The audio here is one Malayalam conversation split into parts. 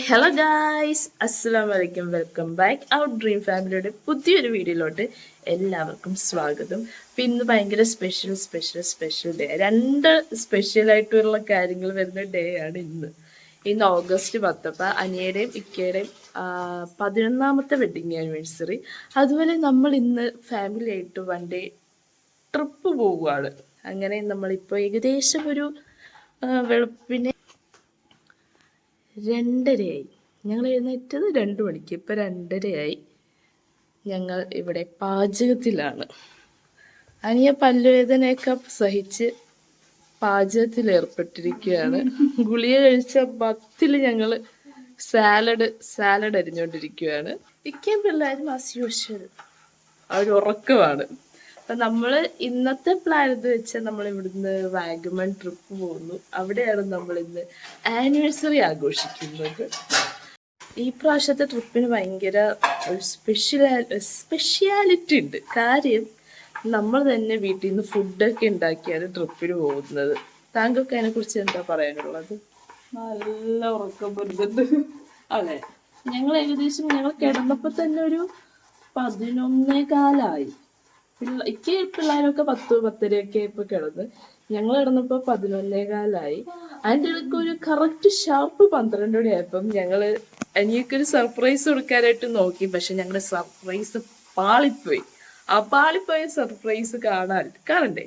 ഹലോ ഗായ്സ്, അസ്സലാമു അലൈക്കും. വെൽക്കം ബാക്ക് അവർ ഡ്രീം ഫാമിലിയുടെ പുതിയൊരു വീഡിയോയിലോട്ട് എല്ലാവർക്കും സ്വാഗതം. അപ്പം ഇന്ന് ഭയങ്കര സ്പെഷ്യൽ ഡേ. രണ്ട് സ്പെഷ്യലായിട്ടുള്ള കാര്യങ്ങൾ വരുന്ന ഡേ ആണ് ഇന്ന് ഓഗസ്റ്റ് 10. അപ്പം അനിയുടെയും ഇക്കയുടെയും 11ാമത്തെ വെഡിങ് ആനിവേഴ്സറി. അതുപോലെ നമ്മൾ ഇന്ന് ഫാമിലി ആയിട്ട് വൺ ഡേ ട്രിപ്പ് പോവുകയാണ്. അങ്ങനെ നമ്മളിപ്പോൾ ഏകദേശം ഒരു വെളുപ്പിനെ 2:30 ഞങ്ങൾ എഴുന്നേറ്റത് 2 മണിക്ക്. ഇപ്പം 2:30 ഞങ്ങൾ ഇവിടെ പാചകത്തിലാണ്. അനിയ പല്ലുവേദനയൊക്കെ സഹിച്ച് പാചകത്തിൽ ഏർപ്പെട്ടിരിക്കുകയാണ്. ഗുളിക കഴിച്ച 10 ഞങ്ങൾ സാലഡ് അരിഞ്ഞുകൊണ്ടിരിക്കുകയാണ്. ഇക്കയും പിള്ളേരും ആസ് യൂഷ്വൽ അവർ ഉറക്കമാണ്. അപ്പം നമ്മൾ ഇന്നത്തെ പ്ലാൻ എന്ന് വെച്ചാൽ നമ്മൾ ഇവിടുന്ന് വാഗമൺ ട്രിപ്പ് പോകുന്നു. അവിടെയാണ് നമ്മൾ ഇന്ന് ആനിവേഴ്സറി ആഘോഷിക്കുന്നത്. ഈ പ്രാവശ്യത്തെ ട്രിപ്പിന് ഭയങ്കര സ്പെഷ്യാലിറ്റി ഉണ്ട്. കാര്യം നമ്മൾ തന്നെ വീട്ടിൽ നിന്ന് ഫുഡൊക്കെ ഉണ്ടാക്കിയാണ് ട്രിപ്പിന് പോകുന്നത്. താങ്കൾക്ക് അതിനെക്കുറിച്ച് എന്താ പറയാനുള്ളത്? നല്ല ഉറക്കം വരുന്നുണ്ട്. അതെ, ഞങ്ങൾ ഏകദേശം കിടന്നപ്പോൾ തന്നെ ഒരു 11:15 പിള്ളേരൊക്കെ 10-10:30 ഇപ്പൊ കിടന്ന്. ഞങ്ങൾ കിടന്നപ്പോ 11:15. അതിൻ്റെ ഇടയ്ക്ക് ഒരു കറക്റ്റ് ഷാർപ്പ് 12 മണിയായപ്പം ഞങ്ങള് എനിക്കൊരു സർപ്രൈസ് കൊടുക്കാനായിട്ട് നോക്കി. പക്ഷെ ഞങ്ങളുടെ സർപ്രൈസ് പാളിപ്പോയി. ആ പാളിപ്പോയ സർപ്രൈസ് കാണണ്ടേ?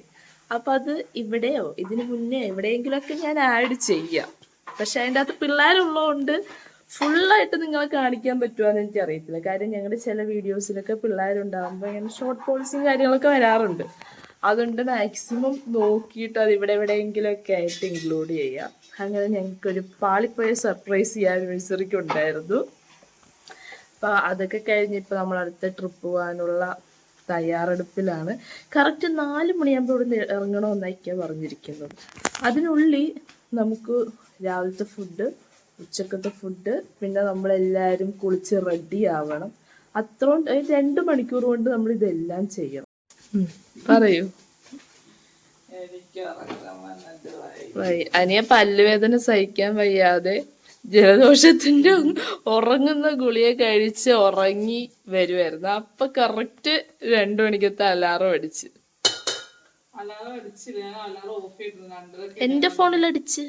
അപ്പൊ അത് ഇവിടെയോ ഇതിനു മുന്നേ എവിടെയെങ്കിലുമൊക്കെ ഞാൻ ആഡ് ചെയ്യാം. പക്ഷെ അതിൻ്റെ അകത്ത് പിള്ളേരുള്ളതുകൊണ്ട് ഫുള്ളായിട്ട് നിങ്ങളെ കാണിക്കാൻ പറ്റുമെന്ന് എനിക്ക് അറിയത്തില്ല. കാര്യം ഞങ്ങളുടെ ചില വീഡിയോസിലൊക്കെ പിള്ളേരുണ്ടാകുമ്പോൾ ഇങ്ങനെ ഷോർട്ട് പോൾസും കാര്യങ്ങളൊക്കെ വരാറുണ്ട്. അതുകൊണ്ട് മാക്സിമം നോക്കിയിട്ട് അത് എവിടെയെങ്കിലുമൊക്കെ ആയിട്ട് ഇൻക്ലൂഡ് ചെയ്യാം. അങ്ങനെ ഞങ്ങൾക്കൊരു പാളിപ്പോയ സർപ്രൈസ് ഈ ആനിവേഴ്സറിക്ക് ഉണ്ടായിരുന്നു. അപ്പം അതൊക്കെ കഴിഞ്ഞിപ്പോൾ നമ്മൾ അടുത്ത ട്രിപ്പ് പോകാനുള്ള തയ്യാറെടുപ്പിലാണ്. കറക്റ്റ് 4 മണിയാകുമ്പോൾ ഇവിടെ ഇറങ്ങണമെന്നായിരിക്കാം പറഞ്ഞിരിക്കുന്നത്. അതിനുള്ളിൽ നമുക്ക് രാവിലത്തെ ഫുഡ്, ഉച്ചക്കത്തെ ഫുഡ്, പിന്നെ നമ്മളെല്ലാവരും കുളിച്ച് റെഡി ആവണം. അത്രയും 2 മണിക്കൂർ കൊണ്ട് നമ്മൾ ഇതെല്ലാം ചെയ്യണം. പറയൂ. അനിയ പല്ലുവേദന സഹിക്കാൻ വയ്യാതെ ജലദോഷത്തിന്റെ ഉറങ്ങുന്ന ഗുളിയെ കഴിച്ച് ഉറങ്ങി വരുമായിരുന്നു. അപ്പൊ കറക്റ്റ് 2 മണിക്കത്തെ അലാറം അടിച്ച്. എന്റെ ഫോണിൽ അടിച്ച്.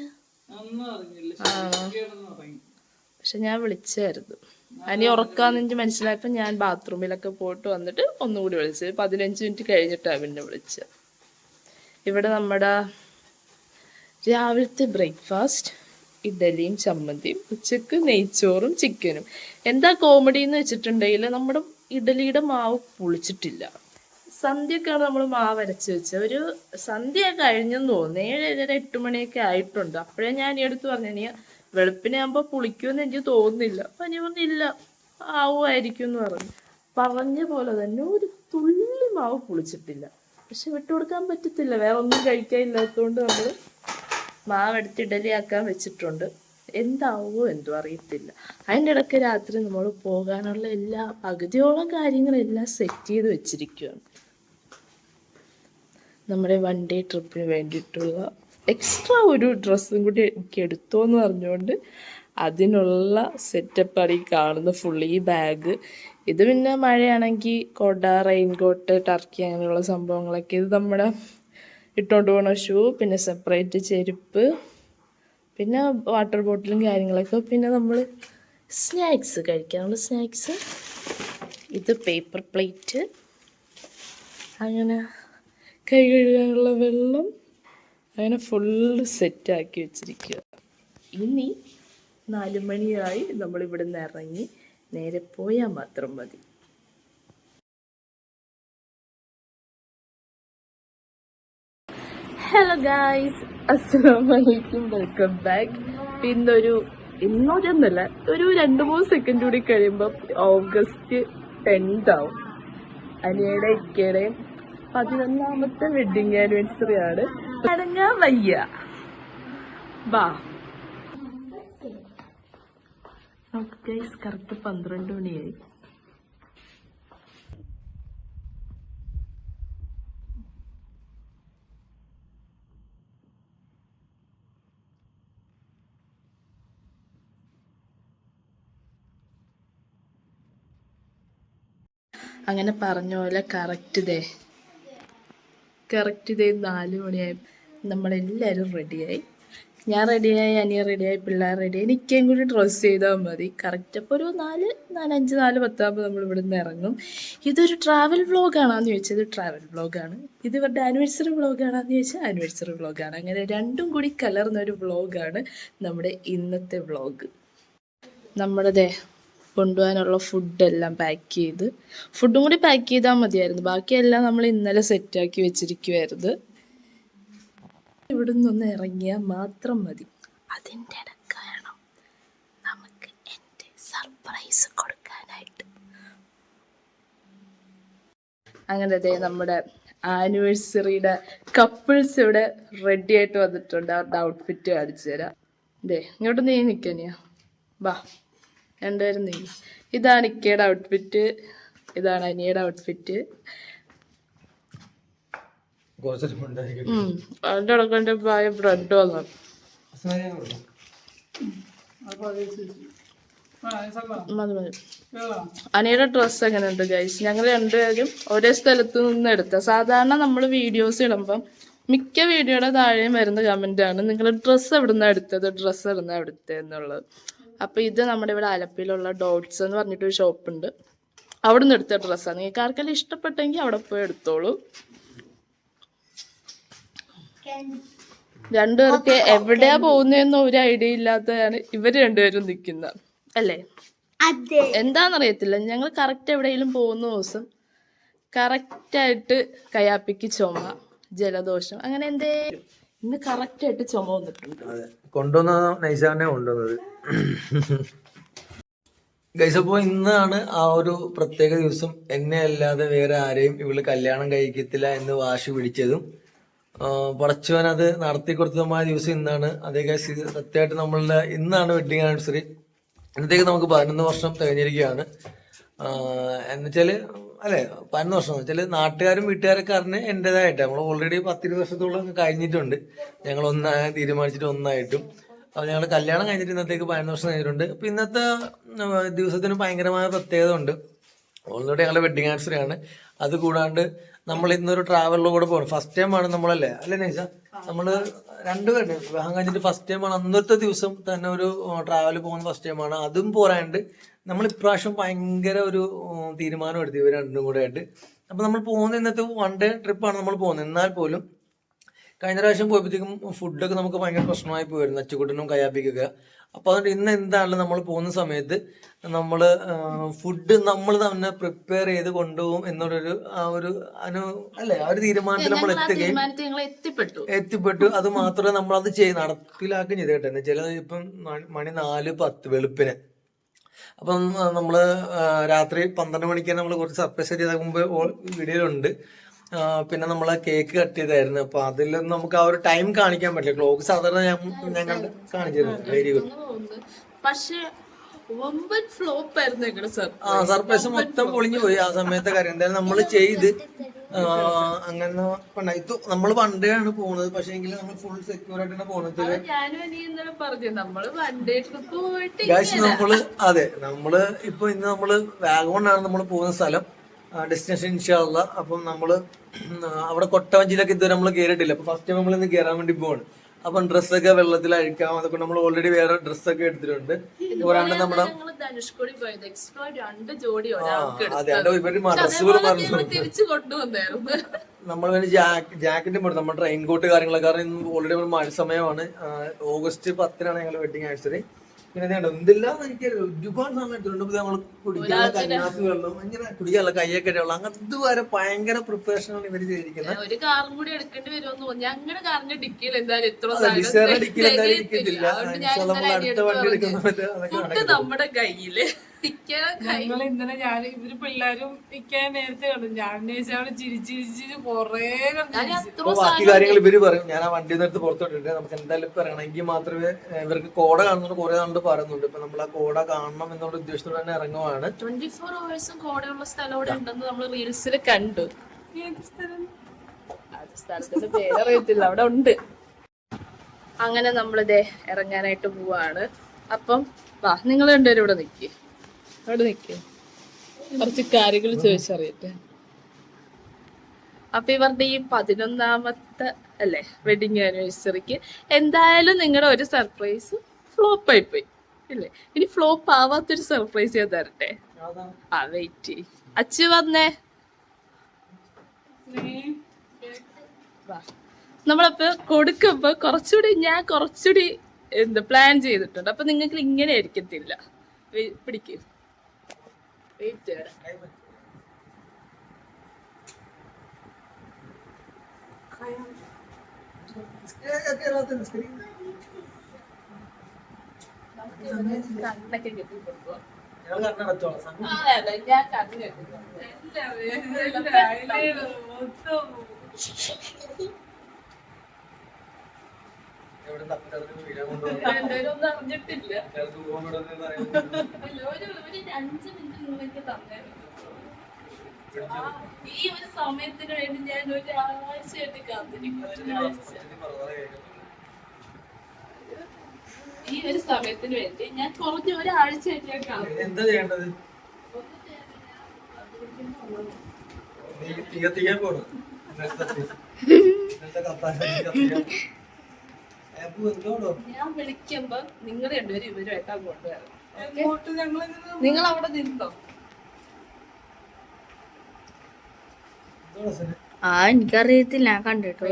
പക്ഷെ ഞാൻ വിളിച്ചായിരുന്നു. അനി ഉറക്കാന്ന് എനിക്ക് മനസ്സിലായപ്പോ ഞാൻ ബാത്റൂമിലൊക്കെ പോയിട്ട് വന്നിട്ട് ഒന്നുകൂടി വിളിച്ചത്. 15 മിനിറ്റ് കഴിഞ്ഞിട്ടാണ് പിന്നെ വിളിച്ചത്. ഇവിടെ നമ്മുടെ രാവിലത്തെ ബ്രേക്ക്ഫാസ്റ്റ് ഇഡലിയും ചമ്മന്തിയും, ഉച്ചക്ക് നെയ്ച്ചോറും ചിക്കനും. എന്താ കോമഡി എന്ന് വെച്ചിട്ടുണ്ടെങ്കിൽ നമ്മുടെ ഇഡലിയുടെ മാവ് പുളിച്ചിട്ടില്ല. സന്ധ്യക്കാണ് നമ്മൾ മാവ് അരച്ച് വെച്ചത്. ഒരു സന്ധ്യ കഴിഞ്ഞെന്ന് തോന്നുന്നു. 7-8 മണിയൊക്കെ ആയിട്ടുണ്ട്. അപ്പോഴേ ഞാൻ ഈ അടുത്ത് പറഞ്ഞു, ഇനി വെളുപ്പിനാകുമ്പോൾ പുളിക്കുമെന്ന് എനിക്ക് തോന്നുന്നില്ല. അപ്പം ഞാൻ പറഞ്ഞില്ല, ആവുമായിരിക്കും എന്ന് പറഞ്ഞ പോലെ തന്നെ ഒരു തുള്ളി മാവ് പുളിച്ചിട്ടില്ല. പക്ഷെ വിട്ടുകൊടുക്കാൻ പറ്റത്തില്ല, വേറെ ഒന്നും കഴിക്കാനില്ലാത്തതുകൊണ്ട് നമ്മൾ മാവെടുത്ത് ഇഡലി ആക്കാൻ വെച്ചിട്ടുണ്ട്. എന്താവോ എന്തോ അറിയത്തില്ല. അതിൻ്റെ ഇടയ്ക്ക് രാത്രി നമ്മൾ പോകാനുള്ള എല്ലാ പകുതിയോളം കാര്യങ്ങളെല്ലാം സെറ്റ് ചെയ്ത് വെച്ചിരിക്കുകയാണ്. നമ്മുടെ വൺ ഡേ ട്രിപ്പിന് വേണ്ടിയിട്ടുള്ള എക്സ്ട്രാ ഒരു ഡ്രസ്സും കൂടി എനിക്ക് എടുത്തോ എന്ന് പറഞ്ഞുകൊണ്ട് അതിനുള്ള സെറ്റപ്പാണ് ഈ കാണുന്ന ഫുള്ള്. ഈ ബാഗ് ഇത് പിന്നെ മഴയാണെങ്കിൽ കൊട, റെയിൻകോട്ട്, ടർക്കി അങ്ങനെയുള്ള സംഭവങ്ങളൊക്കെ. ഇത് നമ്മുടെ ഇട്ടുകൊണ്ട് പോകണ ഷൂ, പിന്നെ സെപ്പറേറ്റ് ചെരുപ്പ്, പിന്നെ വാട്ടർ ബോട്ടിലും കാര്യങ്ങളൊക്കെ. പിന്നെ നമ്മൾ സ്നാക്സ് കഴിക്കാനുള്ള സ്നാക്സ്, ഇത് പേപ്പർ പ്ലേറ്റ്, അങ്ങനെ കൈ കഴുകാനുള്ള വെള്ളം, അങ്ങനെ ഫുള്ള് സെറ്റാക്കി വെച്ചിരിക്കുക. ഇനി 4 മണിയായി, നമ്മളിവിടെ നിന്ന് ഇറങ്ങി നേരെ പോയാൽ മാത്രം മതി. ഹലോ ഗായ്സ്, അസ്സലാമു അലൈക്കും. Welcome back. ഇന്നൊരൊന്നല്ല, ഒരു 2-3 സെക്കൻഡ് കൂടി കഴിയുമ്പോൾ ഓഗസ്റ്റ് 10 ആവും. അനിയുടെ ഇക്കയുടെയും 11ാമത്തെ വെഡിങ് ആനിവേഴ്സറി ആണ്. അടങ്ങാൻ വയ്യ. ബാ ഗൈസ്, കറക്റ്റ് 12 മണിയായി. അങ്ങനെ പറഞ്ഞ പോലെ കറക്റ്റ് ഇതേ 4 മണിയായി. നമ്മളെല്ലാവരും റെഡിയായി. ഞാൻ റെഡിയായി, അനിയ റെഡിയായി, പിള്ളേർ റെഡിയായി. എനിക്കേം കൂടി ഡ്രസ്സ് ചെയ്താൽ മതി. കറക്റ്റ് അപ്പോൾ ഒരു 4:10 നമ്മൾ ഇവിടെ നിന്ന് ഇറങ്ങും. ഇതൊരു ട്രാവൽ വ്ളോഗാണെന്ന് ചോദിച്ചത് ട്രാവൽ വ്ളോഗാണ്. ഇത് ഇവരുടെ ആനിവേഴ്സറി വ്ളോഗാണെന്ന് ചോദിച്ചാൽ ആനിവേഴ്സറി വ്ളോഗാണ്. അങ്ങനെ രണ്ടും കൂടി കലർന്നൊരു വ്ളോഗാണ് നമ്മുടെ ഇന്നത്തെ വ്ളോഗ്. നമ്മുടെ കൊണ്ടുപോകാനുള്ള ഫുഡെല്ലാം പാക്ക് ചെയ്ത്, ഫുഡും കൂടി പാക്ക് ചെയ്താൽ മതിയായിരുന്നു. ബാക്കിയെല്ലാം നമ്മൾ ഇന്നലെ സെറ്റാക്കി വെച്ചിരിക്കുമായിരുന്നു. ഇവിടെ നിന്നൊന്ന് ഇറങ്ങിയാൽ മാത്രം മതി. അതിൻ്റെ ഇടയ്ക്ക് വേണം നമുക്ക് എൻ്റെ സർപ്രൈസ് കൊടുക്കാനായിട്ട്. അങ്ങനെ നമ്മുടെ ആനിവേഴ്സറിയുടെ കപ്പിൾസ് ഇവിടെ റെഡി ആയിട്ട് വന്നിട്ടുണ്ട്. അവരുടെ ഔട്ട്ഫിറ്റ് കാണിച്ചു തരാം. ഇങ്ങോട്ട് നീ നിൽക്കാനിയാ, ബാ രണ്ടുപേരും നീ. ഇതാണ് ഇക്കയുടെ ഔട്ട്ഫിറ്റ്, ഇതാണ് അനിയുടെ ഔട്ട്ഫിറ്റ്. അതിൻ്റെ ഇടയ്ക്ക് പായ ബ്രെഡ് വന്നു. മതി. അനിയുടെ ഡ്രസ്സ് എങ്ങനെയുണ്ട് ഗൈസ്? ഞങ്ങൾ രണ്ടുപേരും ഒരേ സ്ഥലത്ത് നിന്ന് എടുത്ത. സാധാരണ നമ്മൾ വീഡിയോസ് ഇടുമ്പം മിക്ക വീഡിയോയുടെ താഴെയും വരുന്ന കമൻറ്റാണ് നിങ്ങൾ ഡ്രസ്സ് എവിടുന്നാണ് എടുത്തത്, ഡ്രസ്സ് എവിടുന്നാണ് എടുത്തത് എന്നുള്ളത്. അപ്പോൾ ഇത് നമ്മുടെ ഇവിടെ ആലപ്പിയിലുള്ള ഡോട്ട്സ് എന്ന് പറഞ്ഞിട്ടൊരു ഷോപ്പുണ്ട്. അവിടെ നിന്ന് എടുത്ത ഡ്രസ്സാണ്. നിങ്ങൾക്ക് ആർക്കെല്ലാം ഇഷ്ടപ്പെട്ടെങ്കിൽ അവിടെ പോയി എടുത്തോളൂ. രണ്ടുപേർക്ക് എവിടെയാ പോകുന്നതെന്ന് ഒരു ഐഡിയ ഇല്ലാത്തതാണ് ഇവർ രണ്ടുപേരും നിൽക്കുന്നത് അല്ലേ? എന്താണെന്നറിയത്തില്ല. ഞങ്ങൾ കറക്റ്റ് എവിടെയെങ്കിലും പോകുന്ന ദിവസം കറക്റ്റായിട്ട് കയ്യാപ്പിക്ക് ചുമ, ജലദോഷം, അങ്ങനെ എന്തേലും ഇന്ന് കറക്റ്റായിട്ട് ചുമ വന്നിട്ടുണ്ട്. കൊണ്ടുവന്ന നൈസാനെ കൊണ്ടുവന്നത് ഗൈസ്. അപ്പോൾ ഇന്നാണ് ആ ഒരു പ്രത്യേക ദിവസം. എന്നെ അല്ലാതെ വേറെ ആരെയും ഇവള് കല്യാണം കഴിക്കത്തില്ല എന്ന് വാശി പിടിച്ചതും പടച്ചവൻ അത് നടത്തി കൊടുത്തതുമായ ദിവസം ഇന്നാണ്. അതേ ഗൈസ്, സത്യമായിട്ട് നമ്മളുടെ ഇന്നാണ് വെഡിങ് ആനിവേഴ്സറി. ഇന്നത്തേക്ക് നമുക്ക് 11 വർഷം തികഞ്ഞിരിക്കുകയാണ്. എന്നുവെച്ചാല് അല്ലെ 11 വർഷം എന്ന് വെച്ചാൽ നാട്ടുകാരും വീട്ടുകാരൊക്കെ അറിഞ്ഞ് എന്റേതായിട്ട് നമ്മൾ ഓൾറെഡി 10-20 വർഷത്തോളം കഴിഞ്ഞിട്ടുണ്ട്. ഞങ്ങൾ തീരുമാനിച്ചിട്ട് ഒന്നായിട്ടും. അപ്പൊ ഞങ്ങൾ കല്യാണം കഴിഞ്ഞിട്ട് ഇന്നത്തേക്ക് 11 വർഷം കഴിഞ്ഞിട്ടുണ്ട്. അപ്പൊ ഇന്നത്തെ ദിവസത്തിന് ഭയങ്കരമായ പ്രത്യേകത ഉണ്ട്. ഓൾറെഡി ഞങ്ങളുടെ വെഡിങ് ആനിവേഴ്സറി ആണ്. അത് കൂടാണ്ട് നമ്മൾ ഇന്നൊരു ട്രാവലിലൂടെ കൂടെ പോകണം. ഫസ്റ്റ് ടൈം ആണ് നമ്മളല്ലേ നൈസ? നമ്മള് രണ്ടുപേരുടെ വിവാഹം കഴിഞ്ഞിട്ട് ഫസ്റ്റ് ടൈം ആണ്. അന്നത്തെ ദിവസം തന്നെ ഒരു ട്രാവൽ പോകുന്ന ഫസ്റ്റ് ടൈം ആണ്. അതും പോരാണ്ട് നമ്മൾ ഇപ്രാവശ്യം ഭയങ്കര ഒരു തീരുമാനം എടുത്തു ഇവർ രണ്ടും കൂടെ ആയിട്ട്. അപ്പൊ നമ്മൾ പോകുന്ന ഇന്നത്തെ 1 ഡേ ട്രിപ്പാണ് നമ്മൾ പോകുന്നത്. എന്നാൽ പോലും കഴിഞ്ഞ പ്രാവശ്യം പോയപ്പോഴത്തേക്കും ഫുഡൊക്കെ നമുക്ക് ഭയങ്കര പ്രശ്നമായി പോയിരുന്നു, അച്ചുകുട്ടനും കയ്യാപ്പിക്കൊക്കെ. അപ്പൊ അതുകൊണ്ട് ഇന്ന് എന്താണല്ലോ നമ്മൾ പോകുന്ന സമയത്ത് നമ്മള് ഫുഡ് നമ്മൾ തന്നെ പ്രിപ്പയർ ചെയ്ത് കൊണ്ടുപോകും എന്നുള്ളൊരു ആ ഒരു തീരുമാനത്തിൽ നമ്മൾ എത്തിപ്പെട്ടു. അത് മാത്രമേ നമ്മളത് നടപ്പിലാക്കുകയും ചെയ്ത് കേട്ടോ. ചില ഇപ്പം മണി 4:10 വെളുപ്പിന്. അപ്പം നമ്മള് രാത്രി 12 മണിക്ക് നമ്മൾ കുറച്ച് സർപ്രൈസ് ചെയ്ത മുമ്പ് വീഡിയോയിലുണ്ട്. പിന്നെ നമ്മളെ കേക്ക് കട്ട് ചെയ്തായിരുന്നു. അപ്പൊ അതിലൊന്നും നമുക്ക് ആ ഒരു ടൈം കാണിക്കാൻ പറ്റില്ല. ക്ലോക്ക് സാധാരണ ഞാൻ കാണിച്ചിരുന്നു. Very good. പക്ഷേ സർപ്രൈസ് മൊത്തം പൊളിഞ്ഞു പോയി ആ സമയത്തെ കാര്യം. എന്തായാലും നമ്മള് ചെയ്ത് അങ്ങനെ നമ്മള് വണ്ടിയാണ് പോകുന്നത്. പക്ഷെ എങ്കിലും നമ്മൾ ഫുൾ സെക്യൂർ ആയിട്ടാണ് പോകുന്നത്. നമ്മള് ഇപ്പൊ ഇന്ന് നമ്മള് വാഗമണ്ണാണ് നമ്മൾ പോകുന്ന സ്ഥലം, ഡെസ്റ്റിനേഷൻ ഇൻഷാ അല്ലാ. അപ്പം നമ്മള് അവിടെ കൊട്ടവഞ്ചിയിലൊക്കെ ഇതുവരെ നമ്മൾ കയറിയിട്ടില്ല. അപ്പൊ ഫസ്റ്റ് ടൈം നമ്മൾ ഇന്ന് കയറാൻ വേണ്ടി പോവാണ്. അപ്പം ഡ്രസ്സൊക്കെ വെള്ളത്തിൽ അഴിക്കാം. അതൊക്കെ നമ്മൾ ഓൾറെഡി വേറെ ഡ്രസ്സൊക്കെ എടുത്തിട്ടുണ്ട്. പോരാണ്ട് നമ്മുടെ നമ്മൾ ജാക്കറ്റും പോയി നമ്മുടെ റെയിൻ കോട്ട് കാര്യങ്ങളൊക്കെ. കാരണം ഓൾറെഡി നമ്മൾ മഴ സമയമാണ്. ഓഗസ്റ്റ് 10-നാണ് ഞങ്ങളുടെ വെഡിങ് ആനിവേഴ്സറി. പിന്നെ എന്തെല്ലാം എനിക്ക് ഒരുപാട് സമയം എടുത്തിട്ടുണ്ട്. നമ്മൾ കുടിക്കാനുള്ള കന്യാസ് വെള്ളം, അങ്ങനെ കുടിക്കാനുള്ള കയ്യൊക്കെ വെള്ളം, അങ്ങനത്തെ ഇതുവരെ ഭയങ്കര പ്രിപ്പറേഷനാണ് ഇവര് ചെയ്തിരിക്കുന്നത്. ഒരു കാറും കൂടി എടുക്കേണ്ടി വരുമെന്ന് ഞങ്ങളുടെ കാറിന്റെ ഡിക്കിയിൽ എന്തായാലും അടുത്ത വണ്ടി എടുക്കുന്നത് നമ്മുടെ കയ്യില് ഞങ്ങൾ ഇന്നലെ ഇവര് പിള്ളേരും ഇക്കാൻ നേരത്തെ കണ്ടു. ഞാൻ ചിരിച്ചിരിച്ച് കൊറേ ബാക്കി കാര്യങ്ങൾ ഇവര് പറയും. ഞാൻ ആ വണ്ടി നേരത്തെ പുറത്തോട്ടിട്ട് നമുക്ക് എന്തായാലും പറയണമെങ്കിൽ മാത്രമേ ഇവർക്ക് കോട കാണുന്നുണ്ട്. കുറെ നാളുണ്ട് പറയുന്നുണ്ട്. ഇപ്പൊ നമ്മൾ ആ കോട കാണണം എന്നുള്ള ഉദ്ദേശത്തോടെ തന്നെ ഇറങ്ങുവാണ്. 24 hours കോടയുള്ള സ്ഥലം ഇവിടെ ഉണ്ടെന്ന് നമ്മൾ റീൽസിൽ കണ്ടു. സ്ഥലത്തിന്റെ പേരറിയത്തില്ല, അവിടെ ഉണ്ട്. അങ്ങനെ നമ്മളിതേ ഇറങ്ങാനായിട്ട് പോവാണ്. അപ്പം വാ, നിങ്ങൾ രണ്ടുപേരും ഇവിടെ നിൽക്കേ, അവിടെ നിൽക്കേ. കുറച്ച് കാര്യങ്ങൾ ചോദിച്ചറിയട്ടെ. അപ്പൊ ഇവരുടെ ഈ 11ാമത്തെ അല്ലേ വെഡിങ് ആനിവേഴ്സറിക്ക് എന്തായാലും നിങ്ങളുടെ ഒരു സർപ്രൈസ് ഫ്ലോപ്പ് ആയിപ്പോയി ഇല്ലേ? ഇനി ഫ്ലോപ്പ് ആവാത്തൊരു സർപ്രൈസ് ഞാൻ തരട്ടെ. ആ വെയിറ്റ് അച്ചു വന്നേ. നമ്മളപ്പോ കൊടുക്കുമ്പോ കുറച്ചുകൂടി എന്താ പ്ലാൻ ചെയ്തിട്ടുണ്ട്. അപ്പൊ നിങ്ങൾക്ക് ഇങ്ങനെ ആയിരിക്കത്തില്ല. പിടിക്ക് വെയിറ്റ്. കണ്ണൊക്കെ കെട്ടിക്കൊടുക്കുക. ഞാൻ കണ്ണ് ഒന്നും അറിഞ്ഞിട്ടില്ല. ഒരു 5 മിനിറ്റ് നിങ്ങൾക്ക് തന്നെ. ഈ ഒരു സമയത്തിന് വേണ്ടി ഞാൻ ഒരാഴ്ചയായിട്ട് കാത്തിരിക്കും. ഈ ഒരു സമയത്തിന് വേണ്ടി ഞാൻ കുറഞ്ഞ ഒരാഴ്ചയായിട്ട് ഞാൻ കാത്തിരിക്കും. എന്താ ചെയ്യേണ്ടത്? ഞാൻ വിളിക്കുമ്പോ നിങ്ങൾ രണ്ടുപേരും ഇവരുമായിട്ട് അങ്ങോട്ട് വരണം. നിങ്ങൾ അവിടെ നിന്നോ? എനിക്കറിയത്തില്ല, ഞാൻ കണ്ടിട്ടോ.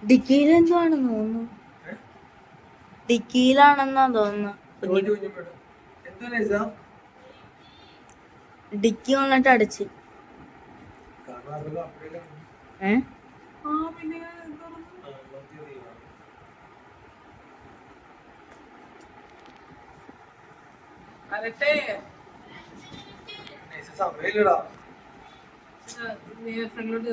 ഡിക്കിയിലെന്തുവാണെന്ന് തോന്നുന്നു. ഡിക്കിയിലാണെന്നാ തോന്നുന്നു. ഡിക്കി വന്നിട്ട് അടച്ച്. സമയമില്ലടാ. ഫ്രണ്ടിലോട്ട്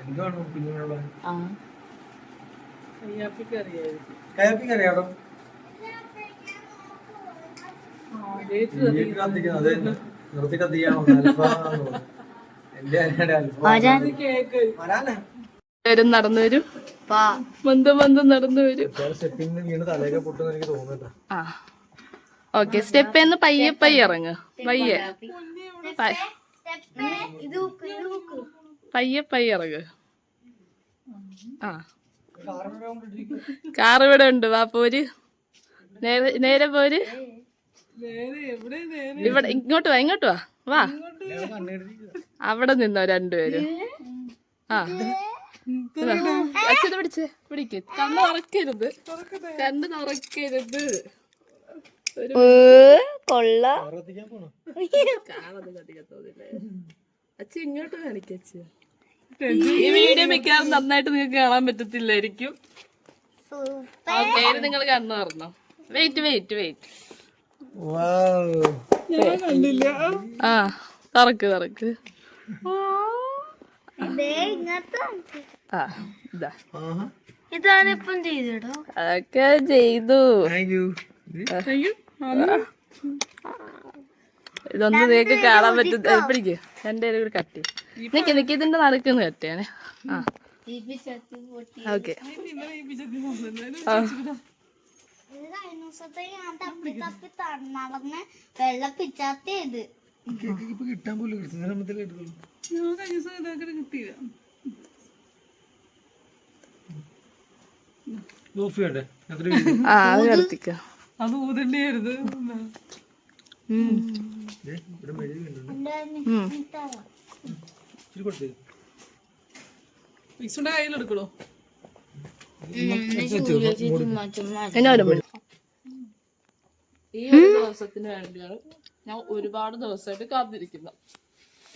എന്താണ് കുഞ്ഞുങ്ങളുള്ള അറിയാമായിരിക്കും. കയ്യാപ്പിക്ക് അറിയാടോ? നിർത്തി കത്തിയാണോ? എന്റെ വരും നടന്നു വരും. മന്ദം നടന്നു വരും. സ്റ്റെപ്പിന്ന് വീണ് തലയൊക്കെ പൊട്ടുന്ന എനിക്ക് തോന്നുന്നില്ല. ആ ഓക്കെ. സ്റ്റെപ്പേന്ന് പയ്യെ ഇറങ്ങ്. പയ്യെ ഇറങ്ങ്. ആ കാർ ഇവിടെ ഉണ്ട്. വാ പോര്. നേരെ പോര്. ഇവിടെ ഇങ്ങോട്ട് വാ. വാ അവിടെ നിന്നോ രണ്ടുപേരും. ആ അച്ഛനെ പിടിക്ക്. കണ്ണ് തുറക്കരുത്. അച്ഛൻ ഇങ്ങോട്ട് കാണിക്കച്ച. ഈ വീഡിയോ മിക്കവാറും നന്നായിട്ട് നിങ്ങൾക്ക് കാണാൻ പറ്റത്തില്ലായിരിക്കും. നിങ്ങൾ കണ്ണു തുറന്നോ. വെയിറ്റ്. ആ തുറക്ക്. ഇതാണിപ്പം ചെയ്തോ? അതൊക്കെ ചെയ്തു. ഇതൊന്നും നിങ്ങൾക്ക് കാണാൻ പറ്റും. പിടിക്ക്. എന്റെ ഒരു കട്ടി നിക്ക് ഇതിന്റെ നടക്കുന്ന കട്ടിയാണ്. ആ ഓക്കെ. വെള്ളപ്പിച്ചാത്തേത് കിട്ടാൻ പോലും കിട്ടിയില്ല. അത് കടത്തിക്ക. അത് ഊതണ്ടായിരുന്നു. കയ്യിലെടുക്കണോ? ഈ ഒരു ദിവസത്തിന് വേണ്ടിയാണ് ഞാൻ ഒരുപാട് ദിവസമായിട്ട് കാത്തിരിക്കുന്നത്.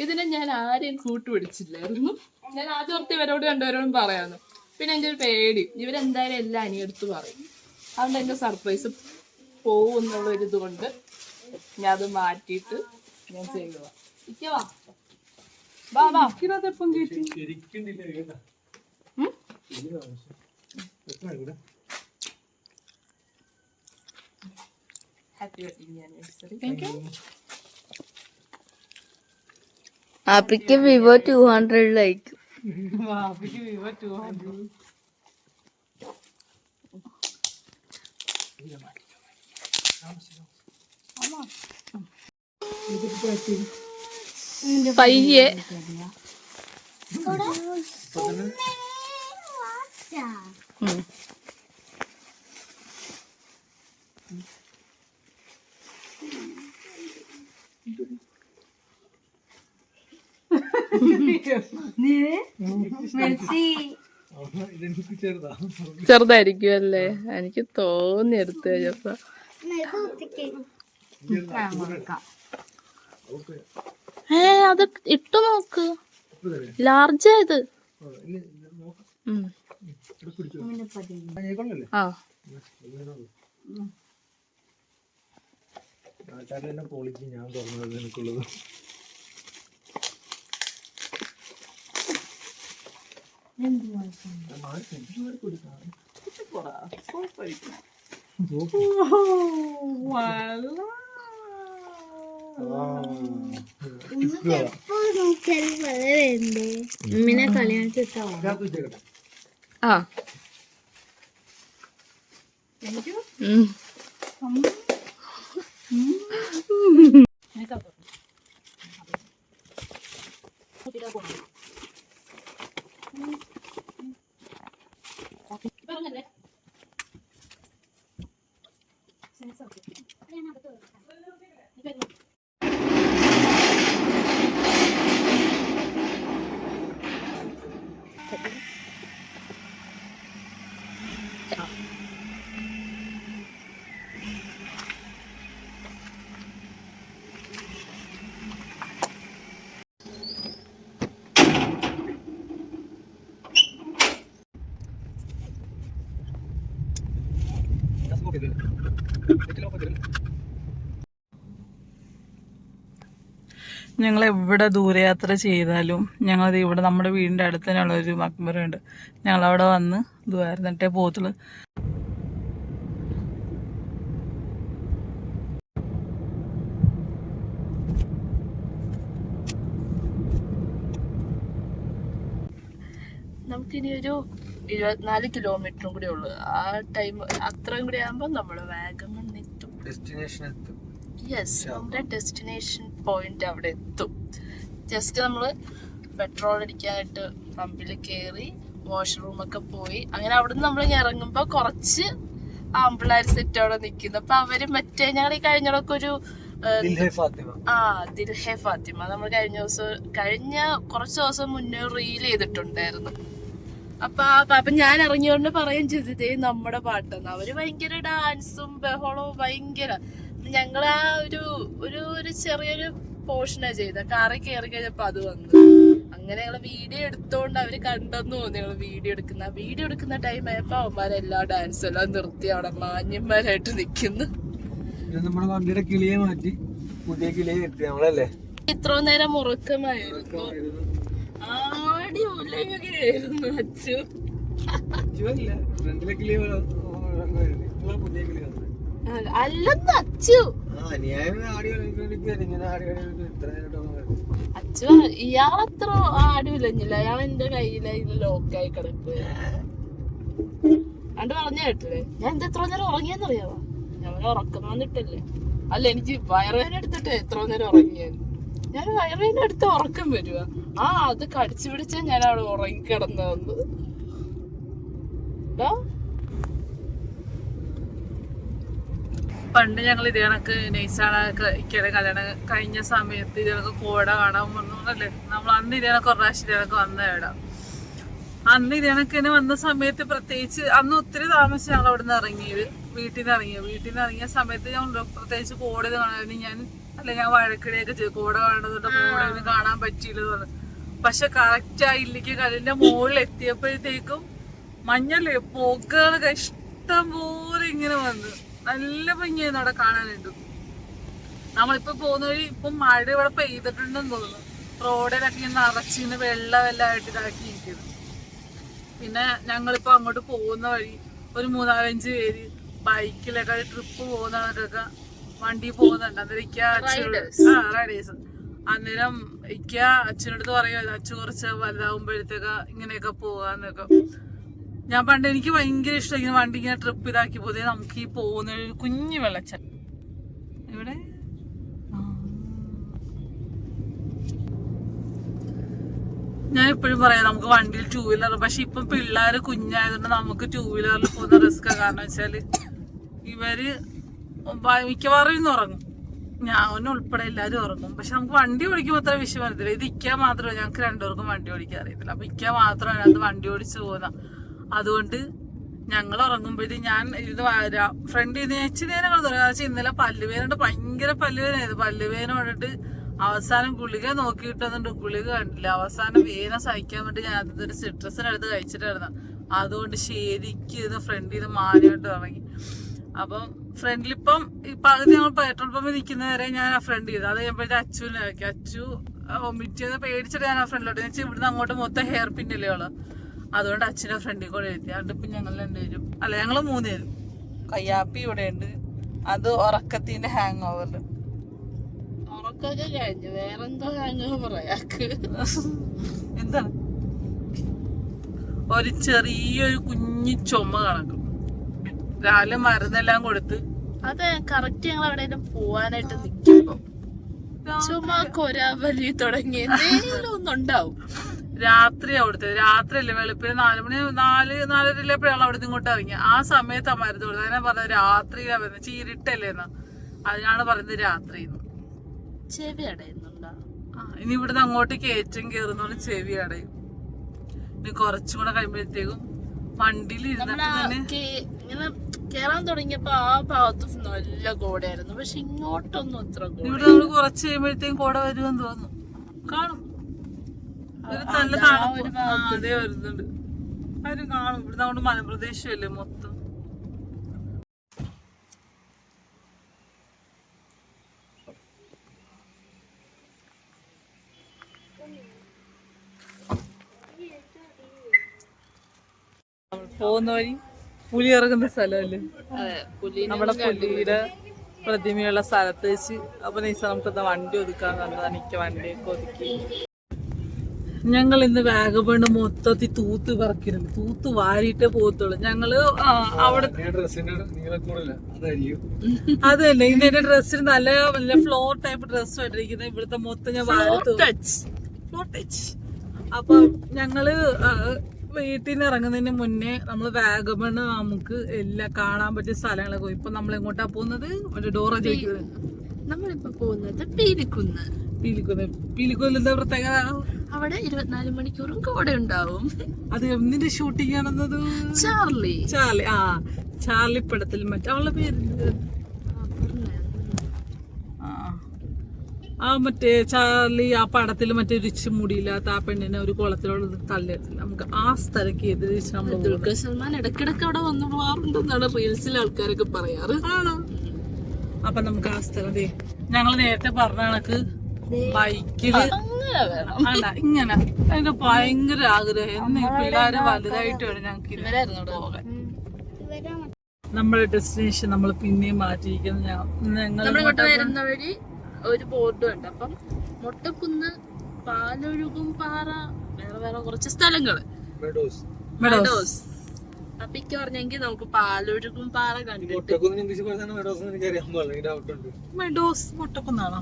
ഇതിനെ ഞാൻ ആരെയും കൂട്ടുപിടിച്ചില്ലായിരുന്നു. ഞാൻ ആദ്യം ഓർത്ത് ഇവരോട് രണ്ടുപേരോടും പറയാമെന്ന്. പിന്നെ എൻ്റെ ഒരു പേടി, ഇവരെന്തായാലും എല്ലാം അനിയെടുത്ത് പറയും. അതുകൊണ്ട് എൻ്റെ സർപ്രൈസ് പോവും എന്നുള്ളൊരിത് കൊണ്ട് ഞാൻ അത് മാറ്റിയിട്ട് ഞാൻ ചെയ്യുക. Happy wedding anniversary. ആപ്പിക്ക് വിവോ 200 വാപ്പിക്ക് വിവോ 200. പയ്യെ ചെറുതായിരിക്കും അല്ലേ? എനിക്ക് തോന്നി എടുത്തു കഴിഞ്ഞപ്പോ. അത് ഇട്ടു നോക്ക്, ലാർജ് ആയത്. ആ ക്വാളിറ്റി ഞാൻ പറഞ്ഞത് എനിക്കുള്ളത്. ഉമ്മിനെ കളിയാണിച്ചിട്ടാ. ആ ഞങ്ങൾ എവിടെ ദൂരയാത്ര ചെയ്താലും ഞങ്ങളത് ഇവിടെ നമ്മുടെ വീടിൻ്റെ അടുത്ത് തന്നെയുള്ള ഒരു മക്ബറയുണ്ട്. ഞങ്ങളവിടെ വന്ന് ദുആയിരുന്നിട്ടേ പോകത്തുള്ളൂ. നമുക്കിനി ഒരു 24 കിലോമീറ്ററും കൂടി ഉള്ളു. ആ ടൈം അത്രയും കൂടി ആകുമ്പോൾ നമ്മൾ വാഗമൺ എത്തും. ഡെസ്റ്റിനേഷൻ എത്തും. യെസ്, നമ്മുടെ ഡെസ്റ്റിനേഷൻ പോയിന്റ് അവിടെ എത്തും. ജസ്റ്റ് നമ്മൾ പെട്രോൾ അടിക്കാനായിട്ട് പമ്പിൽ കയറി വാഷ്റൂമൊക്കെ പോയി അങ്ങനെ അവിടുന്ന് നമ്മൾ ഇറങ്ങുമ്പോൾ കുറച്ച് ആമ്പിള്ളേർ സെറ്റ് അവിടെ നിൽക്കുന്നു. അപ്പൊ അവര് മറ്റേ ഞങ്ങൾ ഈ കഴിഞ്ഞൊക്കെ ഒരു ദിൽഹെ ഫാത്തിമ നമ്മൾ കഴിഞ്ഞ കുറച്ച് ദിവസം മുന്നേ റീൽ ചെയ്തിട്ടുണ്ടായിരുന്നു. അപ്പൊ ഞാൻ ഇറങ്ങിയോണ്ട് പറയും ചെയ്തതേ നമ്മുടെ പാട്ടെന്ന്. അവര് ഭയങ്കര ഡാൻസും ബഹളവും ഭയങ്കര. ഞങ്ങൾ ആ ഒരു ചെറിയൊരു പോർഷനാ ചെയ്ത കാറിൽ കയറി കഴിഞ്ഞപ്പോ അത് വന്നു. അങ്ങനെ ഞങ്ങള് വീഡിയോ എടുത്തോണ്ട് അവര് കണ്ടെന്ന് തോന്നി. ഞങ്ങള് വീഡിയോ എടുക്കുന്ന ടൈം ആയപ്പോ അവന്മാരെല്ലാ ഡാൻസും എല്ലാം നിർത്തി അവിടെ മാന്യന്മാരായിട്ട് നിക്കുന്നു. നമ്മുടെ വണ്ടിയുടെ കിളിയെ മാറ്റി പുതിയ കിളിയെ എത്തി നമ്മളല്ലേ. ഇത്ര നേരം ഉറക്കമായിരുന്നു. ആടി ഉലയുകയായിരുന്നു അച്ചു. അല്ലെന്ന് അച്ചു അച്ചു ഇയാളത്ര ആടി ഉലഞ്ഞില്ല. അയാൾ എന്റെ കയ്യിലായി ലോക്കായി കിടക്കുക. അണ്ട് പറഞ്ഞ കേട്ടില്ലേ ഞാൻ എന്താ എത്ര നേരം ഉറങ്ങിയെന്നറിയാവോ? ഞാൻ ഉറക്കം വന്നിട്ടല്ലേ. അല്ല, എനിക്ക് വയറുവേദന എടുത്തിട്ട് എത്ര നേരം ഉറങ്ങിയാൽ ഞാൻ വയറുവേദന എടുത്ത് ഉറക്കം വരുക. അത് കടിച്ചു പിടിച്ചാ ഞാൻ അവിടെ ഉറങ്ങിക്കിടന്നു വന്നു. പണ്ട് ഞങ്ങൾ ഇത് കണക്ക് നെയ്സാളൊക്കെ കല്യാണം കഴിഞ്ഞ സമയത്ത് ഇത് കണക്ക് കോട കാണാൻ വന്നല്ലേ. നമ്മൾ അന്ന് ഇത് കണക്ക് ഒരു പ്രാവശ്യം ഇത് കണക്ക് വന്ന ഇടാം. അന്ന് ഇത് കണക്കിന് വന്ന സമയത്ത് പ്രത്യേകിച്ച് അന്ന് ഒത്തിരി താമസിച്ച് ഞങ്ങൾ അവിടെ നിന്ന് ഇറങ്ങിയത്. വീട്ടിൽ നിന്ന് ഇറങ്ങിയ സമയത്ത് ഞങ്ങൾ പ്രത്യേകിച്ച് കോട കാണാൻ ഞാൻ വഴക്കിടെയൊക്കെ ചെയ്തു. കോട കാണുന്നതുകൊണ്ട് കോടയൊന്നും കാണാൻ പറ്റിയില്ലെന്ന് പറഞ്ഞു. പക്ഷെ കറക്റ്റ് ആയില്ലേക്ക് കല്ലിന്റെ മുകളിൽ എത്തിയപ്പോഴത്തേക്കും മഞ്ഞല്ലേ പുകകൾ ഇഷ്ടം പോലെ ഇങ്ങനെ വന്ന് നല്ല ഭംഗിയായിരുന്നു അവിടെ കാണാനായിട്ട്. നമ്മളിപ്പോ പോകുന്ന വഴി ഇപ്പൊ മഴ ഇവിടെ പെയ്തിട്ടുണ്ടെന്ന് തോന്നുന്നു. റോഡിലൊക്കെ ഇങ്ങനെ നിറച്ചിങ്ങനെ വെള്ളമെല്ലാമായിട്ട് ഇതാക്കിയിരിക്കുന്നു. പിന്നെ ഞങ്ങളിപ്പോ അങ്ങോട്ട് പോകുന്ന വഴി ഒരു 3-4-5 പേര് ബൈക്കിലൊക്കെ ട്രിപ്പ് പോകുന്നവർക്കൊക്കെ വണ്ടി പോകുന്നുണ്ട്. അന്നേരം റൈഡേഴ്സ്. അന്നേരം ഇക്ക അച്ഛനടുത്ത് പറയുക അച്ഛൻ കുറച്ച് വലുതാവുമ്പോഴത്തേക്ക് ഇങ്ങനെയൊക്കെ പോകാന്നൊക്കെ. ഞാൻ പണ്ട് എനിക്ക് ഭയങ്കര ഇഷ്ടം ഇങ്ങനെ വണ്ടി ഇങ്ങനെ ട്രിപ്പ് ഇതാക്കി പോയി നമുക്ക് ഈ പോകുന്ന ഒരു കുഞ്ഞു വെള്ളച്ചാട്ടം ഇവിടെ ഞാൻ എപ്പോഴും പറയാം നമുക്ക് വണ്ടിയിൽ 2 വീലർ, പക്ഷെ ഇപ്പം പിള്ളേര് കുഞ്ഞായതുകൊണ്ട് നമുക്ക് 2 വീലറിൽ പോകുന്ന റിസ്ക്. കാരണം വെച്ചാല് ഇവര് മിക്കവാറും ഇന്ന് ഉറങ്ങും, ഞാൻ ഉൾപ്പെടെ എല്ലാരും ഉറങ്ങും. പക്ഷെ നമുക്ക് വണ്ടി ഓടിക്കുമ്പോൾ അത്ര വിഷയം വരത്തില്ല. ഇത് ഇക്ക മാത്രമേ, ഞങ്ങൾക്ക് 2 പേർക്കും വണ്ടി ഓടിക്കാൻ അറിയത്തില്ല. അപ്പൊ ഇക്ക മാത്രമാണ് അതിനകത്ത് വണ്ടി ഓടിച്ചു പോകുന്ന. അതുകൊണ്ട് ഞങ്ങൾ ഉറങ്ങുമ്പോഴത്തേക്ക് ഞാൻ ഇത് ഫ്രണ്ടിൽ നിന്ന് ഇച്ചിരി നേരം തുടങ്ങി. ഇന്നലെ പല്ലുവേനുണ്ട്, ഭയങ്കര പല്ലുവേനായത്. പല്ലുവേന കൊണ്ടിട്ട് അവസാനം ഗുളിക നോക്കിയിട്ട് വന്നിട്ട് ഗുളിക കണ്ടില്ല. അവസാനം വേന സഹിക്കാൻ വേണ്ടി ഞാൻ അതൊരു സിട്രസിനടുത്ത് കഴിച്ചിട്ടായിരുന്നു. അതുകൊണ്ട് ശരിക്കും ഇത് ഫ്രണ്ടിൽ നിന്ന് മാനിയോട്ട് തുടങ്ങി. അപ്പം ഫ്രണ്ടിലിപ്പം പകുതി ഞങ്ങൾ പെട്രോൾ പമ്പിൽ നിൽക്കുന്നവരെ ഞാൻ ആ ഫ്രണ്ട് ചെയ്തു. അത് കഴിയുമ്പോഴത്തെ അച്ചുവിനെ ആക്കി. അച്ചു വൊമിറ്റ് ചെയ്ത് പേടിച്ചിട്ട് ഞാൻ ആ ഫ്രണ്ടിലോട്ട് വെച്ചാൽ ഇവിടുന്ന് അങ്ങോട്ട് മൊത്തം ഹെയർ പിന്നല്ലേ ഉള്ളു. അതുകൊണ്ട് അച്ഛനെ ഫ്രണ്ടിൽ കൂടെ എഴുതി. അതുകൊണ്ട് ഇപ്പം ഞങ്ങൾ 2 പേരും, അല്ല ഞങ്ങൾ 3 പേരും. കയ്യാപ്പി ഇവിടെ ഉണ്ട്, അത് ഉറക്കത്തിന്റെ ഹാങ് ഓവറിൽ. ഉറക്കൊക്കെ കഴിഞ്ഞു, വേറെന്തോ ഹാങ് ഓവർ അയാൾക്ക്. എന്താണ് ഒരു ചെറിയൊരു കുഞ്ഞി ചുമ കണക്കും. രാവിലെ മരുന്നെല്ലാം കൊടുത്ത് അത് കറക്റ്റ് ഞങ്ങൾ എവിടെയെങ്കിലും പോവാനായിട്ട് നിൽക്കുമ്പോ ചുമ കൊര വലിയ തുടങ്ങി എന്തെങ്കിലും ഒന്നുണ്ടാവും. രാത്രി അവിടുത്തെ രാത്രിയല്ലേ, വെളുപ്പിന് 4 മണി 4-4:30 അവിടുന്ന് ഇങ്ങോട്ട് ഇറങ്ങി. ആ സമയത്ത് മരുന്ന് കൊടുത്തത്. അതിനാ പറഞ്ഞത് രാത്രിയിലാണ് വരുന്നത്, ചീരിട്ടല്ലേന്ന്. അതിനാണ് പറയുന്നത് രാത്രി. ചെവി അടയുന്നുണ്ടോ? ഇനി ഇവിടുന്ന് അങ്ങോട്ട് കയറ്റം കയറുന്നോണ്ട് ചെവി അടയും. ഇനി കുറച്ചും കൂടെ കഴിയുമ്പോഴത്തേക്കും വണ്ടിയിൽ ഇരുന്നിട്ട് തന്നെ ഇങ്ങനെ കേറാൻ തുടങ്ങിയപ്പോ ആ ഭാഗത്ത് നല്ല കോടയായിരുന്നു. പക്ഷെ ഇങ്ങോട്ടൊന്നും അത്ര ഇവിടെ നമ്മള് കുറച്ച് കഴിയുമ്പോഴത്തേക്കും കോട വരുമെന്ന് തോന്നുന്നു. കാണും, ഒരു നല്ല തണുപ്പ് അതേ വരുന്നുണ്ട്. ആരും കാണും. ഇവിടുന്ന് അങ്ങോട്ട് മലപ്രദേശമല്ലേ മൊത്തം. പോകുന്ന വഴി പുലി ഇറങ്ങുന്ന സ്ഥലമല്ലേ, നമ്മുടെ പുലിയുടെ പ്രതിമയുള്ള സ്ഥലത്ത് വെച്ച്. അപ്പൊ നൈസ നമുക്കെന്താ വണ്ടി ഒതുക്കാൻ തന്നതാണ്. എനിക്ക് വണ്ടിയൊക്കെ ഒതുക്കി. ഞങ്ങൾ ഇന്ന് വാഗബണ്ട് മൊത്തത്തിൽ തൂത്ത് പറക്കിരുന്നു, തൂത്ത് വാരിയിട്ടേ പോകത്തുള്ളൂ. ഞങ്ങള് അവിടെ അത് തന്നെ ഇന്ന് എന്റെ ഡ്രസ്സിന് നല്ല ഫ്ലോർ ടൈപ്പ് ഡ്രസ്സ് ഇട്ടിരിക്കുന്നത്. ഇവിടുത്തെ മൊത്തം ഞാൻ ഫ്ലോർ ടച്ച്. അപ്പൊ ഞങ്ങള് വീട്ടിൽ നിന്ന് ഇറങ്ങുന്നതിന് മുന്നേ നമ്മള് വാഗമണ് നമുക്ക് എല്ലാം കാണാൻ പറ്റിയ സ്ഥലങ്ങളൊക്കെ പോയി. ഇപ്പൊ നമ്മൾ എങ്ങോട്ടാ പോകുന്നത്? ഒരു ഡോറ ചോദിക്കുന്നത്. നമ്മളിപ്പോ പോകുന്നത് പീലിക്കുന്ന്. പീലിക്കുന്നിൽ എന്താ പ്രത്യേകത? അവിടെ 24 മണിക്കൂറും കോട ഉണ്ടാവും. അത് എന്തിന്റെ ഷൂട്ടിംഗ് ആണെന്നത്? ചാർലി. ചാർലി പടത്തിൽ അവളുടെ പേര് മറ്റേ ചാർലി ആ പടത്തിൽ മറ്റേ റിച്ച് മുടിയില്ലാത്ത ആ പെണ്ണിനെ ഒരു കുളത്തിലുള്ള തള്ളിയിട്ടില്ല. നമുക്ക് ആ സ്ഥലക്ക് എതിരിച്ച് നമ്മൾ ദുൽഖർ സൽമാൻ ഇടക്കിടക്ക് അവിടെ വന്നു പോവാറുണ്ടെന്നാണ് റീൽസിൽ ആൾക്കാരൊക്കെ പറയാറ്. ആണോ? അപ്പൊ നമുക്ക് ആ സ്ഥലം ഞങ്ങൾ നേരത്തെ പറഞ്ഞ കണക്ക് ബൈക്കില് ഇങ്ങനെ അതിന്റെ ഭയങ്കര ആഗ്രഹം. എന്ന് പിള്ളേര് വലുതായിട്ട് വേണം ഞങ്ങൾക്ക് പോകാൻ. നമ്മുടെ ഡെസ്റ്റിനേഷൻ നമ്മൾ പിന്നെയും മാറ്റിയിരിക്കുന്നത്. ഞങ്ങൾ വരുന്ന വഴി ഒരു ബോർഡും ഉണ്ട്. അപ്പം മൊട്ടക്കുന്ന്, പാലൊഴുകും പാറ, വേറെ കുറച്ച് സ്ഥലങ്ങള്. മെഡോസ്. അപ്പിക്ക് പറഞ്ഞെങ്കിൽ നമുക്ക് പാലൊഴുകും പാറ കണ്ടിട്ട് മെഡോസ് മൊട്ടക്കുന്നാണോ?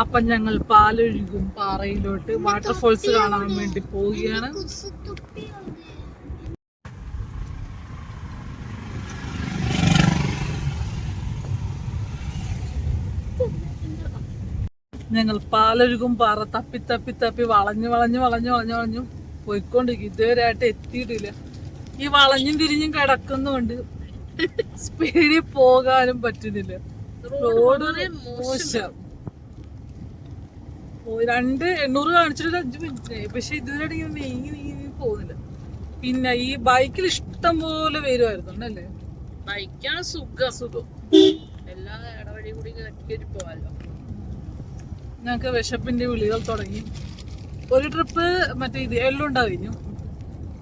അപ്പൊ ഞങ്ങൾ പാലൊഴുകും പാറയിലോട്ട് വാട്ടർഫോൾസ് കാണാൻ വേണ്ടി പോവുകയാണ്. ഞങ്ങൾ പാലൊഴുകും പാറ തപ്പി തപ്പി തപ്പി വളഞ്ഞു പോയിക്കൊണ്ടിരിക്കും. ഇതുവരെ ആയിട്ട് എത്തിയിട്ടില്ല. ഈ വളഞ്ഞും തിരിഞ്ഞും കിടക്കുന്നുണ്ട്, സ്പീഡിൽ പോകാനും പറ്റുന്നില്ല. റോഡ് മോശം. 2:800 കാണിച്ചിട്ട് 5 മിനിറ്റ്, പക്ഷെ ഇതുവരെ ഇങ്ങനെ നീങ്ങി പോകുന്നില്ല. പിന്നെ ഈ ബൈക്കിൽ ഇഷ്ടം പോലെ വരുമായിരുന്നു അല്ലേ? ബൈക്കാണ് സുഖം. എല്ലാ ഇടവഴി കൂടി കയറി പോവാലോ. ഞങ്ങക്ക് വിശപ്പിന്റെ വിളികൾ തുടങ്ങി. ഒരു ട്രിപ്പ് മറ്റേ ഇത് എള്ളുണ്ട കഴിഞ്ഞു.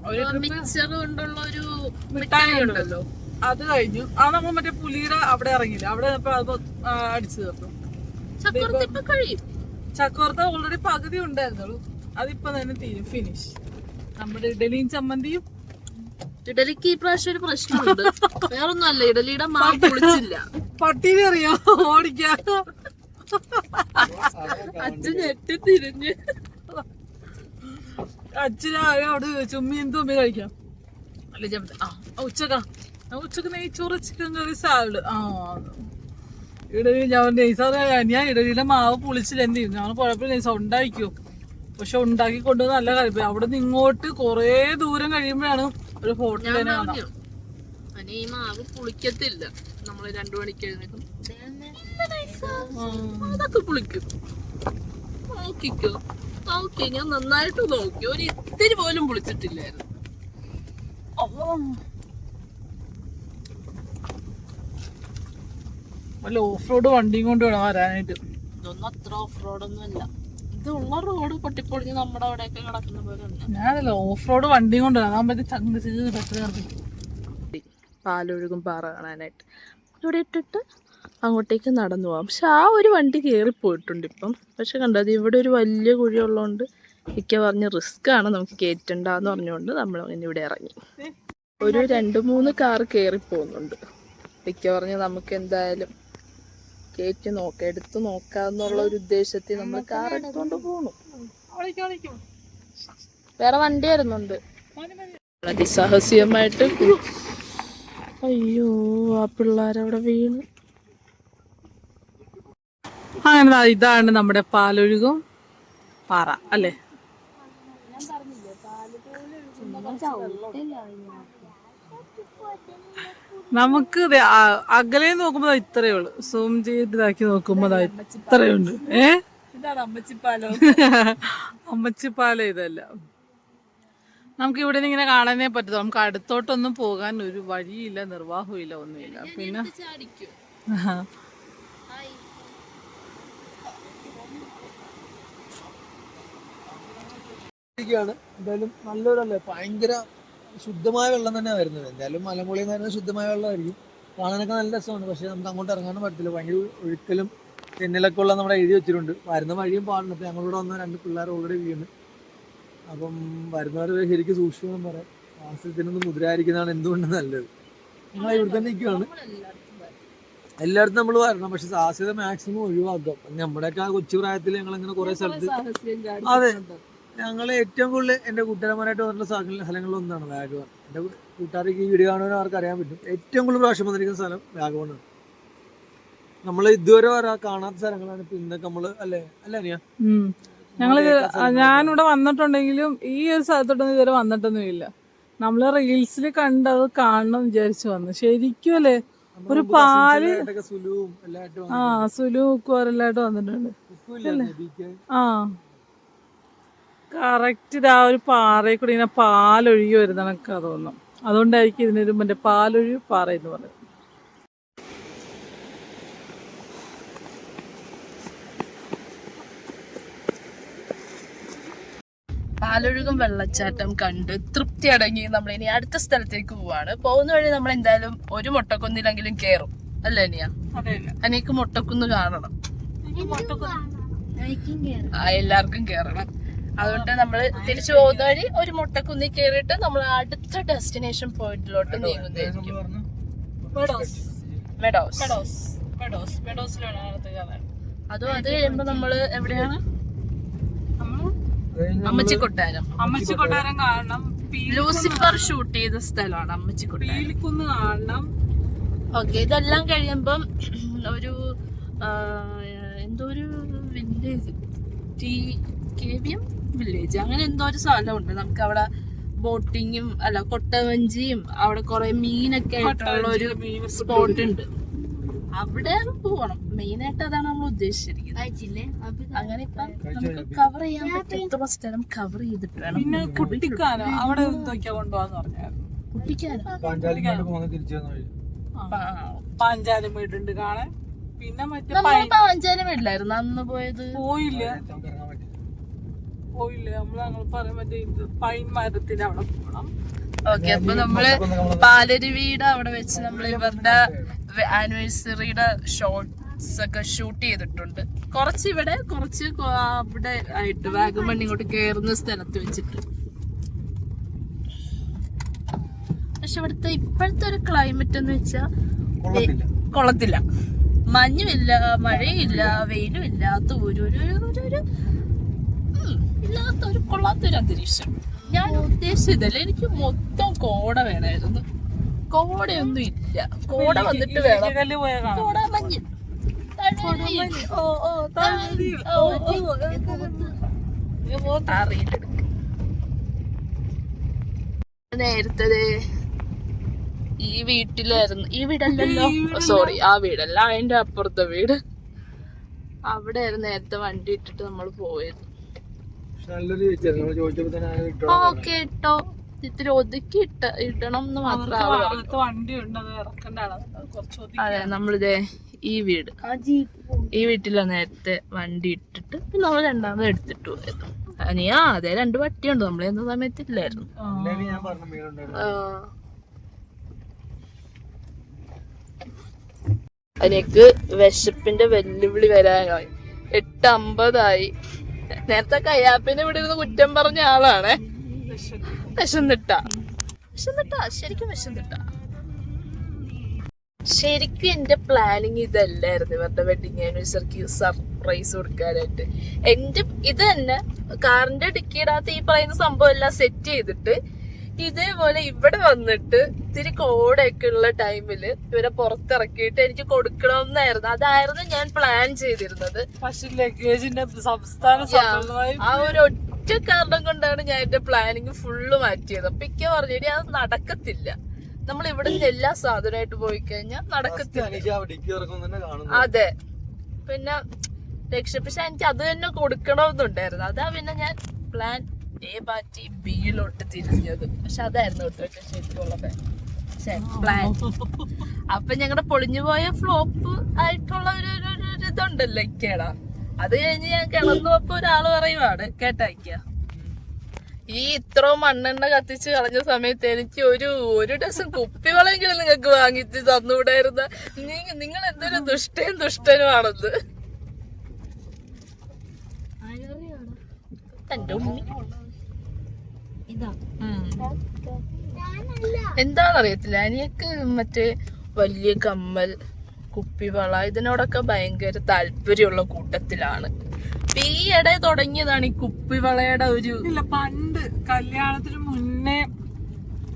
ഒരു ട്രിപ്പ് മിക്സർ കൊണ്ടുള്ള ഒരു മിഠായി ഉണ്ടല്ലോ അത് കഴിഞ്ഞു. നമ്മൾ മറ്റേ പുലിയുടെ അവിടെ ഇറങ്ങില്ല, അവിടെ അത് അടിച്ചു തീർത്തു. ചക്കരത്തിപ്പ കഴിയും. ചക്കോർത്ത ഓൾറെഡി പകുതി ഉണ്ടായിരുന്നുള്ളൂ, അതിപ്പോ തന്നെ തീരും, ഫിനിഷ്. നമ്മുടെ ഇഡലിയും ചമ്മന്തിയും. ഇഡലിക്ക് ഈ പ്രാവശ്യം ഒരു പ്രശ്നമുണ്ട്. വേറൊന്നുമല്ല, ഇഡലിയുടെ മാവ് പൊളിച്ചില്ല. പട്ടീനെ അറിയാം ഓടിക്കാ. അച്ഛൻ ഞെട്ടി തിരിഞ്ഞ് അച്ഛനോട് ചുമ്മിയും തുമ്മി കഴിക്കാം. അല്ലെ ചമ്മന്തി. ഉച്ചക്ക് നെയ്ച്ചോറ്, ചിക്കൻ കറി, സാലഡ്. ഇഡലി ഞാൻ ഇഡലിയുടെ മാവ് പൊളിച്ചില്ല. എന്ത് ചെയ്യും, ഞാൻ കുഴപ്പമില്ല നൈസ ഉണ്ടാക്കിയോ. പക്ഷെ ഉണ്ടാക്കി കൊണ്ടുവന്ന് നല്ല കഴിപ്പം. അവിടെ നിന്ന് ഇങ്ങോട്ട് കൊറേ ദൂരം കഴിയുമ്പോഴാണ് ഒരു ഹോട്ടൽ തന്നെ കാണാം. ഈ മാവ് പുളിക്കത്തില്ല. നമ്മള് 2 മണിക്ക് എഴുന്നേക്കും, അതൊക്കെ പുളിക്കും. നോക്കിക്കോ, നോക്കി, ഞാൻ നന്നായിട്ട് നോക്കി. ഒരു ഇത്തിരി പോലും പുളിച്ചിട്ടില്ലായിരുന്നു. വല്ല ഓഫ് റോഡ് വണ്ടിയും കൊണ്ട് വേണം വരാനായിട്ട്. ഇതൊന്നും അത്ര ഓഫ് റോഡൊന്നും അല്ല. ഇതുള്ള റോഡ് പൊട്ടിപ്പൊളിഞ്ഞ് നമ്മുടെ അവിടെയൊക്കെ കിടക്കുന്ന പോലെ ഉണ്ട്. ഞാനല്ല ഓഫ് റോഡ് വണ്ടിയും കൊണ്ട് വരാൻ പറ്റി. ചങ്ങ പാലൊഴുകും പാറ കാണാനായിട്ട് ഇവിടെ ഇട്ടിട്ട് അങ്ങോട്ടേക്ക് നടന്നു പോകാം. പക്ഷെ ആ ഒരു വണ്ടി കയറിപ്പോയിട്ടുണ്ട് ഇപ്പം. പക്ഷെ കണ്ടത് ഇവിടെ ഒരു വലിയ കുഴി ഉള്ളതുകൊണ്ട് ഇക്ക പറഞ്ഞ് റിസ്ക് ആണ്, നമുക്ക് കയറ്റണ്ടെന്ന് പറഞ്ഞുകൊണ്ട് നമ്മൾ അങ്ങനെ ഇവിടെ ഇറങ്ങി. ഒരു 2-3 കാർ കയറിപ്പോകുന്നുണ്ട്. ഇക്ക പറഞ്ഞ് നമുക്ക് എന്തായാലും കയറ്റി നോക്കാം, എടുത്ത് നോക്കാന്നുള്ള ഒരു ഉദ്ദേശത്തിൽ നമ്മൾ കാർ എടുത്തോണ്ട് പോണു. വേറെ വണ്ടി വരുന്നുണ്ട്. അതിസാഹസികമായിട്ട് അയ്യോ ആ പിള്ളേരവിടെ വീണ്. അങ്ങനെ ഇതാണ് നമ്മുടെ പാലൊഴുകും പാറ അല്ലേ. നമുക്ക് അകലെ നോക്കുമ്പോ ഇത്രയേ ഉള്ളു, സൂം ചെയ്ത് ഇതാക്കി നോക്കുമ്പോ ഇത്രയുണ്ട്. ഇതാണ് അമ്മച്ചിപ്പാലം. അമ്മച്ചിപ്പാലം ഇതല്ല. നമുക്ക് ഇവിടെ നിന്ന് ഇങ്ങനെ കാണാനേ പറ്റൂ. നമുക്ക് അടുത്തോട്ടൊന്നും പോകാൻ ഒരു വഴിയില്ല, നിർവാഹവും ഇല്ല, ഒന്നുമില്ല. പിന്നെ എന്തായാലും നല്ലൊരല്ലേ, ഭയങ്കര ശുദ്ധമായ വെള്ളം തന്നെ വരുന്നത്. എന്തായാലും മലമുകളിൽ നിന്ന് വരുന്നത് ശുദ്ധമായ വെള്ളമായിരിക്കും. കാണാനൊക്കെ നല്ല രസമാണ്. പക്ഷെ നമുക്ക് അങ്ങോട്ട് ഇറങ്ങാനും പറ്റത്തില്ല, ഭയങ്കര ഒഴുക്കലും തെന്നലൊക്കെ ഉള്ള നമ്മുടെ എഴുതി വെച്ചിട്ടുണ്ട്. വരുന്ന വഴിയും പാടില്ല. അപ്പം ഞങ്ങളിവിടെ വന്ന 2 പിള്ളേർ ഓൾറെഡി വീണ്. അപ്പം വരുന്നവർ ശരിക്കും സൂക്ഷിക്കണം പറയാം. ആശ്രയത്തിനൊന്നും മുദ്രയായിരിക്കുന്നതാണ് എന്തുകൊണ്ടും നല്ലത്. ഞങ്ങൾ ഇവിടെ തന്നെ നിൽക്കുകയാണ്. എല്ലായിടത്തും നമ്മൾ വരണം, പക്ഷെ സാധ്യത മാക്സിമം ഒഴിവാക്കാം. നമ്മുടെയൊക്കെ കൊച്ചു പ്രായത്തിൽ ഞങ്ങളിങ്ങനെ കുറെ സ്ഥലത്ത്, അതെ, ഞങ്ങൾ ഏറ്റവും കൂടുതൽ എൻ്റെ കൂട്ടുകാരന്മാരായിട്ട് വന്നിട്ടുള്ള സ്ഥലങ്ങളിലൊന്നാണ് വാഗമൺ. എൻ്റെ കൂട്ടുകാർക്ക് ഈ വീഡിയോ കാണുവാൻ അവർക്ക് അറിയാൻ പറ്റും. ഏറ്റവും കൂടുതൽ പ്രാവശ്യം വന്നിരിക്കുന്ന സ്ഥലം വാഗമണ്ണാണ്. നമ്മൾ ഇതുവരെ കാണാത്ത സ്ഥലങ്ങളാണ് ഇപ്പൊ ഇന്നൊക്കെ നമ്മള് അല്ലേ അനിയ. ഞാനിവിടെ വന്നിട്ടുണ്ടെങ്കിലും ഈ ഒരു സ്ഥലത്തോട്ടൊന്നും ഇതുവരെ വന്നിട്ടൊന്നുമില്ല. നമ്മള് റീൽസിൽ കണ്ടത് കാണണം വിചാരിച്ചു വന്നു. ശരിക്കും അല്ലേ, ഒരു പാല് സുലു കുക്കോരെല്ലായിട്ട് വന്നിട്ടുണ്ട്. കറക്റ്റ് ആ ഒരു പാറയിൽ കൂടി ഇങ്ങനെ പാലൊഴുകി വരുന്ന കണക്കാ തോന്നും. അതുകൊണ്ടായിരിക്കും ഇതിനൊരു മറ്റേ പാലൊഴി പാറ എന്ന് പറയുന്നത്. പാലൊഴുകും വെള്ളച്ചാട്ടം കണ്ട് തൃപ്തി അടങ്ങി നമ്മൾ ഇനി അടുത്ത സ്ഥലത്തേക്ക് പോവാണ്. പോകുന്ന വഴി നമ്മൾ എന്തായാലും ഒരു മുട്ടക്കുന്നിലെങ്കിലും കേറും അല്ലേ അനിയ? അനിയക്ക് മുട്ടക്കുന്ന് കാണണം, എല്ലാവർക്കും കേറണം. അതുകൊണ്ട് നമ്മൾ തിരിച്ചു പോകുന്ന വഴി ഒരു മുട്ടക്കുന്നിൽ കയറിയിട്ട് നമ്മൾ അടുത്ത ഡെസ്റ്റിനേഷൻ പോയിന്റിലോട്ട് നീങ്ങുന്നതായിരിക്കും. അതും അത് കഴിയുമ്പോ നമ്മള് എവിടെയാണ്? അമ്മച്ചിക്കൊട്ടാരം. അമ്മച്ചിക്കൊട്ടാരം കാണണം. ലൂസിഫർ ഷൂട്ട് ചെയ്ത സ്ഥലമാണ് അമ്മച്ചിക്കൊട്ടാരം. കാണണം. ഓക്കെ, ഇതെല്ലാം കഴിയുമ്പം ഒരു എന്തോ ഒരു വില്ലേജ്, KVM വില്ലേജ്, അങ്ങനെ എന്തോ ഒരു സ്ഥലമുണ്ട്. നമുക്ക് അവിടെ ബോട്ടിങ്ങും അല്ല കൊട്ടവഞ്ചിയും അവിടെ കുറെ മീനൊക്കെ ആയിട്ടുള്ള ഒരു സ്പോട്ട് ഉണ്ട്. അവിടെ പോകണം. മെയിനായിട്ട് അതാണ് നമ്മൾ ഉദ്ദേശിച്ചിരിക്കുന്നത്. അങ്ങനെ ഇപ്പൊ നമുക്ക് കവർ ചെയ്യാൻ പറ്റും. എത്ര സ്ഥലം കവർ ചെയ്തിട്ട് വേണം. പിന്നെ കുട്ടിക്കാനോ അവിടെ കൊണ്ടുപോകാന്ന് പറഞ്ഞായിരുന്നു. കുട്ടിക്കാനോ പാഞ്ചാലി വീടുണ്ട് കാണാൻ. പിന്നെ പാഞ്ചാലി വീട്ടിലായിരുന്നു അന്ന് പോയത്. പോയില്ലേ ഞങ്ങൾ പറയാൻ മറ്റേ പൈൻ മരത്തിന്റെ അവിടെ പോകണം. ഓക്കെ, അപ്പൊ നമ്മള് പാലരുവിയുടെ അവിടെ വെച്ച് നമ്മൾ ഇവരുടെ ആനിവേഴ്സറിയുടെ ഷോർട്സ് ഒക്കെ ഷൂട്ട് ചെയ്തിട്ടുണ്ട്. കുറച്ച് ഇവിടെ, കുറച്ച് അവിടെ ആയിട്ട് വാഗമൺ ഇങ്ങോട്ട് കേറുന്ന സ്ഥലത്ത് വെച്ചിട്ട്. പക്ഷെ ഇവിടുത്തെ ഇപ്പോഴത്തെ ഒരു ക്ലൈമറ്റ് എന്ന് വെച്ചാ കൊള്ളത്തില്ല. മഞ്ഞുമില്ല, മഴയില്ല, വെയിലും ഇല്ലാത്ത ഒരു ഇല്ലാത്ത ഒരു കൊള്ളാത്തൊരു അന്തരീക്ഷം. ഞാൻ ഉദ്ദേശിച്ചതല്ല, എനിക്ക് മൊത്തം കോട വേണമായിരുന്നു. കോടയൊന്നും ഇല്ല. കോട വന്നിട്ട് വേണം. കോട മഞ്ഞ് നേരത്തെ ഈ വീട്ടിലായിരുന്നു. ഈ വീടല്ലല്ലോ, സോറി, ആ വീടല്ല, അതിന്റെ അപ്പുറത്തെ വീട്. അവിടെ ആയിരുന്നു നേരത്തെ വണ്ടി ഇട്ടിട്ട് നമ്മൾ പോയത്. ഓക്കെ ഇട്ടോ, ഇത്തിരി ഒതുക്കി ഇടണം എന്ന് മാത്രം. അതെ, നമ്മളിതേ ഈ വീട്, ഈ വീട്ടിലാണ് നേരത്തെ വണ്ടി ഇട്ടിട്ട് പിന്നെ നമ്മൾ രണ്ടാമത് എടുത്തിട്ട് പോയത്. അനിയാ അതെ, 2 പട്ടിയുണ്ട്. നമ്മളെന്ന സമയത്തില്ലായിരുന്നു. എനിക്ക് വിശപ്പിന്റെ വെല്ലുവിളി വരാനായി. 8:50 നേരത്തെ കയ്യാപ്പിനെ ഇവിടെ ഇരുന്ന് കുറ്റം പറഞ്ഞ ആളാണ്. വിശന്നിട്ടാ ശരിക്കും വിശന്നിട്ടാ. ശരിക്കും എന്റെ പ്ലാനിങ് ഇതല്ലായിരുന്നു ഇവരുടെ വെഡിങ് ആനിവേഴ്സറിക്ക് സർപ്രൈസ് കൊടുക്കാനായിട്ട്. എന്റെ ഇത് തന്നെ കാറിന്റെ ഡിക്കിയിടാത്ത ഈ പറയുന്ന സംഭവം എല്ലാം സെറ്റ് ചെയ്തിട്ട് ഇതേപോലെ ഇവിടെ വന്നിട്ട് ഇത്തിരി കോടയൊക്കെ ഉള്ള ടൈമില് ഇവരെ പുറത്തിറക്കിയിട്ട് എനിക്ക് കൊടുക്കണമെന്നായിരുന്നു. അതായിരുന്നു ഞാൻ പ്ലാൻ ചെയ്തിരുന്നത്. പക്ഷെ ലഗേജിന്റെ സംസ്ഥാന ആ ഒരു ഒറ്റ കാരണം കൊണ്ടാണ് ഞാൻ എന്റെ പ്ലാനിങ് ഫുള്ള് മാറ്റിയത്. അപ്പൊ ഇക്ക പറഞ്ഞിട്ട് അത് നടക്കത്തില്ല. നമ്മൾ ഇവിടെ നിന്ന് എല്ലാ സാധനമായിട്ട് പോയി കഴിഞ്ഞാൽ നടക്കത്തില്ല. അതെ, പിന്നെ പക്ഷെ എനിക്ക് അത് തന്നെ കൊടുക്കണമെന്നുണ്ടായിരുന്നു. അതാ പിന്നെ ഞാൻ പ്ലാൻ എ മാറ്റി ബിയിലോട്ട് തിരിഞ്ഞത്. പക്ഷെ അതായിരുന്നു കേട്ടോ ശരിക്കുള്ള പ്ലാൻ. അപ്പൊ ഞങ്ങളുടെ പൊളിഞ്ഞുപോയ ഫ്ലോപ്പ് ആയിട്ടുള്ള ഒരു ഇതുണ്ടല്ലോ ഇക്കേടാ. അത് കഴിഞ്ഞ് ഞാൻ കിളന്നപ്പോ ഒരാള് പറയുവാണ്, കേട്ടായിക്ക, ഈ ഇത്ര മണ്ണെണ്ണ കത്തിച്ച് കളഞ്ഞ സമയത്ത് എനിക്ക് ഒരു ഡസൻ കുപ്പിവളെങ്കിലും നിങ്ങൾക്ക് വാങ്ങിച്ച് തന്നുകൂടായിരുന്ന. നിങ്ങൾ എന്തൊരു ദുഷ്ടനുമാണെന്ന്. എന്റെ ഉമ്മി എന്താണെന്നറിയത്തില്ല. എനിക്ക് മറ്റേ വലിയ കമ്മൽ, കുപ്പിവള ഇതിനോടൊക്കെ ഭയങ്കര താല്പര്യമുള്ള കൂട്ടത്തിലാണ്. ഈ ഇടയിൽ തുടങ്ങിയതാണ് ഈ കുപ്പിവളയുടെ ഒരു ഇല്ല. പണ്ട് കല്യാണത്തിന് മുന്നേ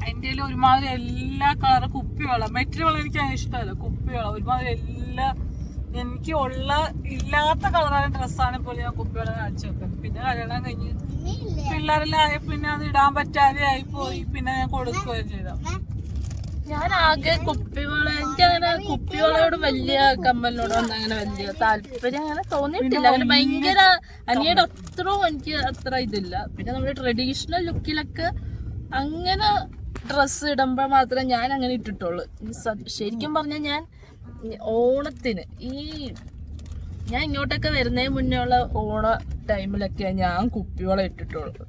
എന്റെ ഒരുമാതിരി എല്ലാ കളർ കുപ്പിവള, മെറ്റൽ വള എനിക്ക് അതിന് ഇഷ്ടമല്ല. കുപ്പിവള ഒരുമാതിരി എല്ലാ എനിക്ക് ഇല്ലാത്ത കളറായ ഡ്രസ്സാണ് പോലെ ഞാൻ കുപ്പിവള കാണിച്ചു വെക്കും. പിന്നെ കല്യാണം കഴിഞ്ഞ് പിള്ളേരെല്ലാം ആയ പിന്നെ അത് ഇടാൻ പറ്റാതെ ആയി പോയി. പിന്നെ ഞാൻ കൊടുക്കുകയും ചെയ്ത. ഞാൻ ആകെ കുപ്പിവള, എനിക്ക് അങ്ങനെ കുപ്പിവളയോട് വലിയ കമ്മലിനോട് ഒന്നും അങ്ങനെ വലിയ താല്പര്യം അങ്ങനെ തോന്നിയിട്ടില്ല. അങ്ങനെ ഭയങ്കര അനിയുടെ അത്രയും എനിക്ക് അത്ര ഇതില്ല. പിന്നെ നമ്മുടെ ട്രഡീഷണൽ ലുക്കിലൊക്കെ അങ്ങനെ ഡ്രസ്സ് ഇടുമ്പോൾ മാത്രമേ ഞാൻ അങ്ങനെ ഇട്ടിട്ടുള്ളൂ. ശരിക്കും പറഞ്ഞാൽ ഞാൻ ഓണത്തിന് ഞാൻ ഇങ്ങോട്ടൊക്കെ വരുന്നതിന് മുന്നേ ഉള്ള ഓണ ടൈമിലൊക്കെ ഞാൻ കുപ്പിവള ഇട്ടിട്ടുള്ളൂ.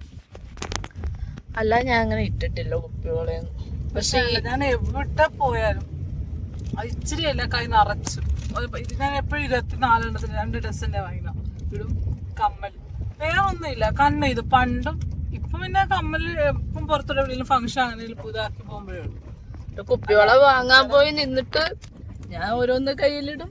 അല്ല, ഞാൻ അങ്ങനെ ഇട്ടിട്ടില്ല കുപ്പിവളയൊന്നും. പക്ഷെ ഞാൻ എവിടെ പോയാലും ഇച്ചിരി അല്ല കൈ നിറച്ചു. ഇത് ഞാൻ എപ്പോഴും 24 എണ്ണത്തിന് 2 ഡസന്റെ വാങ്ങിന ഇടും. കമ്മൽ വേറെ ഒന്നുമില്ല. കണ്ണ് ഇത് പണ്ടും ഇപ്പൊ പിന്നെ കമ്മൽ എപ്പം പുറത്തോടെ എവിടെയെങ്കിലും ഫംഗ്ഷൻ അങ്ങനെ പുതാക്കി പോകുമ്പോഴേ ഉള്ളൂ. കുപ്പിവള വാങ്ങാൻ പോയി നിന്നിട്ട് ഞാൻ ഓരോന്ന് കയ്യിലിടും,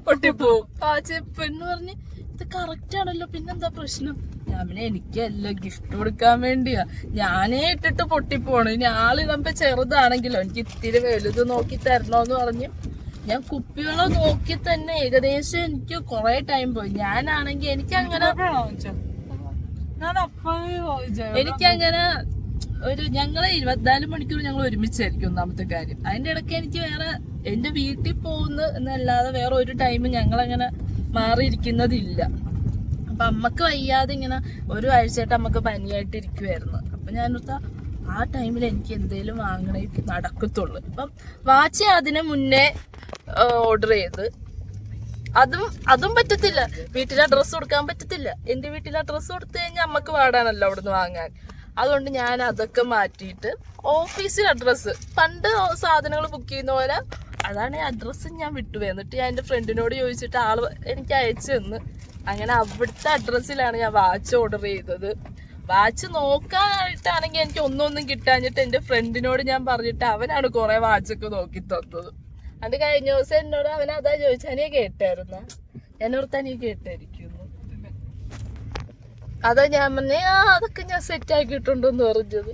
പൊട്ടിപ്പോവും. ആ ചെപ്പെന്ന് പറഞ്ഞ് ഇത് കറക്റ്റ് ആണല്ലോ, പിന്നെന്താ പ്രശ്നം? ഞാൻ പിന്നെ എനിക്കല്ല ഗിഫ്റ്റ് കൊടുക്കാൻ വേണ്ടിയാ. ഞാനേ ഇട്ടിട്ട് പൊട്ടിപ്പോണു. ഇനി ആളിടുമ്പോ ചെറുതാണെങ്കിലോ എനിക്ക് ഇത്തിരി വലുത് നോക്കി തരണോന്ന് പറഞ്ഞ് ഞാൻ കുപ്പിവള നോക്കി തന്നെ ഏകദേശം എനിക്ക് കുറെ ടൈം പോയി. ഞാനാണെങ്കിൽ എനിക്കങ്ങനെ ഞങ്ങള് 24 മണിക്കൂർ ഞങ്ങൾ ഒരുമിച്ചായിരിക്കും. ഒന്നാമത്തെ കാര്യം, അതിന്റെ ഇടയ്ക്ക് എനിക്ക് വേറെ എന്റെ വീട്ടിൽ പോകുന്ന എന്നല്ലാതെ വേറെ ഒരു ടൈം ഞങ്ങളങ്ങനെ മാറിയിരിക്കുന്നതില്ല. അപ്പൊ അമ്മക്ക് വയ്യാതെ ഇങ്ങനെ ഒരു ആഴ്ചയായിട്ട് അമ്മക്ക് പനിയായിട്ട് ഇരിക്കുവായിരുന്നു. അപ്പൊ ഞാനോർത്ത ആ ടൈമിൽ എനിക്ക് എന്തേലും വാങ്ങണേ നടക്കത്തുള്ളൂ. അപ്പം വാച്ച് അതിന് മുന്നേ ഓർഡർ ചെയ്ത് അതും പറ്റത്തില്ല. വീട്ടിലെ അഡ്രസ്സ് കൊടുക്കാൻ പറ്റത്തില്ല. എന്റെ വീട്ടിലെ അഡ്രസ്സ് കൊടുത്തു കഴിഞ്ഞാൽ അമ്മക്ക് പാടാണല്ലോ അവിടുന്ന് വാങ്ങാൻ. അതുകൊണ്ട് ഞാൻ അതൊക്കെ മാറ്റിയിട്ട് ഓഫീസിൽ അഡ്രസ്സ്, പണ്ട് സാധനങ്ങൾ ബുക്ക് ചെയ്യുന്ന പോലെ അതാണ് അഡ്രസ്സ് ഞാൻ വിട്ടു. എന്നിട്ട് ഞാൻ എൻ്റെ ഫ്രണ്ടിനോട് ചോദിച്ചിട്ട് ആള് എനിക്ക് അയച്ചു തന്ന്. അങ്ങനെ അവിടുത്തെ അഡ്രസ്സിലാണ് ഞാൻ വാച്ച് ഓർഡർ ചെയ്തത്. വാച്ച് നോക്കാനായിട്ടാണെങ്കിൽ എനിക്ക് ഒന്നും കിട്ടാഞ്ഞിട്ട് എൻ്റെ ഫ്രണ്ടിനോട് ഞാൻ പറഞ്ഞിട്ട് അവനാണ് കുറെ വാച്ചൊക്കെ നോക്കി തന്നത്. അത് കഴിഞ്ഞ ദിവസം എന്നോട് അവൻ അതാ ചോദിച്ചാൽ നീ കേട്ടായിരുന്ന? എന്നോർത്താ നീ കേട്ടായിരിക്കുന്നു. അതാ ഞാൻ പറഞ്ഞേ അതൊക്കെ ഞാൻ സെറ്റ് ആക്കിയിട്ടുണ്ടെന്ന് പറഞ്ഞത്.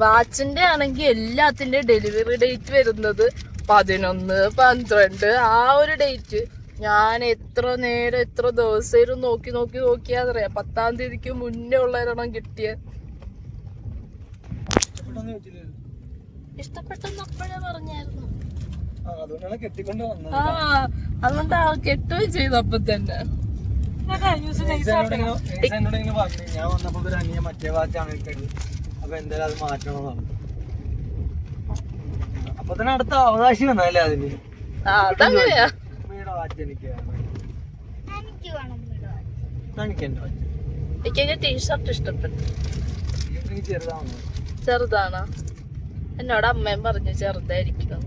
വാച്ചിന്റെ ആണെങ്കിൽ എല്ലാത്തിന്റെ ഡെലിവറി ഡേറ്റ് വരുന്നത് 11, 12 ആ ഒരു ഡേറ്റ്. ഞാൻ എത്ര നേരം എത്ര ദിവസം നോക്കിയാന്നറിയാം. 10-ാം തീയതിക്ക് മുന്നേ ഉള്ളവരെണ്ണം കിട്ടിയ. ഇഷ്ടപ്പെട്ടെന്ന് അപ്പോഴേ പറഞ്ഞായിരുന്നു. അതുകൊണ്ട് കെട്ടുകയും ചെയ്തു അപ്പൊ തന്നെ. ഞാൻ വന്നപ്പോ ഒരു അനിയ മറ്റേ വാച്ചാണ് ഇട്ടത്. അപ്പൊ എന്തായാലും അത് മാറ്റണമെന്നാണ്. അപ്പൊ തന്നെ അടുത്ത അവകാശം വന്നല്ലേ അതിന്. അതങ്ങനെയാ. ഉമ്മയുടെ വാച്ച് എനിക്ക് എന്റെ വാച്ച്. എനിക്ക് ടീഷർട്ട് ഇഷ്ടപ്പെട്ടു. എനിക്ക് ചെറുതാവുന്നു. ചെറുതാണോ? എന്നോട് അമ്മയും പറഞ്ഞു ചെറുതായിരിക്കണം.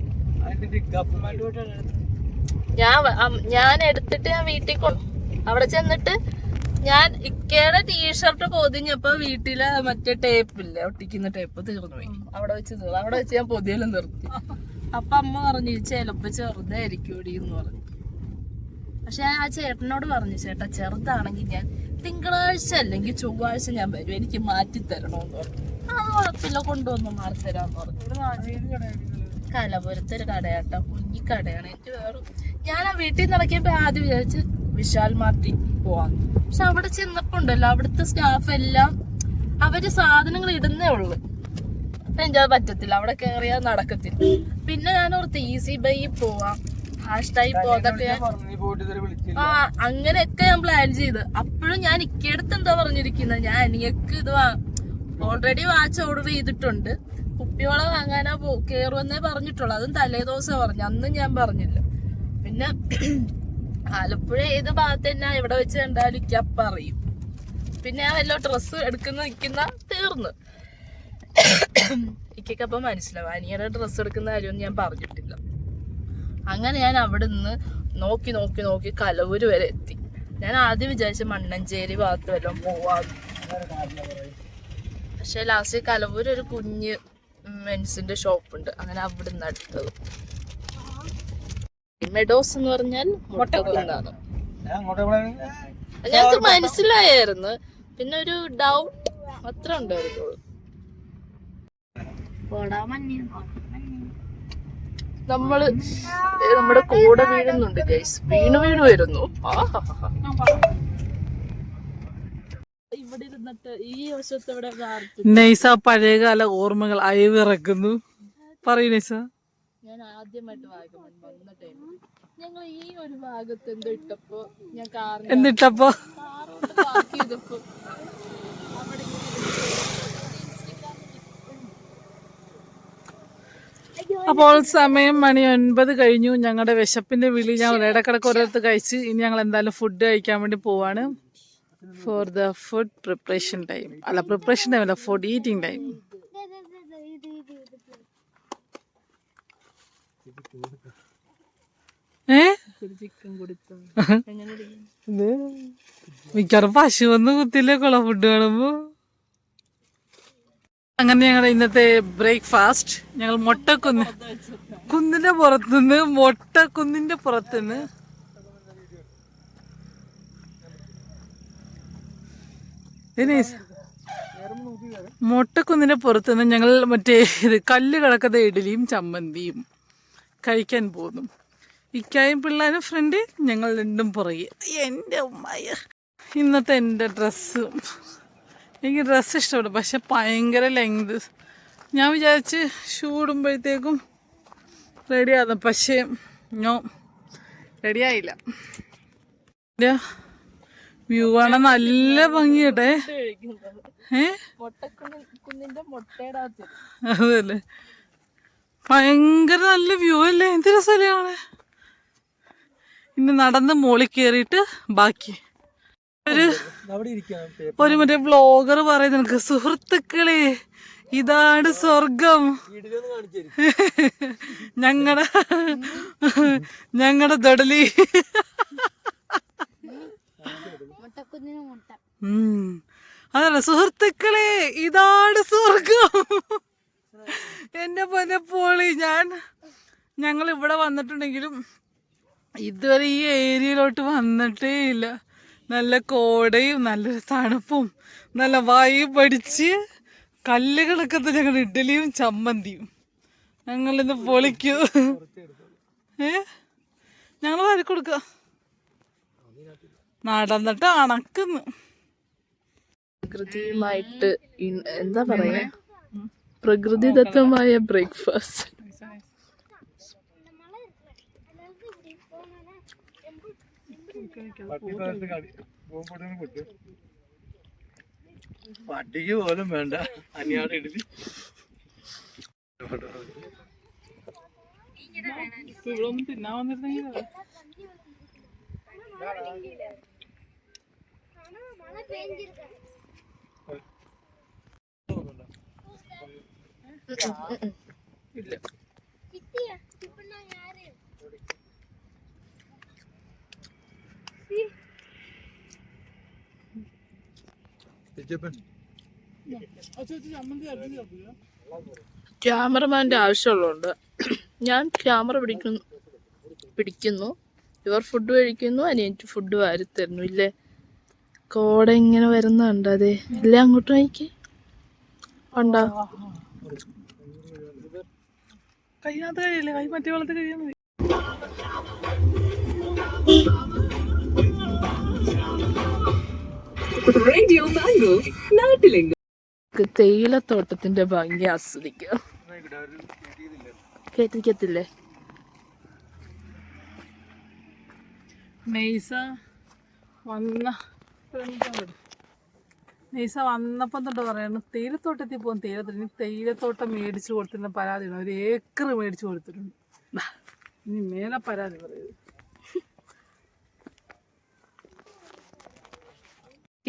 ഞാൻ എടുത്തിട്ട് ഞാൻ വീട്ടിൽ അവിടെ ചെന്നിട്ട് ഞാൻ ഇക്കയുടെ ടീഷർട്ട് പൊതിഞ്ഞപ്പോ വീട്ടിലെ മറ്റേ ടേപ്പില്ലേ ഒട്ടിക്കുന്ന ടേപ്പ് തീർന്നു പോയി. അവിടെ വെച്ച് ഞാൻ പൊതിയെല്ലാം നിർത്തി. അപ്പൊ അമ്മ പറഞ്ഞു ചിലപ്പോ ചെറുതായിരിക്കും എന്ന് പറഞ്ഞു. പക്ഷെ ഞാൻ ആ ചേട്ടനോട് പറഞ്ഞു ചേട്ടാ ചെറുതാണെങ്കിൽ ഞാൻ തിങ്കളാഴ്ച അല്ലെങ്കിൽ ചൊവ്വാഴ്ച ഞാൻ വരും, എനിക്ക് മാറ്റി തരണോന്ന് പറഞ്ഞു. കുഴപ്പമില്ല കൊണ്ടുവന്നു മാറി തരാന്ന് പറഞ്ഞു. കലപുരത്തൊരു കടയാട്ടോ, കുഞ്ഞിക്കടയാണ്. എനിക്ക് വേറെ ഞാൻ ആ വീട്ടിൽ നിന്ന് ഇറക്കിയപ്പോ ആദ്യം വിചാരിച്ച് വിശാൽ മാർട്ടി പോവാന്ന്. പക്ഷെ അവിടെ ചെന്നപ്പോ ഉണ്ടല്ലോ അവിടുത്തെ സ്റ്റാഫ് എല്ലാം അവര് സാധനങ്ങൾ ഇടുന്നേ ഉള്ളു. എനിക്കത് പറ്റത്തില്ല, അവിടെ കയറിയാൽ നടക്കത്തില്ല. പിന്നെ ഞാൻ ഓർത്ത് ഈസി ബൈ പോവാം, ഹാഷ്ടായി പോകാതൊക്കെ അങ്ങനെയൊക്കെ ഞാൻ പ്ലാൻ ചെയ്ത്. അപ്പോഴും ഞാൻ ഇക്കടുത്ത് എന്താ പറഞ്ഞിരിക്കുന്നത്, ഞാൻ അനിയക്ക് ഇത് ഓൾറെഡി വാച്ച് ഓർഡർ ചെയ്തിട്ടുണ്ട്, കുപ്പിയോള വാങ്ങാനാ കേറുവെന്നേ പറഞ്ഞിട്ടുള്ളൂ. അതും തലേദിവസം പറഞ്ഞു, അന്നും ഞാൻ പറഞ്ഞില്ല. പിന്നെ ആലപ്പുഴ ഏത് ഭാഗത്ത് തന്നെ എവിടെ വെച്ച് കണ്ടാലും എനിക്ക് അപ്പം അറിയും. പിന്നെ ഞാൻ വല്ല ഡ്രസ്സ് നിൽക്കുന്ന തീർന്നു. ഇക്കപ്പം മനസ്സിലാവും അനിയുടെ ഡ്രസ്സ് എടുക്കുന്ന കാര്യമൊന്നും ഞാൻ പറഞ്ഞിട്ടില്ല. അങ്ങനെ ഞാൻ അവിടെ നിന്ന് നോക്കി കലവൂര് വരെ എത്തി. ഞാൻ ആദ്യം വിചാരിച്ച മണ്ണഞ്ചേരി ഭാഗത്ത് വല്ലതും പോവാന്ന്. പക്ഷെ ലാസ്റ്റ് കലവൂര് ഒരു കുഞ്ഞ് മെൻസിന്റെ ഷോപ്പുണ്ട്, അങ്ങനെ അവിടെ നിന്ന് അടുത്തത്. മെഡോസ് എന്ന് പറഞ്ഞാൽ മുട്ടക്കുന്നാണ്. ഞങ്ങക്ക് മനസ്സിലായിരുന്നു, പിന്നെ ഒരു ഡൗട്ട് അത്ര ഉണ്ടായിരുന്നുള്ളൂ. നമ്മുടെ കൂടെ വീഴുന്നുണ്ട് ഗൈസ്, വീണു വരുന്നു. ഇവിടെ ഇരുന്നിട്ട് ഈ വശത്ത് ഇവിടെ നൈസ പഴയകാല ഓർമ്മകൾ അയവിറക്കുന്നു. പറയൂ നൈസ. ഞാൻ ആദ്യമായിട്ട് വാഗമൺ വന്ന ടൈമിൽ ഞങ്ങൾ ഈ ഒരു ഭാഗത്ത് എന്തോ ഇട്ടപ്പോ ഞാൻ എന്തിട്ടപ്പോ കാറോട്ട് പാർക്ക് ചെയ്തപ്പോ അവിടെ അപ്പോൾ സമയം മണി 9 കഴിഞ്ഞു. ഞങ്ങളുടെ വിശപ്പിന്റെ വിളി ഞങ്ങൾ ഇടക്കിടക്ക് ഓരോരുത്തർ കഴിച്ച് ഇനി ഞങ്ങൾ എന്തായാലും ഫുഡ് കഴിക്കാൻ വേണ്ടി പോവാണ്. For the food preparation time, അല്ല പ്രിപ്പറേഷൻ ടൈം അല്ല, ഫുഡ് ഈറ്റിംഗ് ടൈം. മിക്കവാറും പശു വന്ന് കുത്തില്ലേക്കുള്ള ഫുഡ് കാണുമ്പോ. അങ്ങനെ ഞങ്ങളുടെ ഇന്നത്തെ ബ്രേക്ക്ഫാസ്റ്റ് ഞങ്ങൾ കുന്നിന്റെ പുറത്തുനിന്ന് മൊട്ടക്കുന്നിന്റെ പുറത്തുനിന്ന് ഞങ്ങൾ മറ്റേ കല്ല് കിടക്കുന്ന ഇഡലിയും ചമ്മന്തിയും കഴിക്കാൻ പോന്നു. ഇക്കായും പിള്ളേരും ഫ്രണ്ട്, ഞങ്ങൾ രണ്ടും പുറകെ. എൻ്റെ ഉമ്മായ ഇന്നത്തെ എൻ്റെ ഡ്രസ്സും, എനിക്ക് ഡ്രസ്സ് ഇഷ്ടപ്പെട്ടു, പക്ഷെ ഭയങ്കര ലെങ്ത്. ഞാൻ വിചാരിച്ച് ഷൂ ഇടുമ്പോഴത്തേക്കും റെഡിയാകുന്നു, പക്ഷേ റെഡിയായില്ല. വ്യൂ ആണ് നല്ല ഭംഗിയട്ടെ. അതല്ലേ ഭയങ്കര നല്ല വ്യൂ അല്ലേ, എന്ത് രസമാണ്. ഇനി നടന്ന് മോളിൽ കയറിയിട്ട് ബാക്കി ഒരു മറ്റേ വ്ളോഗർ പറയുന്നത് നിനക്ക്, സുഹൃത്തുക്കളെ ഇതാണ് സ്വർഗം, ഞങ്ങളുടെ ദടലി. അതല്ല സുഹൃത്തുക്കളെ ഇതാണ് സ്വർഗം. എന്റെ പൊന്നപ്പോളി, ഞങ്ങൾ ഇവിടെ വന്നിട്ടുണ്ടെങ്കിലും ഇതുവരെ ഈ ഏരിയയിലോട്ട് വന്നിട്ടേ ഇല്ല. നല്ല കോടയും നല്ല തണുപ്പും നല്ല വൈബ് അടിച്ച് കല്ലുകളൊക്കെ ഞങ്ങളുടെ ഇഡ്ഡലിയും ചമ്മന്തിയും ഞങ്ങളിന്ന് പൊളിക്കൂ. ഞങ്ങൾ വാരി കൊടുക്ക നടന്നിട്ട് അണക്കുന്നു. പ്രകൃതിയുമായിട്ട് എന്താ പറയാ, പ്രകൃതിദത്തമായ ബ്രേക്ക്ഫാസ്റ്റ്. പട്ടിക്ക് പോലും വേണ്ട അനിയാട് ഇടല്. ഇവിടെ ഒന്നും തിന്നാൻ വന്നിരുന്നെങ്കിൽ ഇല്ല. ക്യാമറമാന്റെ ആവശ്യമുള്ളതുകൊണ്ട് ഞാൻ ക്യാമറ പിടിക്കുന്നു, ഇവർ ഫുഡ് കഴിക്കുന്നു, അനിയറ്റ് ഫുഡ് വാരി തരുന്നു. ഇല്ലേ, കോട ഇങ്ങനെ വരുന്നുണ്ട്. അതെ, ഇല്ലേ, അങ്ങോട്ട് നോക്കി ഉണ്ടോ? കൈനകത്ത് കഴിയില്ലേ, കൈ മറ്റേ വെള്ളത്തിൽ കഴിയാൻ മതി. തേയിലത്തോട്ടത്തിന്റെ ഭംഗി ആസ്വദിക്കാം. കേട്ടിരിക്കത്തില്ലേ? നെയ്സ വന്നപ്പം തൊട്ട് പറയണം തേയിലത്തോട്ടത്തിൽ പോകും, തേയിലത്തോട്ടം മേടിച്ചു കൊടുത്തിരുന്ന പരാതിയാണ്. 1 ഏക്കർ മേടിച്ചു കൊടുത്തിട്ടുണ്ട്. ഇനി മേലെ പരാതി പറയുന്നത്.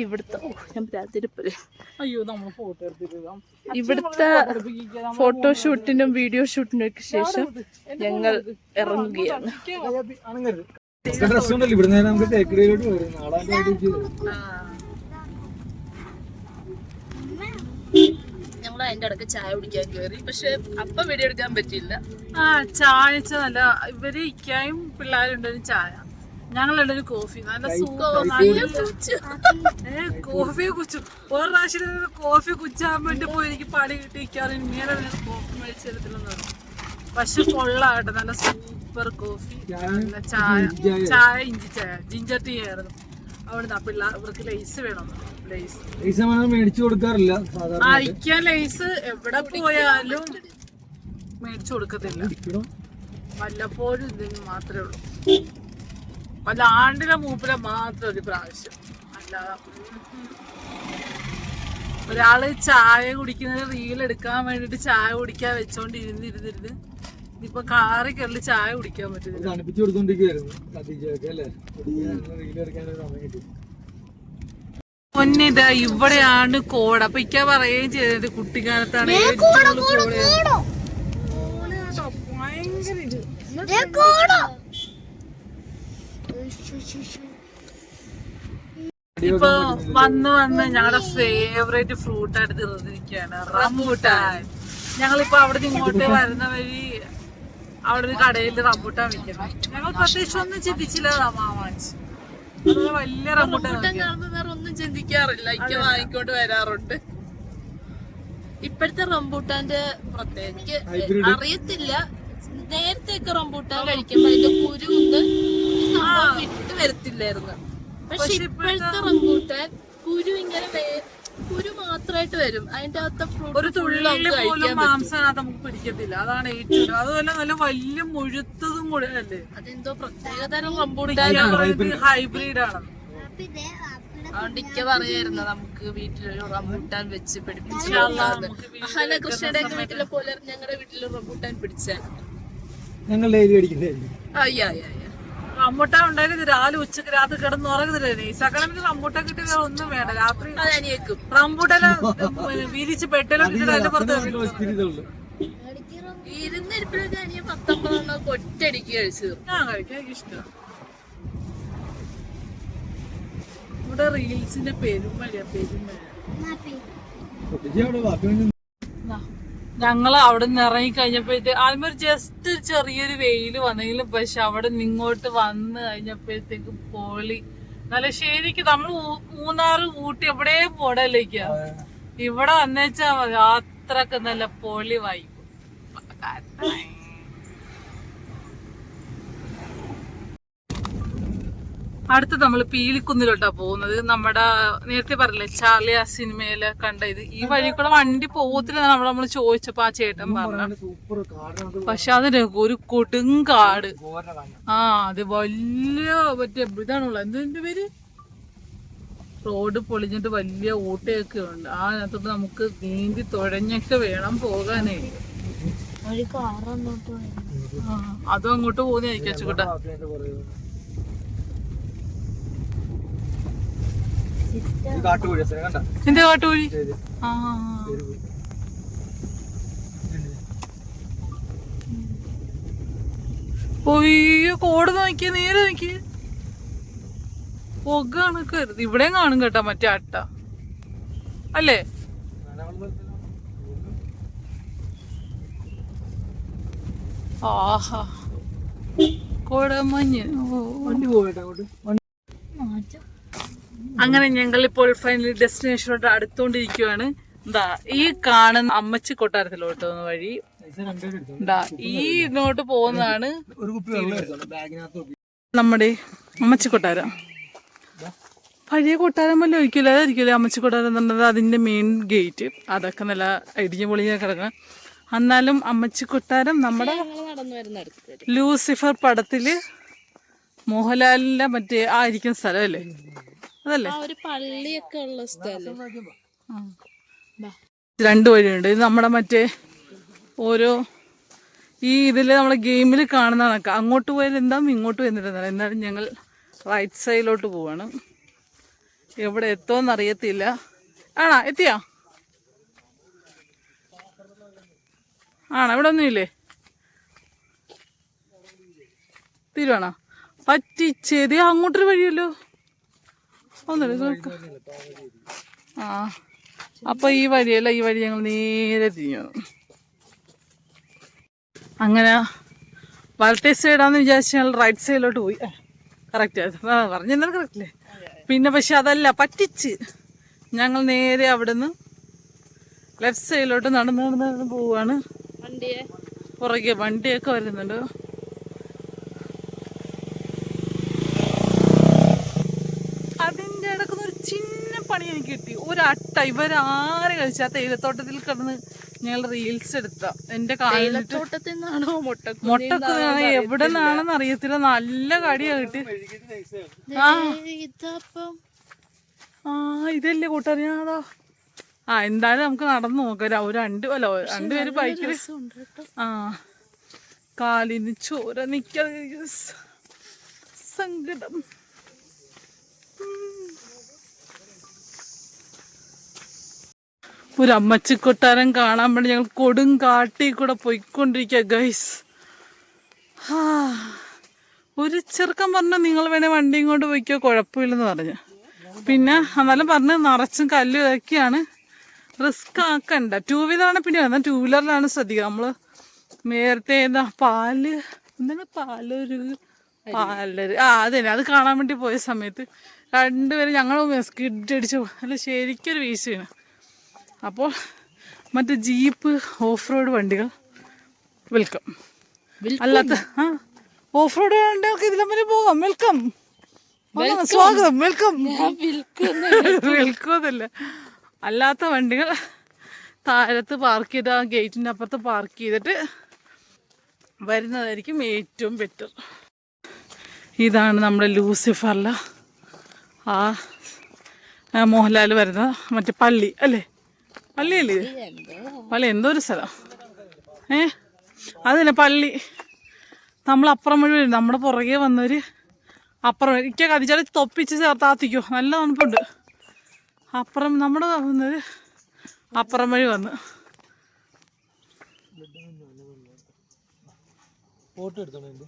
ഇവിടുത്തെ ഞാൻ പ്രാതിരിപ്പല്ലേ, അയ്യോ നമ്മൾ ഫോട്ടോ എടുത്തിട്ട് ഇവിടുത്തെ ഫോട്ടോഷൂട്ടിനും വീഡിയോ ഷൂട്ടിനും ഒക്കെ ശേഷം ഞങ്ങൾ ഇറങ്ങുകയാണ്. ഇവിടെ നമുക്ക് തേക്കടിയിലോട്ട് വരും. ഞങ്ങൾ അതിന്റെ ഇടയ്ക്ക് ചായ കുടിക്കാൻ കയറി, പക്ഷെ അപ്പൊ വീഡിയോ എടുക്കാൻ പറ്റിയില്ല. ചായ നല്ല ഇവര് ഇക്കായും പിള്ളേരുണ്ടൊരു ചായ, ഞങ്ങളൊരു കോഫി, നല്ല കോഫി കുച്ചു. ഒരു പ്രാവശ്യം കോഫി കുച്ചാൻ വേണ്ടി പോയി എനിക്ക് പണി കിട്ടിയിരിക്കാറ് മേലെ കോഫി മേടിച്ചെടുത്തില്ലെന്ന് പറഞ്ഞു. പക്ഷെ കൊള്ളാട്ടെ, നല്ല സൂപ്പർ കോഫി, നല്ല ചായ ഇഞ്ചി ചായ, ജിഞ്ചർ ടീ ആയിരുന്നു. അവിടുന്ന് ഇവർക്ക് ലൈസ് വേണം, ലൈസ് മേടിച്ചു കൊടുക്കാറില്ല. അയക്കാൻ ലൈസ് എവിടെ പോയാലും മേടിച്ചു കൊടുക്കത്തില്ല, വല്ലപ്പോഴും ഇതിന് മാത്രമേ ഉള്ളൂ. വല്ല ആണ്ടിലെ മൂപ്പിലെ മാത്രം ഒരു പ്രാവശ്യം. അല്ലാതെ ഒരാള് ചായ കുടിക്കുന്നത് റീൽ എടുക്കാൻ വേണ്ടിട്ട് ചായ കുടിക്കാൻ വെച്ചോണ്ട് ഇരുന്നിരുന്നിരുന്ന് ഇപ്പൊ കാറി കയറി ചായ കുടിക്കാൻ പറ്റുന്നില്ല. പൊന്നിതാ ഇവിടെയാണ് കോട. അപ്പൊ ഇക്ക പറയുകയും ചെയ്തത് കുട്ടിക്കാലത്താണ് ഇപ്പൊ വന്ന് ഞങ്ങളുടെ ഫേവറേറ്റ് ഫ്രൂട്ട് ആയിട്ട് തീർന്നിരിക്കുകയാണ് റംബൂട്ടാൻ. ഞങ്ങളിപ്പോ അവിടെ നിന്ന് ഇങ്ങോട്ട് വരുന്ന വഴി അവിടെ ഒരു കടയിൽ റംബൂട്ടാൻ വിൽക്കണം. ഞങ്ങൾ പ്രത്യേകിച്ച് ഒന്നും ചിന്തിച്ചില്ല, വാങ്ങിച്ചു. വലിയ റംബൂട്ടാൻ വേറെ ഒന്നും ചിന്തിക്കാറില്ല, ഇക്ക വാങ്ങിക്കൊണ്ട് വരാറുണ്ട്. ഇപ്പോഴത്തെ റംബൂട്ടാന്റെ പ്രത്യേകിച്ച് അറിയത്തില്ല. നേരത്തെയൊക്കെ റംബൂട്ടാൻ കഴിക്കുമ്പോ അതിന്റെ കുരു വിട്ട് വരത്തില്ലായിരുന്നു. പക്ഷെ ഇപ്പോഴത്തെ റംബൂട്ടാൻ കുരു ഇങ്ങനെ കുരു മാത്രമായിട്ട് വരും, അതിന്റെ അകത്തെ ഒരു തുള്ളി പോലും മാംസം നമുക്ക് പിടിക്കത്തില്ല. അതാണ് ഏറ്റവും. അതുപോലെ നല്ല വലിയ മുഴുത്തതും കൂടെ അല്ലേ. അതെന്തോ പ്രത്യേകതരം റംബൂട്ടാൻ, ഹൈബ്രിഡ് ആണ്. അതുകൊണ്ട് ഇക്ക പറയായിരുന്നു നമുക്ക് വീട്ടിലൊരു റംബൂട്ടാൻ വെച്ച് പിടിപ്പിച്ചു. കൃഷ്ണയുടെ വീട്ടിലെ പോലെ ഞങ്ങളുടെ വീട്ടിൽ റംബൂട്ടാൻ പിടിച്ചാൽ റംബൂട്ടാൻ ഉണ്ടായിരുന്നു. രാവിലെ ഉച്ചക്ക് രാത്രി കിടന്ന് ഉറങ്ങുന്നില്ലേ സകലമിന് റംബൂട്ടാൻ കിട്ടിയത് ഒന്നും വേണ്ട. രാത്രി റംബൂട്ടാൻ വിരിച്ച് പെട്ടെല്ലാം അതിന്റെ പുറത്ത് ഇരുന്നിരിപ്പിലൊക്കെ അനിയ 19 ഒറ്റയടിക്ക് കഴിച്ചു. ഞാൻ കഴിക്കാൻ എനിക്കിഷ്ടം. ഇവിടെ റീൽസിന്റെ പെരുമഴ. ഞങ്ങള് അവിടെ നിന്ന് ഇറങ്ങി കഴിഞ്ഞപ്പോഴത്തെ ആദ്യം ജസ്റ്റ് ചെറിയൊരു വെയില് വന്നെങ്കിലും പക്ഷെ അവിടെ നിങ്ങോട്ട് വന്ന് കഴിഞ്ഞപ്പോഴത്തേക്ക് പൊളി നല്ല ശരിക്കും നമ്മള് മൂന്നാറ് ഊട്ടി എവിടെയും പോടല്ലേക്ക ഇവിടെ വന്നേച്ചാ യാത്രക്ക് നല്ല പൊളി വായിക്കും. അടുത്ത് നമ്മൾ പീലിക്കുന്നിലോട്ടാ പോകുന്നത്. നമ്മുടെ നേരത്തെ പറഞ്ഞില്ലേ ചാർലി ആ സിനിമയില് കണ്ട ഇത് ഈ വഴി കൂടെ വണ്ടി പോകത്തില്ല നമ്മള് ചോദിച്ചപ്പോ ആ ചേട്ടൻ പറഞ്ഞു. പക്ഷെ അതിന് ഒരു കൊടുങ്കാട്. അത് വലിയ മറ്റേ ഇതാണുള്ള എന്തിന്റെ പേര് റോഡ് പൊളിഞ്ഞിട്ട് വലിയ ഊട്ടയൊക്കെ ഉണ്ട്. അതിനകത്തോട്ട് നമുക്ക് നീന്തി തുഴഞ്ഞൊക്കെ വേണം പോകാനേ. അതും അങ്ങോട്ട് പോകുന്നതായിരിക്കും അച്ചുകൂട്ടാ. എന്റെ കാട്ടുവഴി ഒയ്യോ കോട് നോക്കിയ നേരെ നോക്കി പുക കണക്കരുത്. ഇവിടെയും കാണും കേട്ടാ മറ്റേ അട്ട അല്ലേ. ആഹാ കോടമഞ്ഞ്. അങ്ങനെ ഞങ്ങൾ ഇപ്പോൾ ഫൈനലി ഡെസ്റ്റിനേഷനോട്ട് അടുത്തോണ്ടിരിക്കുവാണ്. എന്താ ഈ കാണുന്ന അമ്മച്ചി കൊട്ടാരത്തിലോട്ട് വഴി എന്താ ഈ ഇങ്ങോട്ട് പോകുന്നതാണ് നമ്മുടെ അമ്മച്ചി കൊട്ടാരം. പഴയ കൊട്ടാരം വല്ല ഒരിക്കലും അതായിരിക്കില്ലേ അമ്മച്ചി കൊട്ടാരം എന്ന് പറഞ്ഞത്. അതിന്റെ മെയിൻ ഗേറ്റ് അതൊക്കെ നല്ല ഇടിഞ്ഞു പൊളിഞ്ഞ കിടക്കണം. എന്നാലും അമ്മച്ചി കൊട്ടാരം നമ്മുടെ ലൂസിഫർ പടത്തില് മോഹൻലാലിന്റെ മറ്റേ ആയിരിക്കുന്ന സ്ഥലമല്ലേ അതല്ലേ. പള്ളിയൊക്കെ ഉള്ള സ്ഥലം. രണ്ടു വഴിയുണ്ട്. ഇത് നമ്മുടെ മറ്റേ ഓരോ ഈ ഇതില് നമ്മളെ ഗെയിമിൽ കാണുന്ന കണക്ക് അങ്ങോട്ട് പോയാൽ എന്താ ഇങ്ങോട്ട് വന്നിരുന്നില്ല. എന്നാലും ഞങ്ങൾ റൈറ്റ് സൈഡിലോട്ട് പോവാണ്. എവിടെ എത്തുമെന്ന് അറിയത്തില്ല. ആണോ എത്തിയാ? ആണോ ഇവിടെ ഒന്നുമില്ലേ? തീരുവാണോ? പറ്റിച്ചേതി അങ്ങോട്ടൊരു വഴിയല്ലോ. അപ്പൊ ഈ വഴിയല്ല, ഈ വഴി ഞങ്ങൾ നേരെ തിരിഞ്ഞു. അങ്ങനെ വലത്തെ സൈഡാന്ന് വിചാരിച്ച് ഞങ്ങൾ റൈറ്റ് സൈഡിലോട്ട് പോയി. കറക്റ്റ് പറഞ്ഞെന്നാൽ കറക്റ്റല്ലേ. പിന്നെ പക്ഷെ അതല്ല പറ്റിച്ച് ഞങ്ങൾ നേരെ അവിടെ നിന്ന് ലെഫ്റ്റ് സൈഡിലോട്ട് നടന്ന് പോവാണ്. പുറകെ വണ്ടിയൊക്കെ വരുന്നുണ്ട്. അതിൻ്റെ ഇടക്കുന്ന ഒരു ചിന്ന പണി എനിക്ക് കിട്ടി. ഒരു അട്ട ഇവരാരെ കഴിച്ചാ തേയിലത്തോട്ടത്തിൽ കിടന്ന് ഞങ്ങൾ റീൽസ് എടുത്ത എന്റെ കാലിലോട്ടത്തിന്നാണോ മുട്ടക്കുന്നാണ് എവിടെ നിന്നാണെന്ന് അറിയത്തില്ല. നല്ല കടിയാ കിട്ടി. ഇതല്ലേ കൂട്ടറിയാതോ. എന്തായാലും നമുക്ക് നടന്നു നോക്കാം. രണ്ടുപേര് ബൈക്കില്. കാലിന് ചോര നിക്ക സങ്കടം. ഒരു അമ്മച്ചിക്കൊട്ടാരം കാണാൻ വേണ്ടി ഞങ്ങൾ കൊടും കാട്ടി കൂടെ പോയിക്കൊണ്ടിരിക്കുക ഗൈസ്. ഒരു ചെറുക്കൻ പറഞ്ഞു നിങ്ങൾ വേണേ വണ്ടിയും കൊണ്ട് പോയിക്കോ കുഴപ്പമില്ലെന്ന് പറഞ്ഞു. പിന്നെ എന്നാലും പറഞ്ഞ് നിറച്ചും കല്ലും ഇതൊക്കെയാണ്, റിസ്ക് ആക്കണ്ട. 2 വീലറാണ് പിന്നെ വന്നാൽ 2 വീലറിലാണ് ശ്രദ്ധിക്കുക. നമ്മള് നേരത്തെ പാലൊരു അതന്നെ അത് കാണാൻ വേണ്ടി പോയ സമയത്ത് രണ്ടുപേരും ഞങ്ങൾ സ്കിഡ് അടിച്ചു അല്ല ശരിക്കൊരു വീഴ്ചയാണ്. അപ്പോൾ മറ്റേ ജീപ്പ് ഓഫ് റോഡ് വണ്ടികൾ വെൽക്കം. അല്ലാത്ത ഓഫ് റോഡ് വണ്ടികൾക്ക് ഇതിലെ പോകാം. വെൽക്കം, സ്വാഗതം, വെൽക്കം. വെൽക്കമൊന്നുമില്ല. അല്ലാത്ത വണ്ടികൾ താഴത്ത് പാർക്ക് ചെയ്ത് ആ ഗേറ്റിൻ്റെ അപ്പുറത്ത് പാർക്ക് ചെയ്തിട്ട് വരുന്നതായിരിക്കും ഏറ്റവും ബെറ്റർ. ഇതാണ് നമ്മുടെ ലൂസിഫറിലെ ആ മോഹൻലാൽ വരുന്ന മറ്റേ പള്ളി അല്ലേ, പള്ളിയല്ലേ ഇത്? പള്ളി എന്തോ ഒരു സ്ഥലം അത് തന്നെ പള്ളി. നമ്മൾ അപ്പുറം വഴി വരും, നമ്മുടെ പുറകെ വന്നവർ അപ്പുറം എനിക്ക് കതിച്ചാൽ തൊപ്പിച്ച് ചേർത്താത്തിക്കോ, നല്ല തണുപ്പുണ്ട്. അപ്പുറം നമ്മുടെ വന്നവർ അപ്പുറം വഴി വന്ന് ഫോട്ടോ എടുത്തോളൂ.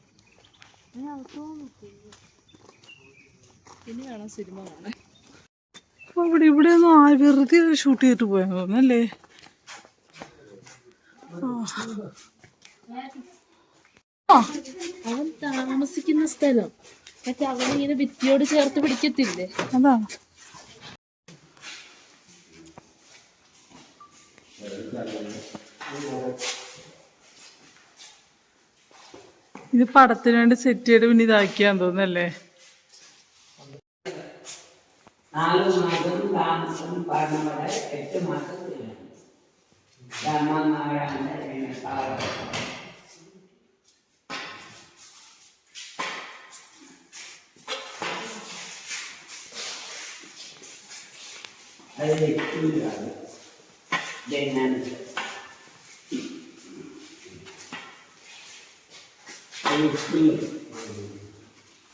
ഇനിയാണോ സിനിമ കാണാൻ? അപ്പോൾ ഇവിടെ ഒന്നും വെറുതെ ഷൂട്ട് ചെയ്തിട്ട് പോയാൽ തോന്നല്ലേ. അവൻ താമസിക്കുന്ന സ്ഥലം മറ്റേ അവനിങ്ങനെ ഭിത്തിയോട് ചേർത്ത് പിടിക്കത്തില്ലേ, അതാ. ഇത് പടത്തിന് വേണ്ടി സെറ്റ് ചെയ്ത് പിന്നെ ഇതാക്കിയാന്ന് തോന്നല്ലേ.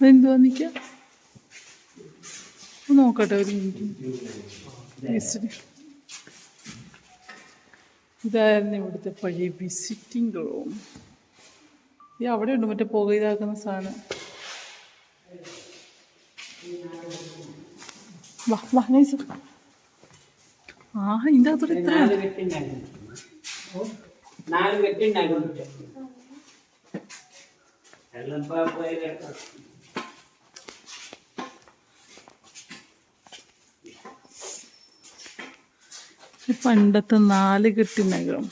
അതെന്തുവാ നിക്ക നോക്കട്ടെ ഒരു മിനിറ്റ്. ഇതായിരുന്നു ഇവിടുത്തെ പഴയ വിസിറ്റിംഗ് റൂം. ഈ അവിടെ ഉണ്ട് മറ്റേ പുക ഇതാക്കുന്ന സാധനം. വാ വാ നൈസ്. ഇതിൻ്റെ അകത്തോടെ എത്ര പണ്ടത്തെ 4 കെട്ടി നഗരം.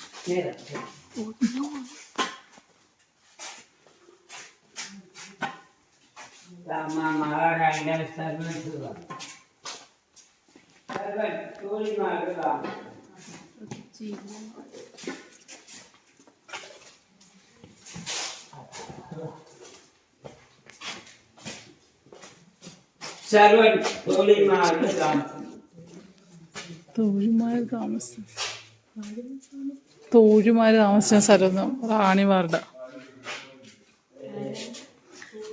തോഴിമാര് താമസിച്ച സ്ഥലം റാണിമാരുടെ.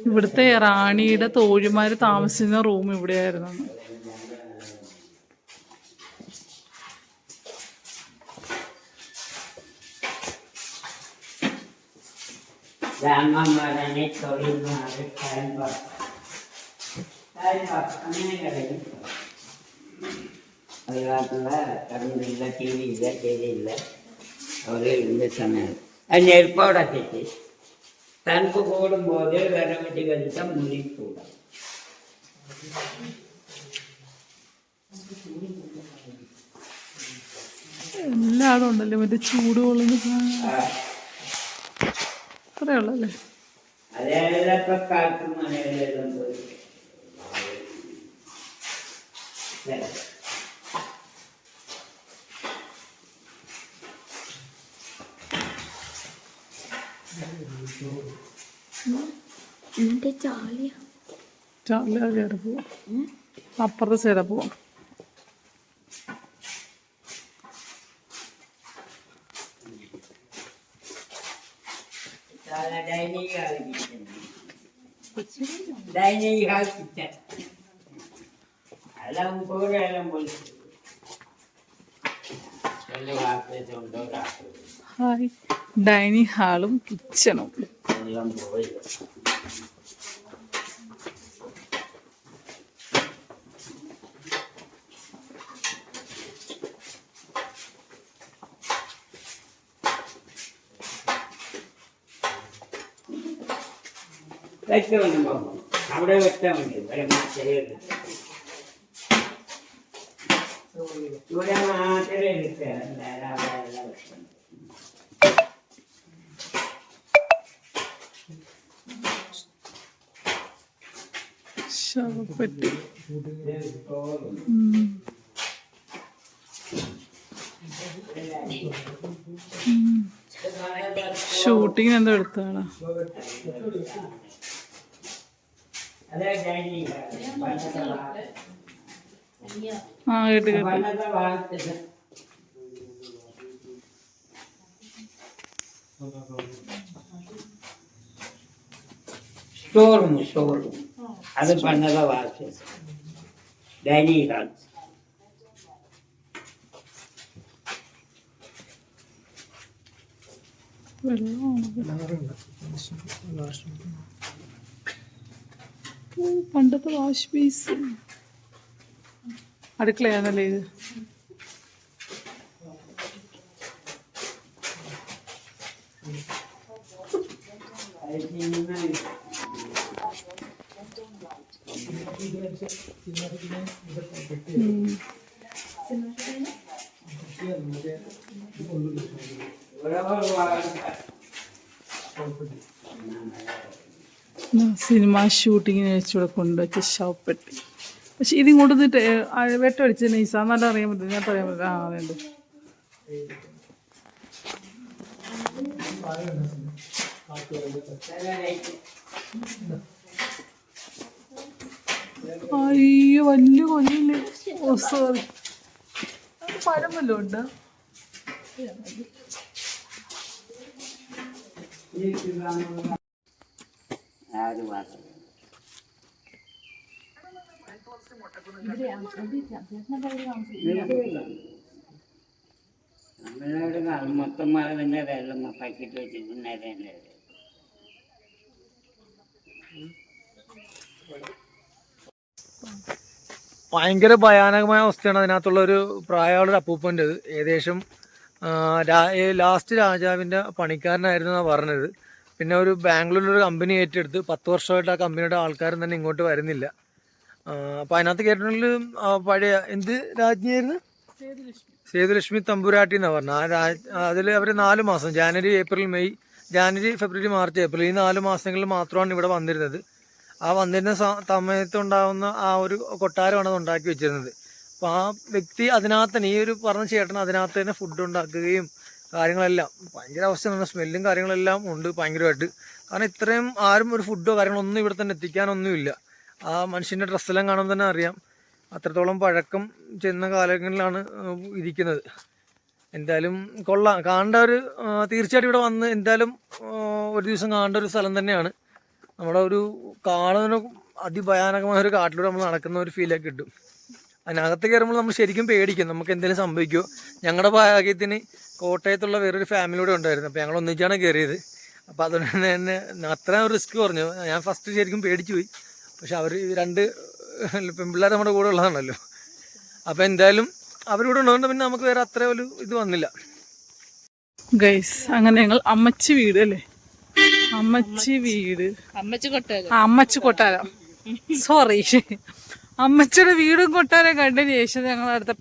ഇവിടുത്തെ റാണിയുടെ തോഴിമാര് താമസിക്കുന്ന റൂം ഇവിടെയായിരുന്നു. அது காலத்தில் கரண்ட் இல்லை, டிவி இல்லை, டிவி இல்லை. அவரே இருந்த சமையல் அது நெருப்போட வச்சுட்டு தனுப்பு போடும்போது விரவட்டி கழிச்சா முறி கூடும். എല്ലായിടും ഉണ്ടല്ലേ മറ്റേ ചൂട് കൊള്ളുന്ന അത്രയുള്ളല്ലേ. അതെല്ലാം ഇപ്പൊ കാറ്റ് മലയിലെല്ലാം പോയി. ചാലിയാ കയറി പോവാം, അപ്പുറത്തെ സൈഡാ പോവാം. ഡൈനിങ് ഹാൾ കിച്ചൺ എല്ലാം കൂടെ എല്ലാം പോയി. ഹായ്, ഡൈനിങ് ഹാളും കിച്ചണും എല്ലാം പോയി. അവിടെ വെട്ടാൻ വേണ്ടി ഇവിടെ മാത്രമേ ശവപ്പെട്ടി. ഷൂട്ടിങ്ങിന് എന്തോ എടുത്താണ്. ആ കേട്ട് കേട്ട്. പണ്ടത്തെ വാർത്ത ഷോറൂം അത് പണ്ടത്തെ വാർത്ത ഡൈനിങ് പണ്ടത്തെ വാഷ് ബേസ് അടുക്കളയാണല്ലേ ഇത്. സിനിമ ഷൂട്ടിങ്ങിന് വെച്ചിവിടെ കൊണ്ടുവച്ച ഷോപ്പെട്ടി. പക്ഷെ ഇതിങ്ങോട്ട് വെട്ടടിച്ച് നൈസാ നല്ല അറിയാൻ പറ്റും. ഞാൻ പറയാൻ പറ്റില്ല. ആ വേണ്ട അയ്യോ വലിയ കൊല്ലല്ലേ. ഓ സോറി. പഴം വല്ലതും ഉണ്ട്. നമ്മളോട് മൊത്തം തന്നെ വെള്ളം പാക്കറ്റ് വെച്ചിട്ട് നേരെ ഭയങ്കര ഭയാനകമായ അവസ്ഥയാണ് അതിനകത്തുള്ള ഒരു പ്രായമുള്ള അപ്പൂപ്പൻ്റെ. ഏകദേശം ലാസ്റ്റ് രാജാവിൻ്റെ പണിക്കാരനായിരുന്നു എന്നാണ് പറഞ്ഞത്. പിന്നെ ഒരു ബാംഗ്ലൂരിലൊരു കമ്പനി ഏറ്റെടുത്ത് 10 വർഷമായിട്ട് ആ കമ്പനിയുടെ ആൾക്കാരും തന്നെ ഇങ്ങോട്ട് വരുന്നില്ല. അപ്പം അതിനകത്ത് കേട്ടിട്ടുണ്ടെങ്കിൽ പഴയ എന്ത് രാജ്ഞിയായിരുന്നു, സേതുലക്ഷ്മി തമ്പുരാട്ടി എന്നാണ് പറഞ്ഞത്. അതിൽ അവർ 4 മാസം ജാനുവരി ഫെബ്രുവരി മാർച്ച് ഏപ്രിൽ ഈ 4 മാസങ്ങളിൽ മാത്രമാണ് ഇവിടെ വന്നിരുന്നത്. ആ വന്നിരുന്ന സമയത്തുണ്ടാകുന്ന ആ ഒരു കൊട്ടാരമാണ് അത് ഉണ്ടാക്കി വെച്ചിരുന്നത്. അപ്പോൾ ആ വ്യക്തി അതിനകത്ത് തന്നെ, ഈ ഒരു പറഞ്ഞ ചേട്ടൻ അതിനകത്ത് തന്നെ ഫുഡ് ഉണ്ടാക്കുകയും കാര്യങ്ങളെല്ലാം ഭയങ്കര അവസ്ഥയാണ്. സ്മെല്ലും കാര്യങ്ങളെല്ലാം ഉണ്ട് ഭയങ്കരമായിട്ട്. കാരണം ഇത്രയും ആരും ഒരു ഫുഡോ കാര്യങ്ങളൊന്നും ഇവിടെ തന്നെ എത്തിക്കാനൊന്നുമില്ല. ആ മനുഷ്യൻ്റെ ഡ്രസ്സെല്ലാം കാണുമ്പോൾ തന്നെ അറിയാം അത്രത്തോളം പഴക്കം ചെന്ന കാലങ്ങളിലാണ് ഇരിക്കുന്നത്. എന്തായാലും കൊള്ളാം, കാണേണ്ട ഒരു തീർച്ചയായിട്ടും ഇവിടെ വന്ന് എന്തായാലും ഒരു ദിവസം കാണേണ്ട ഒരു സ്ഥലം തന്നെയാണ്. നമ്മുടെ ഒരു കാണുന്ന അതിഭയാനകമായ ഒരു കാട്ടിലൂടെ നമ്മൾ നടക്കുന്ന ഒരു ഫീലൊക്കെ കിട്ടും. അതിനകത്ത് കയറുമ്പോൾ നമ്മൾ ശരിക്കും പേടിക്കും, നമുക്ക് എന്തെങ്കിലും സംഭവിക്കുമോ. ഞങ്ങളുടെ ഭാഗ്യത്തിന് കോട്ടയത്തുള്ള വേറൊരു ഫാമിലിയോടെ ഉണ്ടായിരുന്നു. അപ്പോൾ ഞങ്ങൾ ഒന്നിച്ചാണ് കയറിയത്. അപ്പോൾ അതുകൊണ്ട് തന്നെ അത്ര റിസ്ക് കുറഞ്ഞു. ഞാൻ ഫസ്റ്റ് ശരിക്കും പേടിച്ചു പോയി. പക്ഷെ അവർ 2 പെൺപിള്ളേർ നമ്മുടെ കൂടെ ഉള്ളതാണല്ലോ. അപ്പോൾ എന്തായാലും അവരിവിടെ ഉള്ളതുകൊണ്ട് പിന്നെ നമുക്ക് വേറെ അത്ര ഒരു ഇത് വന്നില്ല. ഗൈസ് അങ്ങനെ ഞങ്ങൾ അമ്മച്ചി വീട് അല്ലേ, അമ്മച്ചി വീട്, അമ്മച്ചി കൊട്ടാരം, സോറി, അമ്മച്ചിയുടെ വീടും കൊട്ടാരം കണ്ടതിന് ശേഷം ഞങ്ങൾ അടുത്ത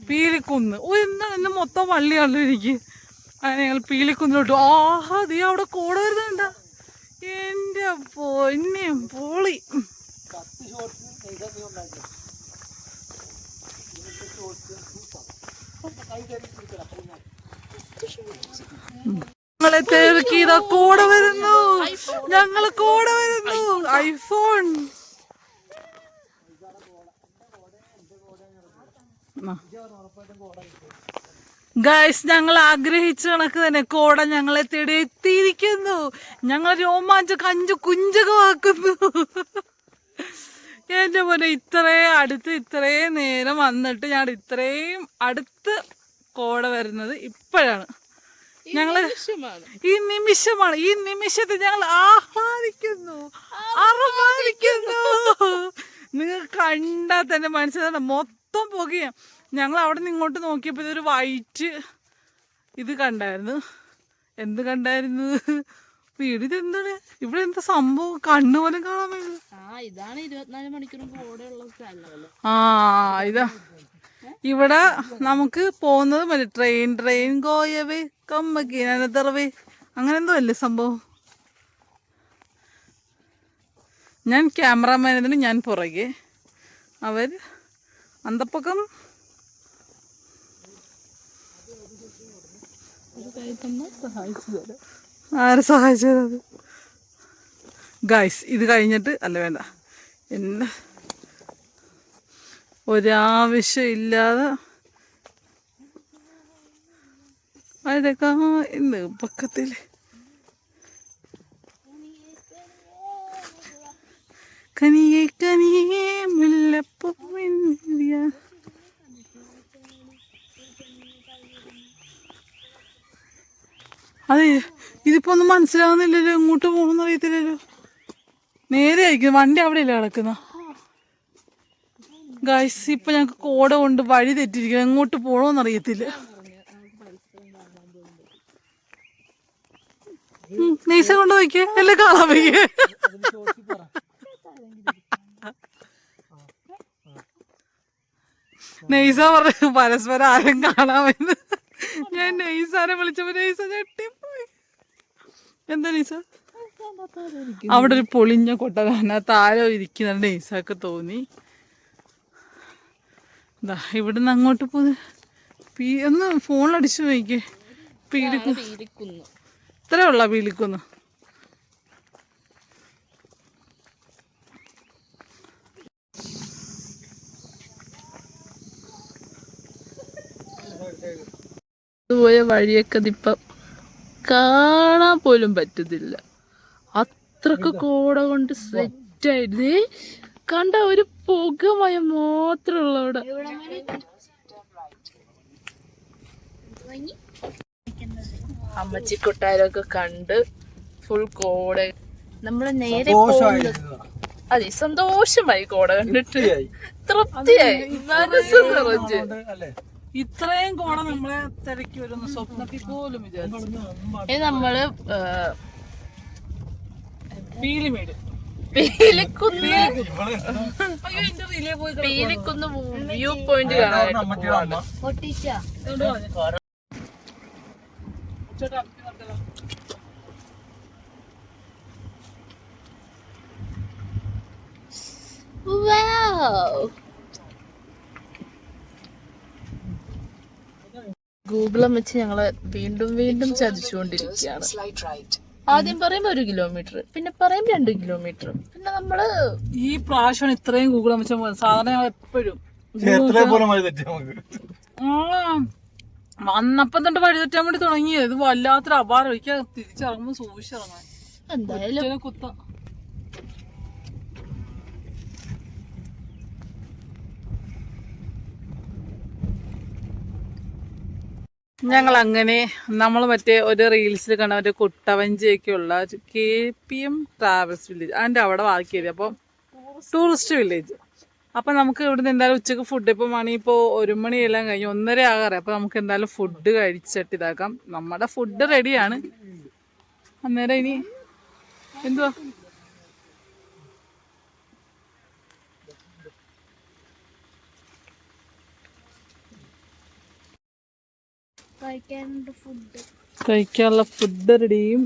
പീലിക്കുന്ന്. ഓ എന്താണ് ഇന്ന് മൊത്തം വള്ളിയാണല്ലോ എനിക്ക്. അങ്ങനെ ഞങ്ങൾ പീലിക്കുന്നിലോട്ട്. ആഹാ നീ അവിടെ കൂടെ വരുന്നുണ്ടാ, എന്റെ പൊന്നെ പൊളി. ഞങ്ങളെ തിരക്കിതാ കൂടെ വരുന്നു, ഞങ്ങള് കൂടെ വരുന്നു. ഐഫോൺ ഗൈസ്, ഞങ്ങൾ ആഗ്രഹിച്ച കണക്ക് തന്നെ കോട ഞങ്ങളെ തേടി എത്തിയിരിക്കുന്നു. ഞങ്ങൾ രോമാഞ്ച കുഞ്ചകമാക്കുന്നു. എന്റെ പോലെ ഇത്രയും നേരം വന്നിട്ട് ഞാൻ ഇത്രയും അടുത്ത് കോട വരുന്നത് ഇപ്പോഴാണ്. ഞങ്ങള് ഈ നിമിഷത്തെ ഞങ്ങൾ ആഹ്ലാദിക്കുന്നു. നിങ്ങൾ കണ്ടാൽ തന്നെ മനസ്സിലാ മൊത്തം പുകയാ. ഞങ്ങൾ അവിടെ നിന്ന് ഇങ്ങോട്ട് നോക്കിയപ്പോൾ ഇതൊരു വൈറ്റ് ഇത് കണ്ടായിരുന്നു. എന്ത് കണ്ടായിരുന്നു? വീട് ഇതെന്താണ് ഇവിടെ, എന്താ സംഭവം? കണ്ണുപോലും കാണാൻ പറ്റില്ല. ഇതാണ് 24 മണിക്കൂറും കോടയുള്ള സ്ഥലമല്ലേ. ഇതാ ഇവിടെ നമുക്ക് പോകുന്നത് മതി. ട്രെയിൻ ഗോയവേ കമ്മക്കിനതറവേ അങ്ങനെ എന്തോ അല്ലേ സംഭവം. ഞാൻ ക്യാമറാമാനതിന് ഞാൻ പുറകെ, അവർ അന്തപ്പക്കം ആരെ സഹായിച്ചു തരാം. ഗൈസ് ഇത് കഴിഞ്ഞിട്ട് അല്ല വേണ്ട, ഒരാവശ്യമില്ലാതെ അഴകാന്ന് പക്കത്തില് കനിയെ കനിയെ മുല്ലപ്പൂവിന്ത്യ. അതെ, ഇതിപ്പോ ഒന്നും മനസ്സിലാവുന്നില്ലല്ലോ, എങ്ങോട്ട് പോകണമെന്ന് അറിയത്തില്ലല്ലോ. നേരെ ആയിരിക്കും, വണ്ടി അവിടെ ഇല്ല കിടക്കുന്ന. ഗൈസ്, ഇപ്പൊ ഞങ്ങക്ക് കോട കൊണ്ട് വഴി തെറ്റിരിക്കും, എങ്ങോട്ട് പോകണമെന്ന് അറിയത്തില്ല. നെയ്സ കൊണ്ട് നോക്കിയേ, എല്ലാം കാണാൻ വയ്യേ. നെയ്സ പറഞ്ഞു പരസ്പരം ആരും കാണാമെന്ന്. ഞാൻ നെയ്സാനെ വിളിച്ചപ്പോ നെയ്സ ഞെട്ടിപ്പോയി. എന്താ നെയ്സ? അവിടെ ഒരു പൊളിഞ്ഞ കൊട്ട താഴെ ഇരിക്കുന്ന നെയ്സൊക്കെ തോന്നി. ഇവിടുന്ന് അങ്ങോട്ട് പോന്ന് ഒന്ന് ഫോണിലടിച്ചു നോക്കിക്കേ. പീലിക്കുന്നു ഇത്രേ ഉള്ള പീലിക്കുന്നു. പോയ വഴിയൊക്കെ ഇതിപ്പം കാണാൻ പോലും പറ്റുന്നില്ല. അത്രക്ക് കോട കൊണ്ട് സെറ്റായിട്ട് കണ്ട ഒരു പുകമയം മാത്രമുള്ള അവിടെ. അമ്മച്ചി കൊട്ടാരമൊക്കെ കണ്ട് ഫുൾ കോട നമ്മള് നേരെ അതെ സന്തോഷമായി കോട കണ്ടിട്ട് തൃപ്തിയായി, മനസ്സ് നിറഞ്ഞ്. ഇത്രയും കോട നമ്മളെ തിരക്കി വരുന്ന സ്വപ്നത്തിൽ പോലും വിചാരിച്ചു. നമ്മള് പീലിമേട് പീലിക്കുന്ന് വ്യൂ പോയിന്റ് കാണാനായിട്ട്. ഗൂഗിളും വെച്ച് ഞങ്ങളെ വീണ്ടും വീണ്ടും ചതിച്ചുകൊണ്ടിരിക്കുകയാണ്. ആദ്യം പറയുമ്പോ 1 കിലോമീറ്റർ, പിന്നെ പറയുമ്പോ 2 കിലോമീറ്റർ, പിന്നെ നമ്മള് ഈ പ്രാവശ്യം ഇത്രയും ഗൂഗിൾ വെച്ച സാധാരണ ഞങ്ങൾ എപ്പോഴും വന്നപ്പം തൊട്ട് വഴി തെറ്റാൻ വേണ്ടി തുടങ്ങിയത്. ഇത് വല്ലാത്തൊരു അപാരം. എനിക്ക് തിരിച്ചിറങ്ങുമ്പോ സൂക്ഷിച്ചിറങ്ങാൻ എന്തായാലും കുത്ത. ഞങ്ങൾ അങ്ങനെ നമ്മൾ മറ്റേ ഒരു റീൽസിൽ കണ്ട മറ്റേ കുട്ടവഞ്ചിയൊക്കെയുള്ള KPM ട്രാവൽസ് വില്ലേജ് അതിൻ്റെ അവിടെ വാക്കിയത്. അപ്പോൾ ടൂറിസ്റ്റ് വില്ലേജ്. അപ്പം നമുക്ക് ഇവിടുന്ന് എന്തായാലും ഉച്ചക്ക് ഫുഡ് ഇപ്പോൾ മണി ഇപ്പോൾ 1 മണിയെല്ലാം കഴിഞ്ഞ് 1:30 ആകാറ്. അപ്പോൾ നമുക്ക് എന്തായാലും ഫുഡ് കഴിച്ചിട്ട് ഇതാക്കാം. നമ്മുടെ ഫുഡ് റെഡിയാണ്. അന്നേരം ഇനി എന്തുവാ കഴിക്കാനുള്ള ഫുഡ് റെഡിയും.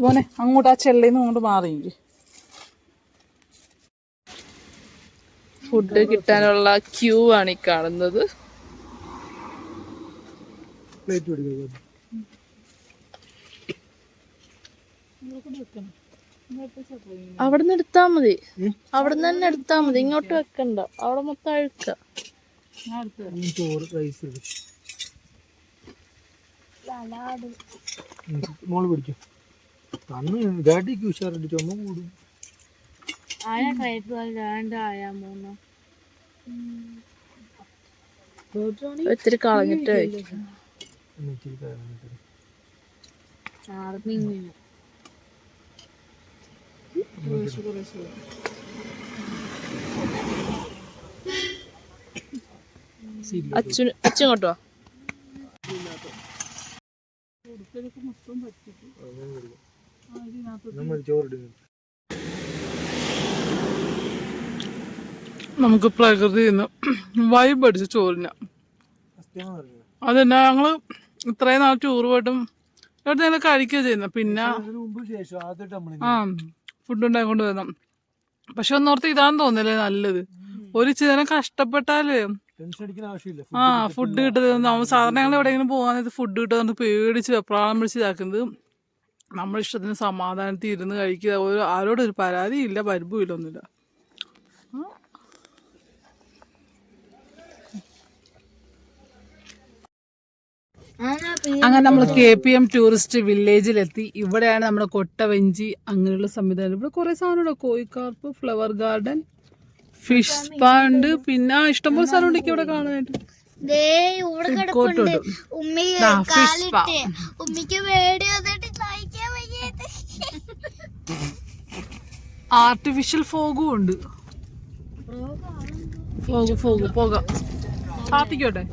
മോനെ അങ്ങോട്ട് ആ ചെള്ളിന്ന് അങ്ങോട്ട് മാറിയെങ്കിൽ ഫുഡ് കിട്ടാനുള്ള ക്യൂ ആണ് ഈ കാണുന്നത്. അവിടുന്ന് എടുത്താ മതി, അവിടുന്ന് തന്നെ എടുത്താ മതി, ഇങ്ങോട്ട് വെക്കണ്ട. അവിടെ മൊത്തം അഴുക്ക. ഒത്തിരി കളഞ്ഞിട്ട് കഴിക്കും. അച്ഛങ്ങോട്ടോ നമുക്ക് പ്രകൃതി വൈബ് അടിച്ച് ചോറിന. അതെന്നാ ഞങ്ങള് ഇത്രയും നാൾ ടൂർ പോയിട്ടും ഇവിടെ ഞങ്ങൾ കഴിക്കുക ചെയ്യുന്ന. പിന്നെ ഫുഡ് ഉണ്ടായിക്കൊണ്ട് വരണം. പക്ഷെ ഒന്നോർത്ത് ഇതാന്ന് തോന്നില്ലേ നല്ലത്. ഒരു ചില കഷ്ടപ്പെട്ടാല് ഫുഡ് കിട്ടുന്നത്. നമ്മൾ സാധാരണ ഞങ്ങൾ എവിടെയെങ്കിലും പോകാൻ ഫുഡ് കിട്ടുന്നത് പേടിച്ച് വെപ്രാളം പിടിച്ച് ഇതാക്കുന്നത്. നമ്മുടെ ഇഷ്ടത്തിന് സമാധാനത്തിൽ ഇരുന്ന് കഴിക്കുക. ആരോടൊരു പരാതിയില്ല, പരിഭവമില്ല, ഒന്നുമില്ല. അങ്ങനെ നമ്മൾ KPM ടൂറിസ്റ്റ് വില്ലേജിലെത്തി. ഇവിടെയാണ് നമ്മുടെ കൊട്ടവഞ്ചി അങ്ങനെയുള്ള സംവിധാനം. ഇവിടെ കുറെ സാധനമുണ്ട്. കോഴിക്കാർപ്പ്, ഫ്ലവർ ഗാർഡൻ, ഫിഷ് സ്പാ ഉണ്ട്. പിന്നെ ഇഷ്ടംപോലെ സാധനം ഉണ്ട് ഇവിടെ കാണാനായിട്ട്. ആർട്ടിഫിഷ്യൽ ഫോഗും ഉണ്ട്. ഫോഗ് പോകാം. കാത്തിക്കോട്ടെ.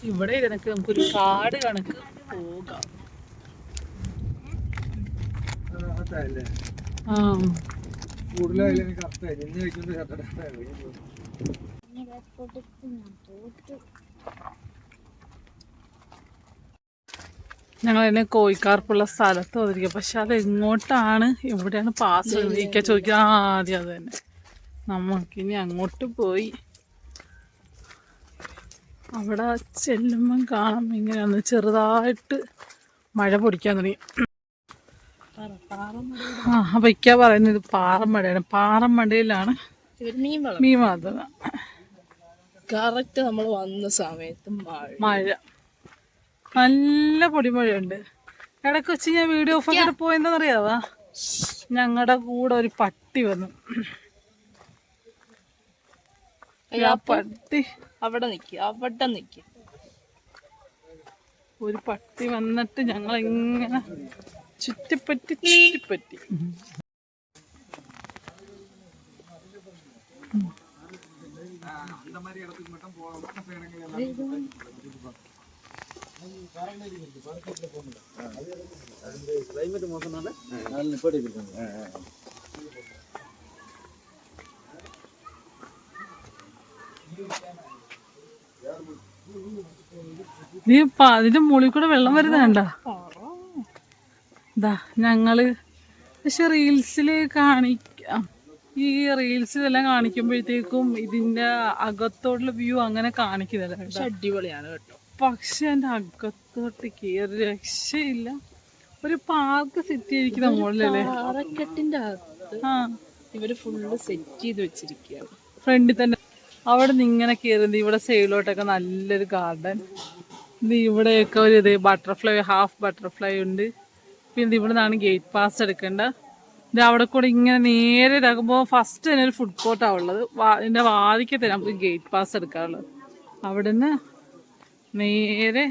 ഇവിടെ ഇതിനൊക്കെ നമുക്കൊരു കാട് കണക്ക് പോകാം. ഞങ്ങൾ തന്നെ കോഴിക്കാർപ്പുള്ള സ്ഥലത്ത് വന്നിരിക്കുക. പക്ഷെ അത് എങ്ങോട്ടാണ്, എവിടെയാണ് പാസ് ഇരിക്കുക ചോദിക്കുക. ആദ്യം അത് തന്നെ. നമുക്കിനി അങ്ങോട്ട് പോയി അവിടെ ചെല്ലുമ്പം കാണാം ഇങ്ങനെയാണ്. ചെറുതായിട്ട് മഴ പൊടിക്കാൻ തുടങ്ങി. അപ്പൊ ഇക്ക പറയുന്നത് പാറമടയാണ്. പാറമടയിലാണ് മീൻ വളർത്തുന്നത്. കറക്റ്റ് നമ്മൾ വന്ന സമയത്ത് മഴ നല്ല പൊടിമഴയുണ്ട്. ഇടയ്ക്ക് വെച്ച് ഞാൻ വീഡിയോ ഓഫ് ആക്കിയിട്ട് പോയെന്താണെന്നറിയാവാ, ഞങ്ങളുടെ കൂടെ ഒരു പട്ടി വന്നു. പട്ടി അവിടെ നിൽക്കുക. ഒരു പട്ടി വന്നിട്ട് ഞങ്ങളിങ്ങനെ ചുറ്റിപ്പറ്റി. നീ അതിന്റെ മുകളിൽ കൂടെ വെള്ളം വരുന്നുണ്ട. ഇതാ ഞങ്ങള് പക്ഷെ റീൽസില് കാണിക്കാം. ഈ റീൽസിലെല്ലാം കാണിക്കുമ്പോഴത്തേക്കും ഇതിന്റെ അകത്തോട്ടുള്ള വ്യൂ അങ്ങനെ കാണിക്കുന്നില്ല. അടിപൊളിയാണ് കേട്ടോ. പക്ഷെ എന്റെ അകത്തോട്ട് കയറി രക്ഷയില്ല. ഒരു പാർക്ക് സെറ്റ് ചെയ്തിരിക്കുന്ന മുകളിലല്ലേ. പാറക്കെട്ടിന്റെ അകത്ത് ഇവര് ഫുള്ള് സെറ്റ് ചെയ്ത് വെച്ചിരിക്കുകയാണ്. ഫ്രണ്ടിൽ തന്നെ അവിടെ നിന്ന് ഇങ്ങനെ കയറുന്നത്. ഇവിടെ സൈഡിലോട്ടൊക്കെ നല്ലൊരു ഗാർഡൻ. ഇത് ഇവിടെയൊക്കെ ഒരു ഇത് ബട്ടർഫ്ലൈ, ഹാഫ് ബട്ടർഫ്ലൈ ഉണ്ട്. പിന്നെ ഇവിടെ നിന്നാണ് ഗേറ്റ് പാസ് എടുക്കേണ്ട. ഇത് അവിടെ കൂടെ ഇങ്ങനെ നേരെ ഇതാക്കുമ്പോൾ ഫസ്റ്റ് തന്നെ ഒരു ഫുഡ് കോർട്ടാണ് ഉള്ളത്. ഇതിൻ്റെ വാതിക്കൽ തന്നെ നമുക്ക് ഗേറ്റ് പാസ് എടുക്കാനുള്ളത്. അവിടെ നിന്ന് നേരെ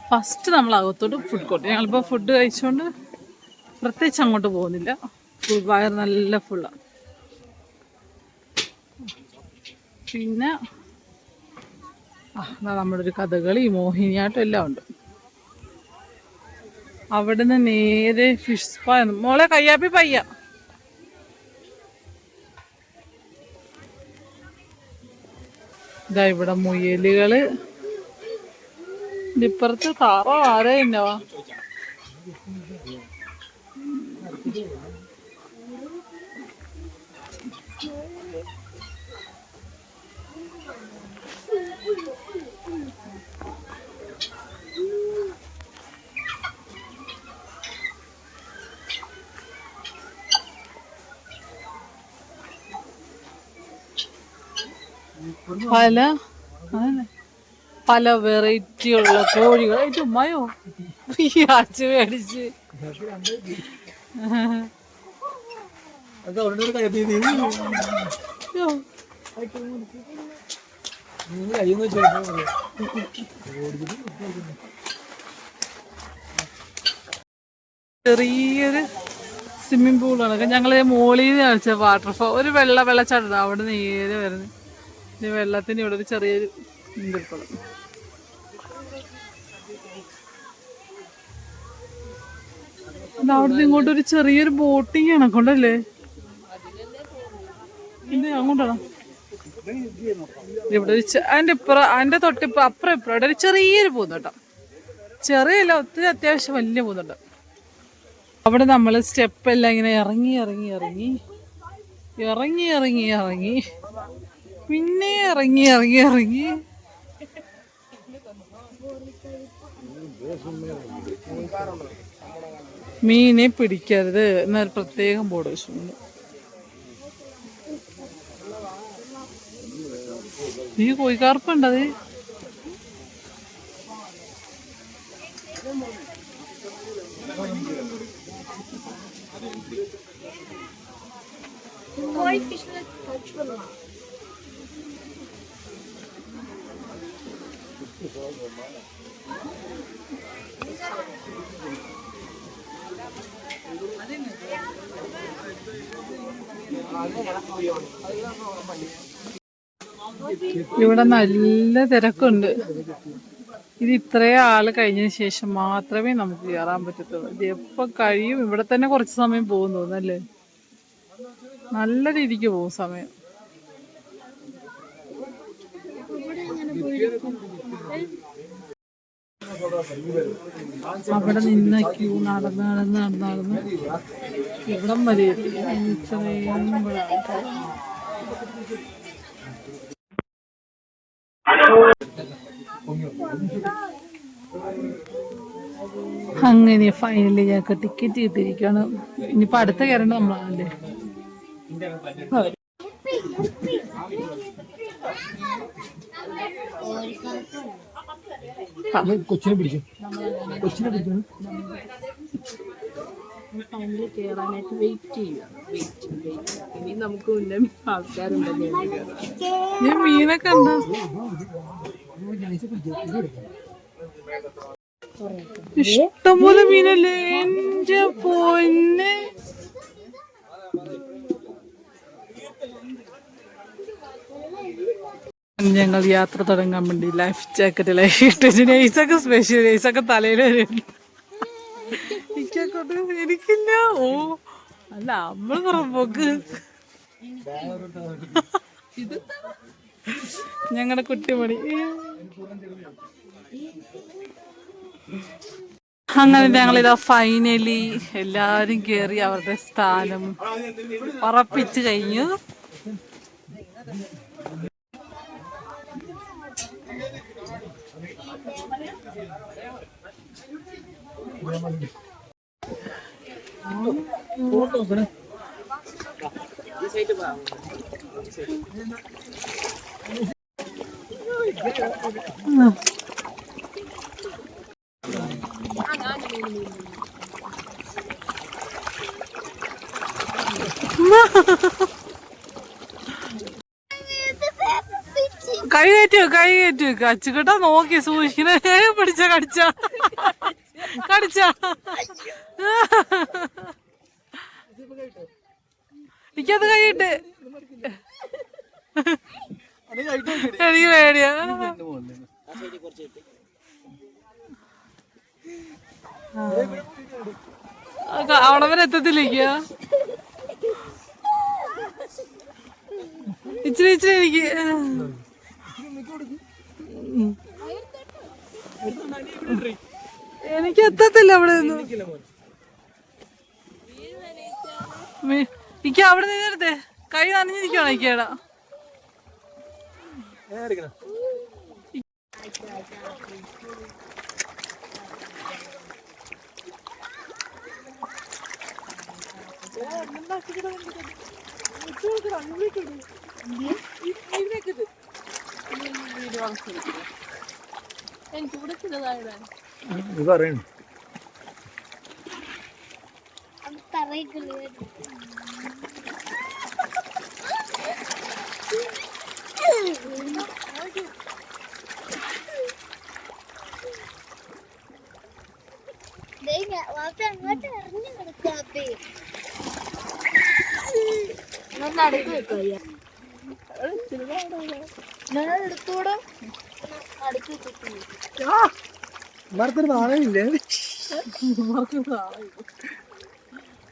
ഫസ്റ്റ് നമ്മൾ അകത്തോട്ട് ഫുഡ് കോർട്ട്. ഞങ്ങളിപ്പോൾ ഫുഡ് കഴിച്ചുകൊണ്ട് പ്രത്യേകിച്ച് അങ്ങോട്ട് പോകുന്നില്ല. വയർ നല്ല ഫുള്ളാണ്. പിന്നെ നമ്മുടെ ഒരു കഥകളി, മോഹിനിയാട്ടം എല്ലാം ഉണ്ട്. അവിടെ നിന്ന് നേരെ ഫിഷ് സ്പാ. മോളെ കയ്യാപ്പി പയ്യ. ഇതാ ഇവിടെ മുയലുകള്. ഇപ്പുറത്ത് താറോ ആരോ ഇന്നവാ. പല വെറൈറ്റി ഉള്ള കോഴികൾ. ചുമ്മായോ അച്ചു മേടിച്ച് ചെറിയൊരു സ്വിമ്മിംഗ് പൂളാണ്. ഞങ്ങള് മോളിൽ നിന്ന് കളിച്ച വാട്ടർഫോൾ. ഒരു വെള്ളച്ചാട്ടം അവിടെ നേരെ വരുന്നത്. വെള്ളത്തിന് ഇവിടെ ഒരു ചെറിയൊരു നീന്തൽക്കുളം. അവിടെ നിന്ന് ഇങ്ങോട്ടൊരു ചെറിയൊരു ബോട്ടിങ് കണക്കുണ്ടല്ലേ. അങ്ങോട്ടാണോ? ഇവിടെ അതിന്റെ തൊട്ടിപ്പുറം അപ്പുറം ഇപ്പുറം ഇവിടെ ഒരു ചെറിയൊരു പൂന്തോട്ടം. ചെറിയല്ല, ഒത്തിരി അത്യാവശ്യം വലിയ പൂന്തോട്ടം. അവിടെ നമ്മൾ സ്റ്റെപ്പ് എല്ലാം ഇങ്ങനെ ഇറങ്ങി പിന്നെ ഇറങ്ങി മീനെ പിടിക്കരുത് എന്നൊരു പ്രത്യേകം ബോർഡ് വെച്ചിട്ടുണ്ട്. ഈ കോഴിക്കാർപ്പുണ്ടത്. ഇവിടെ നല്ല തിരക്കുണ്ട്. ഇത് ഇത്രയും ആള് കഴിഞ്ഞതിന് ശേഷം മാത്രമേ നമുക്ക് കയറാൻ പറ്റത്തുള്ളൂ. ഇത് എപ്പോൾ കഴിയും. ഇവിടെ തന്നെ കുറച്ച് സമയം പോകും തോന്നല്ലേ. നല്ല രീതിക്ക് പോകും സമയം. അവിടെ നിന്ന് ക്യൂ നടന്ന് ഇവിടം വരെ എത്തി. ഇത്രയും ഇവിടെ ആൾക്കാർ. അങ്ങനെ ഫൈനലി ഞങ്ങൾക്ക് ടിക്കറ്റ് കിട്ടിയിരിക്കുകയാണ്. ഇനിയിപ്പോ അടുത്ത കയറേണ്ട നമ്മളാണല്ലേ. ഫൈനലി കയറാനായിട്ട് വെയിറ്റ് ചെയ്യുക. ഇനി നമുക്ക് മുന്നേ ആൾക്കാരുണ്ടല്ലോ. ഞാൻ മീനൊക്കെ ഉണ്ടോ? ഇഷ്ടംപോലെ മീനല്ലേ എന്റെ പൊന്നെ. ഞങ്ങൾ യാത്ര തുടങ്ങാൻ വേണ്ടി ലൈഫ് ജാക്കറ്റിലായി ഇട്ടു. നൈസൊക്കെ സ്പെഷ്യൽ, നൈസൊക്കെ തലയിൽ വരും. എനിക്കില്ല. ഓ അല്ല, നമ്മള് പുറമ്പോക്ക്. ഞങ്ങളുടെ കുട്ടിമണി. അങ്ങനെ ഞങ്ങളിതാ ഫൈനലി എല്ലാരും കേറി അവരുടെ സ്ഥാനം ഉറപ്പിച്ചു കഴിഞ്ഞു. കൈ കയറ്റി വെക്ക്. അച്ചുകെട്ടാ നോക്കി സൂക്ഷിക്കണേ. കടിച്ച എനിക്കത് കൈയിട്ട്. എനിക്ക് പേടിയാ. അവിടെ വരെ എത്തത്തില്ലേക്ക. ഇച്ചിരി എനിക്ക് എത്തത്തില്ല അവിടെ ഒന്നും. എനിക്ക് അവിടെ നിന്നെടുത്തേ. കൈ നനഞ്ഞിരിക്കണോ ഇക്കേടാ. എനിക്കിവിടെ ചെറുതായിടാ.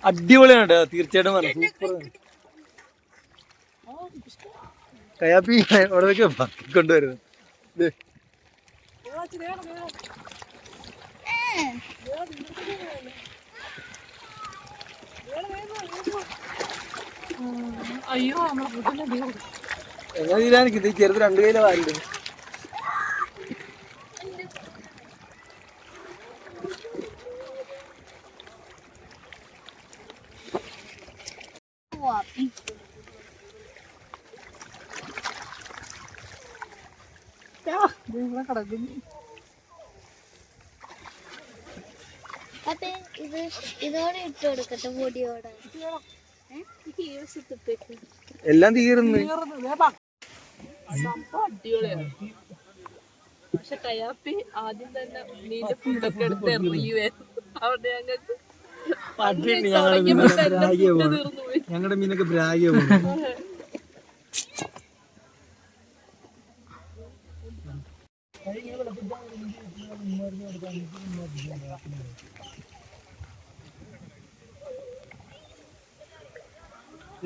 അടിപൊളിയാണ് തീർച്ചയായിട്ടും. സൂപ്പർ കയാപ്പി അവിടെ കൊണ്ടുവരുന്നത്. അയ്യോ എങ്ങനെ തീരാനിക്കുന്നത്? ഈ ചെറുത് 2 കിലോ വാരിണ്ട്. ഇവിടെ കിടക്കുന്നു. അതെ ഇത് ഇതോടെ ഇട്ട് കൊടുക്കട്ടെ പൊടിയോടെ. എല്ലാം തീർന്നു. സംഭവം അടിപൊളിയാണ്. പക്ഷെ കയ്യാപ്പി ആദ്യം തന്നെ ഉണ്ണീന്റെ ഫുഡൊക്കെ എടുത്ത് എറിയുവായിരുന്നു. അവിടെ ഞങ്ങൾക്ക് ഞങ്ങളുടെ മീനൊക്കെ ബ്രാഗിയ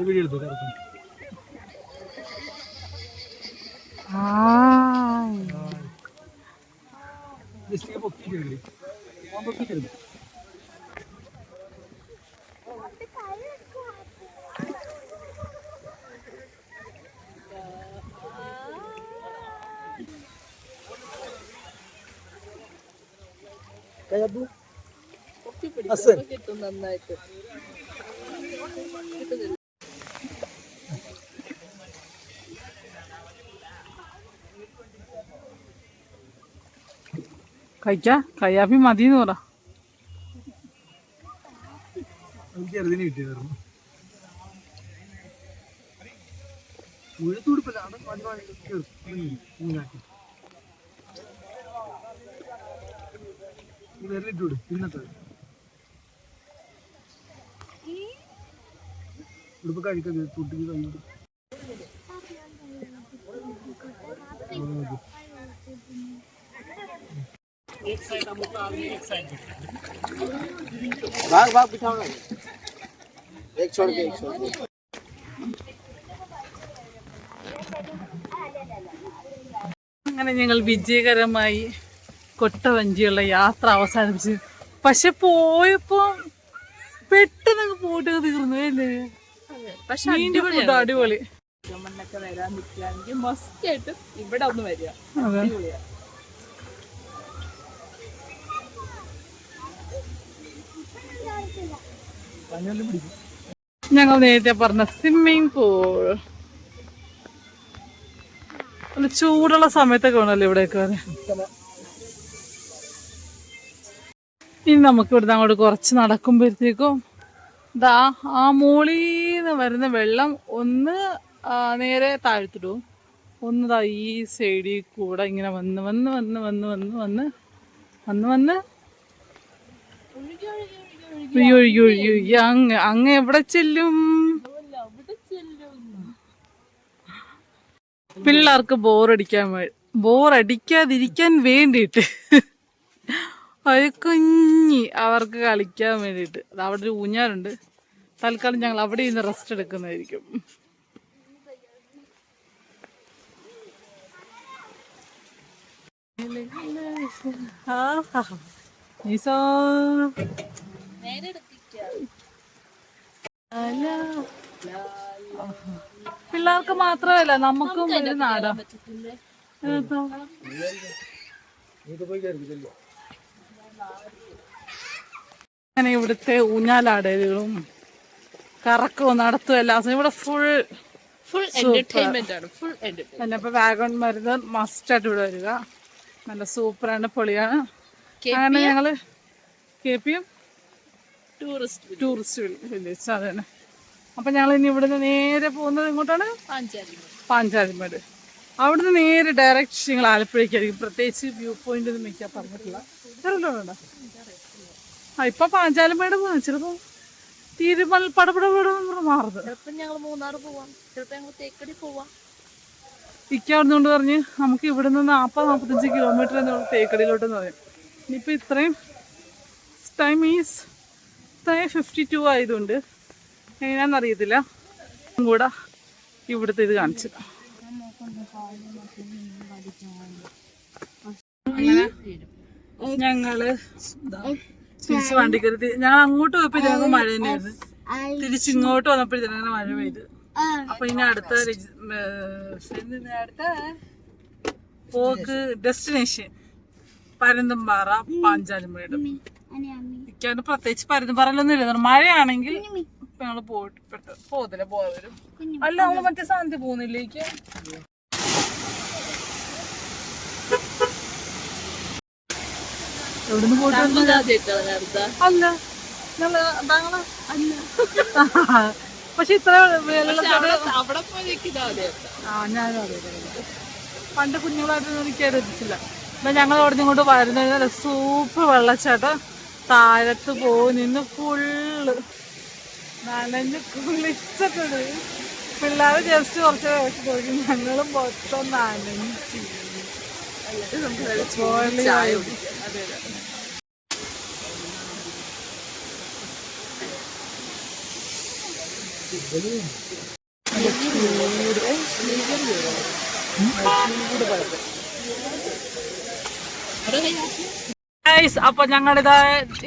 വീഡിയോ എടുത്തു. കിട്ടും നന്നായിട്ട്. കയ്യാപ്പി മതിന്ന് പറ. ചെറുതിന് കിട്ടിയതായിരുന്നു. ഉഴുത്തുടുപ്പില്ല വിരലിട്ടൂട് പിന്നത്തെ ഉടുപ്പ് കഴിക്കരുത്. തുട്ടിക്ക് കഴിയും. അങ്ങനെ ഞങ്ങൾ വിജയകരമായി കൊട്ടവഞ്ചിയുള്ള യാത്ര അവസാനിപ്പിച്ചു. പക്ഷെ പോയപ്പോ പെട്ടെന്ന് പോയിട്ട് തീർന്നു അല്ലേ. പക്ഷെ അടിപൊളി. മണ്ണൊക്കെ വരാൻ നിൽക്കുകയാണെങ്കിൽ മസ്റ്റ് ആയിട്ട് ഇവിടെ ഒന്ന് വരിക. അടിപൊളിയാണ്. ഞങ്ങൾ നേരത്തെ പറഞ്ഞ സ്വിമ്മിങ് പൂൾ. ചൂടുള്ള സമയത്തൊക്കെ വേണമല്ലോ ഇവിടെയൊക്കെ. ഇനി നമുക്ക് ഇവിടുന്ന് അങ്ങോട്ട് കുറച്ച് നടക്കുമ്പോഴത്തേക്കും ദാ ആ മോളീന്ന് വരുന്ന വെള്ളം ഒന്ന് നേരെ താഴ്ത്തിടും, ഒന്ന് ദാ ഈ സൈഡിൽ കൂടെ ഇങ്ങനെ വന്ന് വന്ന് വന്ന് വന്ന് വന്ന് വന്ന് വന്ന് വന്ന് ഒഴുകി ഒഴുകി ഒഴുകി അങ്ങ് എവിടെ ചെല്ലും? പിള്ളേർക്ക് ബോറടിക്കാതിരിക്കാൻ വേണ്ടിയിട്ട് ഒരു കുഞ്ഞി അവർക്ക് കളിക്കാൻ വേണ്ടിയിട്ട് അവിടെ ഒരു ഊഞ്ഞാലുണ്ട്. തൽക്കാലം ഞങ്ങൾ അവിടെ ഇരുന്ന് റെസ്റ്റ് എടുക്കുന്നതായിരിക്കും. പിള്ളേർക്ക് മാത്രമല്ല നമുക്കും ഒരു നാടാ. അങ്ങനെ ഇവിടുത്തെ ഊഞ്ഞാലാടലുകളും കറക്കവും നടത്തും എല്ലാം ഇവിടെ ഫുൾ എന്റർടൈൻമെന്റ് ആണ്. Full entertainment. പിന്നെ ഇപ്പൊ വാഗൺ മരുന്ന് മസ്റ്റായിട്ട് ഇവിടെ വരിക. നല്ല സൂപ്പറാണ്, പൊളിയാണ്. അങ്ങനെ ഞങ്ങള് KPM ടൂറിസ്റ്റ് വില്ലേജ് അതാണ്. അപ്പൊ ഞങ്ങൾ ഇനി ഇവിടുന്ന് നേരെ പോകുന്നത് ഇങ്ങോട്ടാണ്, പാഞ്ചാലിമേട്. അവിടുന്ന് നേരെ ഡയറക്റ്റ് നിങ്ങൾ ആലപ്പുഴയ്ക്കായിരിക്കും. പ്രത്യേകിച്ച് വ്യൂ പോയിന്റ് ഒന്നും വെക്കാൻ പറഞ്ഞിട്ടില്ല. വേണ്ട ഇപ്പൊ പാഞ്ചാലിമേട് പോവാം. ചിലപ്പോ തീരുമാനം പടപടപടം മാറുന്നത്. ചിലപ്പോ ഞങ്ങൾ മൂന്നാർ പോവാം, ചിലപ്പോ ഞങ്ങൾ തേക്കടി പോവാം. ഇക്കാവുന്നതുകൊണ്ട് പറഞ്ഞ് നമുക്ക് ഇവിടെ നിന്ന് 40-45 കിലോമീറ്റർ എന്നുള്ള തേക്കടിയിലോട്ടെന്ന് പറയും. ഇനിയിപ്പോൾ ഇത്രയും ടൈം 52 ആയതുകൊണ്ട് എങ്ങനെയാണെന്നറിയത്തില്ല. കൂടെ ഇവിടുത്തെ ഇത് കാണിച്ചു. ഞങ്ങള് തിരിച്ച് വണ്ടിക്കരുതി ഞങ്ങൾ അങ്ങോട്ട് പോയപ്പോ ഞങ്ങൾക്ക് മഴ തന്നെയായിരുന്നു. തിരിച്ച് ഇങ്ങോട്ട് വന്നപ്പോഴത്തേക്കും മഴ പെയ്ത്. അപ്പൊ ഇനി അടുത്ത പോക്ക് ഡെസ്റ്റിനേഷൻ പരുന്തുംപാറ, പാഞ്ചാലിമേട്. ഇക്കാണ്ട് പ്രത്യേകിച്ച് പരുന്തുംപാറയിലൊന്നും ഇല്ല. മഴയാണെങ്കിൽ ഞങ്ങള് പോയിട്ട് പോകത്തില്ല, പോവരും. അല്ല നമ്മള് മറ്റേ സാന്തി പോകുന്നില്ലേക്ക്. എവിടുന്ന് പോയിട്ട് ആദ്യമായിട്ടാണ് അല്ല ഞങ്ങള് അല്ല പക്ഷെ ഇത്ര വെള്ളച്ചാട്ടം അവിടെ പോയി നിൽക്കുന്നത് ആദ്യമായിട്ടാണ്. ഞാനും അതെ പണ്ട് കുഞ്ഞുങ്ങളായിട്ടൊന്നും എനിക്ക് എത്തിച്ചില്ല. എന്നാൽ ഞങ്ങൾ അവിടെ നിന്ന് ഇങ്ങോട്ട് വരുന്ന സൂപ്പർ വെള്ളച്ചാട്ടം. താഴത്ത് പോയി നിന്ന് ഫുള്ള് നനഞ്ഞ് കുളിച്ചിട്ടുണ്ട്. പിള്ളേർ ജസ്റ്റ് കുറച്ച് കഴിച്ച് പോയി, ഞങ്ങളും മൊത്തം നനഞ്ഞ് അതെ. അപ്പൊ ഞങ്ങളിതാ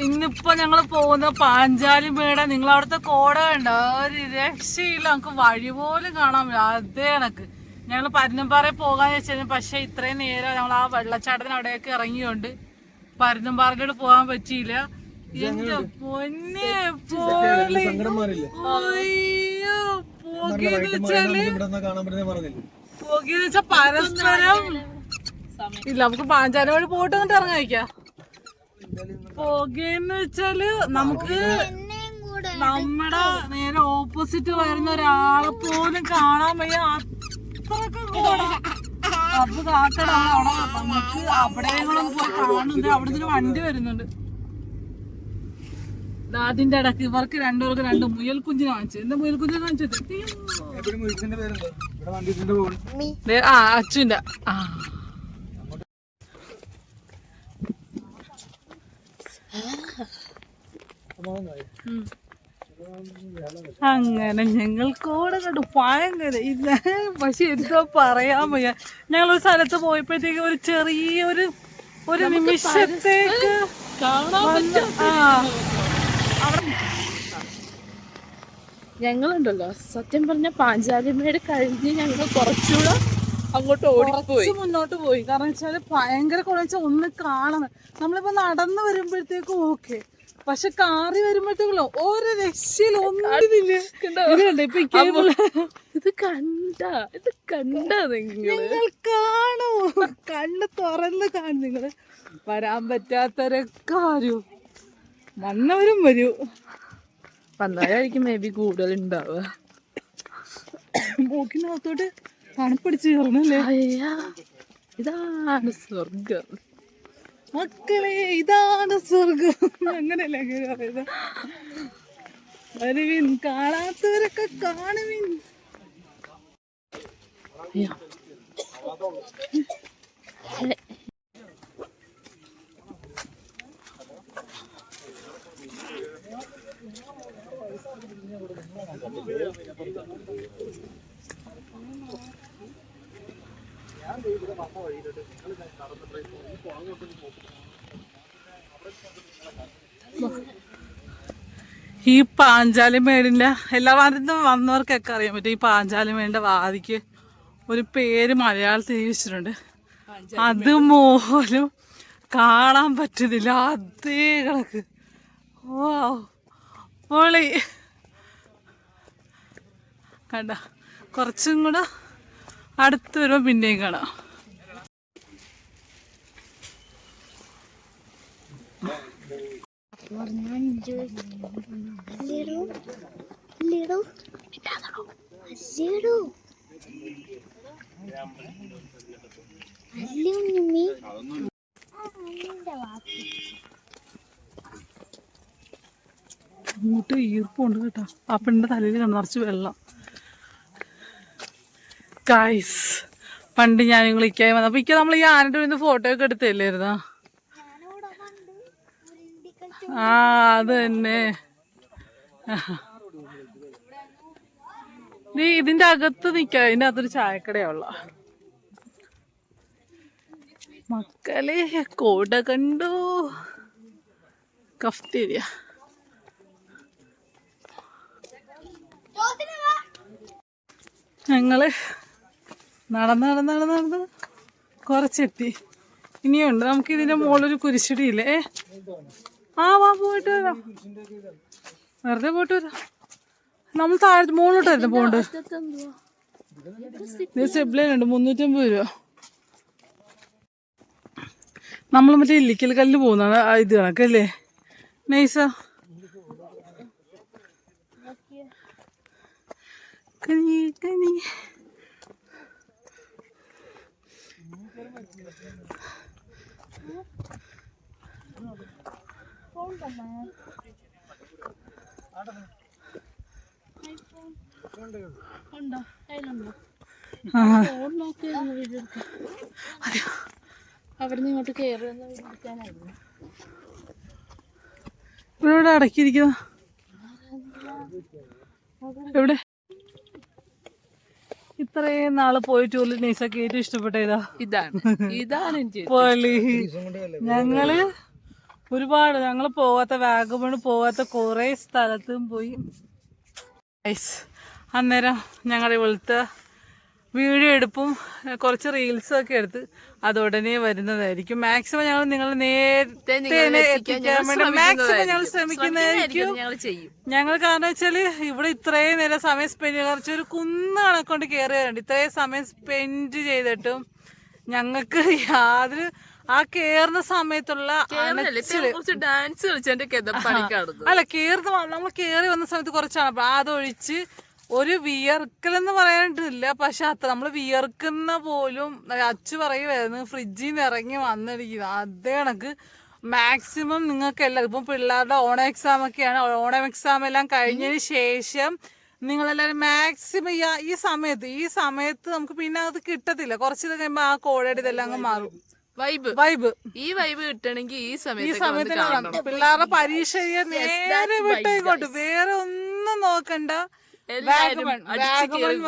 ഇന്നിപ്പോ ഞങ്ങള് പോകുന്ന പാഞ്ചാലിമേട. നിങ്ങൾ അവിടുത്തെ കോട കണ്ട ഒരു രക്ഷയില്ല, നമുക്ക് വഴി പോലും കാണാൻ പറ്റില്ല. അതേ കണക്ക് ഞങ്ങൾ പരുന്തുംപാറ പോകാന്ന് വെച്ചാൽ, പക്ഷെ ഇത്രയും നേരം ഞങ്ങൾ ആ വെള്ളച്ചാട്ടത്തിന് അവിടെയൊക്കെ ഇറങ്ങിയോണ്ട് പരുന്തുംപാറയിലോട്ട് പോകാൻ പറ്റിയില്ല. എന്റെ പൊന്നെ അയ്യോ പോകിയെന്ന് വെച്ചാ പരസ്പരം ഇല്ല. നമുക്ക് പാഞ്ചാലി വഴി പോയിട്ട് വന്നിട്ട് ഇറങ്ങാൻ വയ്ക്കാം. പുകയെന്ന് വെച്ചാല് നമുക്ക് നമ്മുടെ നേരെ ഓപ്പോസിറ്റ് വരുന്ന ഒരാളെ പോലും കാണാൻ വയ്യ, അത്രക്ക് കൂടെ. അപ്പൊ കാക്കട അവിടെ നമുക്ക് അവിടെയെങ്കിലും പോയി കാണുന്നുണ്ട്. അവിടെ നിന്ന് വണ്ടി വരുന്നുണ്ട്. അതിന്റെ ഇടക്ക് ഇവർക്ക് രണ്ടുപേർക്ക് രണ്ട് മുയൽ കുഞ്ഞിനെ വാങ്ങിച്ചു. എന്താ മുയൽ കുഞ്ഞിനെ വാങ്ങിച്ചത്? അച്ഛൻ്റെ അങ്ങനെ ഞങ്ങൾ കോട കണ്ടു. ഭയങ്കര ഇല്ല, പക്ഷെ എന്തോ പറയാൻ വയ്യ. ഞങ്ങളൊരു സ്ഥലത്ത് പോയപ്പോഴത്തേക്ക് ഒരു ചെറിയൊരു നിമിഷത്തേക്ക് ഞങ്ങളുണ്ടല്ലോ സത്യം പറഞ്ഞ പാഞ്ചാലിമേട് കഴിഞ്ഞ് ഞങ്ങൾ കുറച്ചുകൂടെ അങ്ങോട്ട് ഓടിപ്പോയി, മുന്നോട്ട് പോയി. കാരണം വെച്ചാല് ഭയങ്കര കുറച്ച് ഒന്ന് കാണണം. നമ്മളിപ്പോ നടന്നു വരുമ്പോഴത്തേക്കും ഓക്കെ, പക്ഷെ കാറി വരുമ്പോഴത്തേക്കുള്ളൂ ഓരോ രക്ഷയിൽ ഒന്നില്ല. ഇത് കണ്ട നിങ്ങൾ കാണൂ, കണ്ണ് തുറന്ന് കാണും. നിങ്ങള് വരാൻ പറ്റാത്തവരൊക്കെ വരൂ, വന്നവരും വരൂ. വന്നാലായിരിക്കും മേ ബി കൂടുതൽ ഉണ്ടാവുക. മൂക്കിനകത്തോട്ട് തണുപ്പിടിച്ച് കയറണല്ലേ. ഇതാണ് സ്വർഗം മക്കളെ, ഇതാണ് സ്വർഗം. അങ്ങനെയല്ലേ പറയുന്നത്? വരുവിൻ, കാണാത്തവരൊക്കെ കാണുവിൻ. ഈ പാഞ്ചാലിമേടിന്റെ എല്ലാ വാരത്തും വന്നവർക്കൊക്കെ അറിയാൻ പറ്റും. ഈ പാഞ്ചാലിമേടിന്റെ വാദിക്ക് ഒരു പേര് മലയാളത്തിൽ വെച്ചിട്ടുണ്ട്. അതുപോലും കാണാൻ പറ്റുന്നില്ല, അതേ കണക്ക്. ഓ പൊളി കണ്ട. കുറച്ചും കൂടെ അടുത്ത് വരുമ്പോൾ പിന്നെയും കാണാം. അങ്ങോട്ട് ഈർപ്പുണ്ട് കേട്ടോ. ആ പെണ്ണിന്റെ തലയിൽ കണ്ടു നിറച്ച് വെള്ളം. ഗൈസ്, പണ്ട് ഞാൻ വിളിക്കായി വന്നപ്പോ ഇക്ക നമ്മൾ ഈ ആനയുടെ നിന്ന് ഫോട്ടോ ഒക്കെ എടുത്തില്ലായിരുന്നോ? ആ അത് തന്നെ. നീ ഇതിന്റെ അകത്ത് നിക്ക, ഇതിന്റെ അകത്തൊരു ചായക്കടയുള്ള. മക്കളെ കോട കണ്ടു, കഫ്റ്റീരിയ. ഞങ്ങള് നടന്ന് കുറച്ചെത്തി. ഇനിയുണ്ട്. നമുക്ക് ഇതിന്റെ മുകളിലൊരു കുരിശിടിയില്ലേ? വാ പോയിട്ട് വരാം, വെറുതെ പോയിട്ട് വരാം. നമ്മൾ താഴെ മുകളിലോട്ടായിരുന്നു പോകണ്ട്. സ്റ്റെപ്പ് ലൈൻ ഉണ്ട്, 350 രൂപ. നമ്മൾ മറ്റേ ഇല്ലിക്കൽ കല്ലിന് പോകുന്നതാണ് ഇത് കണക്കല്ലേ നൈസ. കനി കനി അവിടെ നിന്ന് ഇങ്ങോട്ട് കയറുന്ന ഇവിടെ അടക്കിയിരിക്കുന്ന എവിടെ ഇത്രയും നാള് പോയ ടൂറിൽ നൈസൊക്കെ ഏറ്റവും ഇഷ്ടപ്പെട്ട ഇതാണ് എനിക്ക് പോളി. ഞങ്ങള് ഒരുപാട് ഞങ്ങള് പോവാത്ത വാഗമണ് പോവാത്ത കുറെ സ്ഥലത്തും പോയി. അന്നേരം ഞങ്ങളുടെ ഇവിടുത്തെ വീഡിയോ എടുപ്പും കുറച്ച് റീൽസും ഒക്കെ എടുത്ത് അത് ഉടനെ വരുന്നതായിരിക്കും. മാക്സിമം ഞങ്ങൾ നിങ്ങൾ നേരത്തെ എത്തിക്കാൻ വേണ്ടി മാക്സിമം ഞങ്ങൾ ശ്രമിക്കുന്നതായിരിക്കും. ഞങ്ങൾ കാരണം വെച്ചാല് ഇവിടെ ഇത്രയും നേരം സമയം സ്പെൻഡ് കുറച്ചൊരു കുന്ന് കണക്കൊണ്ട് കയറി വരണ്ട്. ഇത്രയും സമയം സ്പെൻഡ് ചെയ്തിട്ടും ഞങ്ങൾക്ക് യാതൊരു ആ കേറുന്ന സമയത്തുള്ള ഡാൻസ് അല്ല കേറുന്ന നമ്മൾ കേറി വന്ന സമയത്ത് കുറച്ചാണ് അതൊഴിച്ച് ഒരു വിയർക്കലെന്ന് പറയാനിട്ടില്ല. പക്ഷെ അത്ര നമ്മള് വിയർക്കുന്ന പോലും അച്ചു പറയുമായിരുന്നു ഫ്രിഡ്ജിൽ നിന്ന് ഇറങ്ങി വന്നിരിക്കുന്നത്. അതേ കണക്ക് മാക്സിമം നിങ്ങൾക്ക് എല്ലാം ഇപ്പം പിള്ളേരുടെ ഓണം എക്സാം ഒക്കെയാണ്. ഓണം എക്സാം എല്ലാം കഴിഞ്ഞതിന് ശേഷം നിങ്ങളെല്ലാവരും മാക്സിമം ഈ സമയത്ത് നമുക്ക് പിന്നെ അത് കിട്ടത്തില്ല. കുറച്ച് കഴിയുമ്പോ ആ കോഴയുടെ ഇതെല്ലാം അങ്ങ് മാറും. വൈബ് ഈ വൈബ് കിട്ടണമെങ്കിൽ ഈ സമയത്ത് പിള്ളേരുടെ പരീക്ഷ നേരെ വിട്ടേക്കോട്ട് വേറെ ഒന്നും നോക്കണ്ട. വാഗമൺ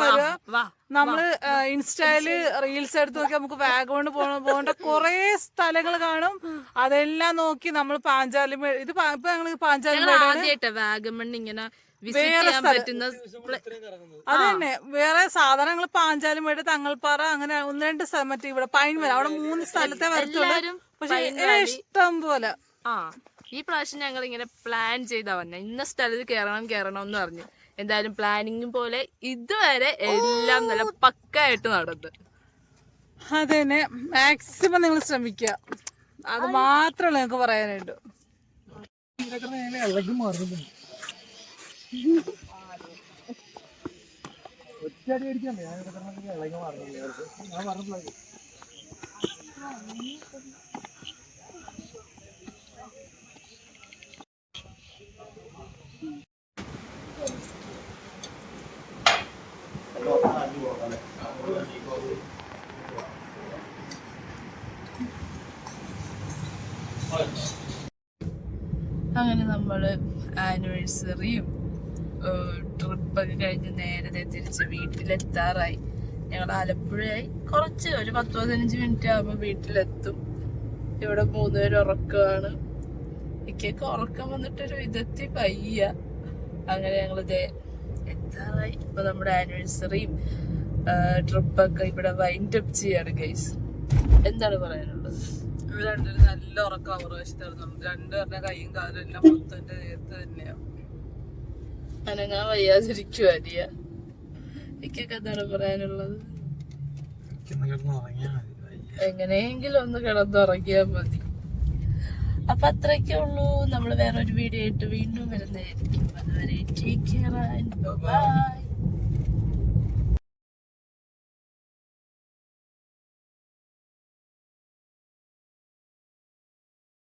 വരിക. നമ്മള് ഇൻസ്റ്റയില് റീൽസ് എടുത്ത് നോക്കി നമുക്ക് വാഗമണ് പോകേണ്ട കുറെ സ്ഥലങ്ങൾ കാണും. അതെല്ലാം നോക്കി നമ്മൾ പാഞ്ചാലിമേട് ഇപ്പൊ ഞങ്ങള് പാഞ്ചാലിമേട് വാഗമൺ ഇങ്ങനെ വേറെ അത് തന്നെ വേറെ സാധാരണ പാഞ്ചാലിമേട് തങ്ങൾപ്പാറ അങ്ങനെ 1-2 സ്ഥലം മറ്റേ ഇവിടെ പൈൻമല അവിടെ 3 സ്ഥലത്തെ വരത്തുള്ളൂ. പക്ഷെ ഇഷ്ടം പോലെ ഈ പ്രാവശ്യം ഞങ്ങൾ ഇങ്ങനെ പ്ലാൻ ചെയ്താ വന്നെ ഇന്ന സ്ഥലത്ത് കയറണം എന്ന് പറഞ്ഞു. എന്തായാലും പ്ലാനിങ്ങും പോലെ ഇതുവരെ എല്ലാം നല്ല പക്കായിട്ട് നടന്നു. അതന്നെ മാക്സിമം നിങ്ങൾ ശ്രമിക്കുക. അത് മാത്രമേ നിങ്ങൾക്ക് പറയാനായിട്ട്. ഒറ്റയടി അടിക്കണ്ടേ ഞാൻ ഇളകി മാറുന്നില്ല. ഞാൻ പറഞ്ഞ അങ്ങനെ നമ്മള് ആനിവേഴ്സറിയും ട്രിപ്പൊക്കെ കഴിഞ്ഞ് നേരത്തെ തിരിച്ച് വീട്ടിലെത്താറായി. ഞങ്ങൾ ആലപ്പുഴയായി. കുറച്ച് ഒരു 10-15 മിനിറ്റ് ആകുമ്പോൾ വീട്ടിലെത്തും. ഇവിടെ 3 പേര് ഉറക്കമാണ്. ഇക്കൊക്കെ ഉറക്കം വന്നിട്ടൊരു വിധത്തിൽ വയ്യ. അങ്ങനെ ഞങ്ങൾ എത്താറായി. ഇപ്പൊ നമ്മുടെ ആനിവേഴ്സറിയും ട്രിപ്പൊക്കെ ഇവിടെ വൈൻഡ് അപ്പ് ചെയ്യാണ് ഗൈസ്. എന്താണ് പറയാനുള്ളത്? രണ്ടുപേരും നല്ല ഉറക്കം ആവശ്യമായിരുന്നു. രണ്ടുപേരുടെ കൈയും കാലും എല്ലാം മൊത്തം നേരത്തെ തന്നെയാണ്. അനങ്ങാൻ വയ്യാതിരിക്കുവാ അരിയ. എനിക്കൊക്കെ എന്താണ് പറയാനുള്ളത്? എങ്ങനെയെങ്കിലും ഒന്ന് കിടന്നുറങ്ങിയാൽ മതി. അപ്പൊ അത്രയൊക്കെ ഉള്ളൂ. നമ്മൾ വേറൊരു വീഡിയോ ആയിട്ട് വീണ്ടും വരുന്നതായിരിക്കും. അതുവരെ ടേക്ക് കെയർ ആൻഡ് ബൈ.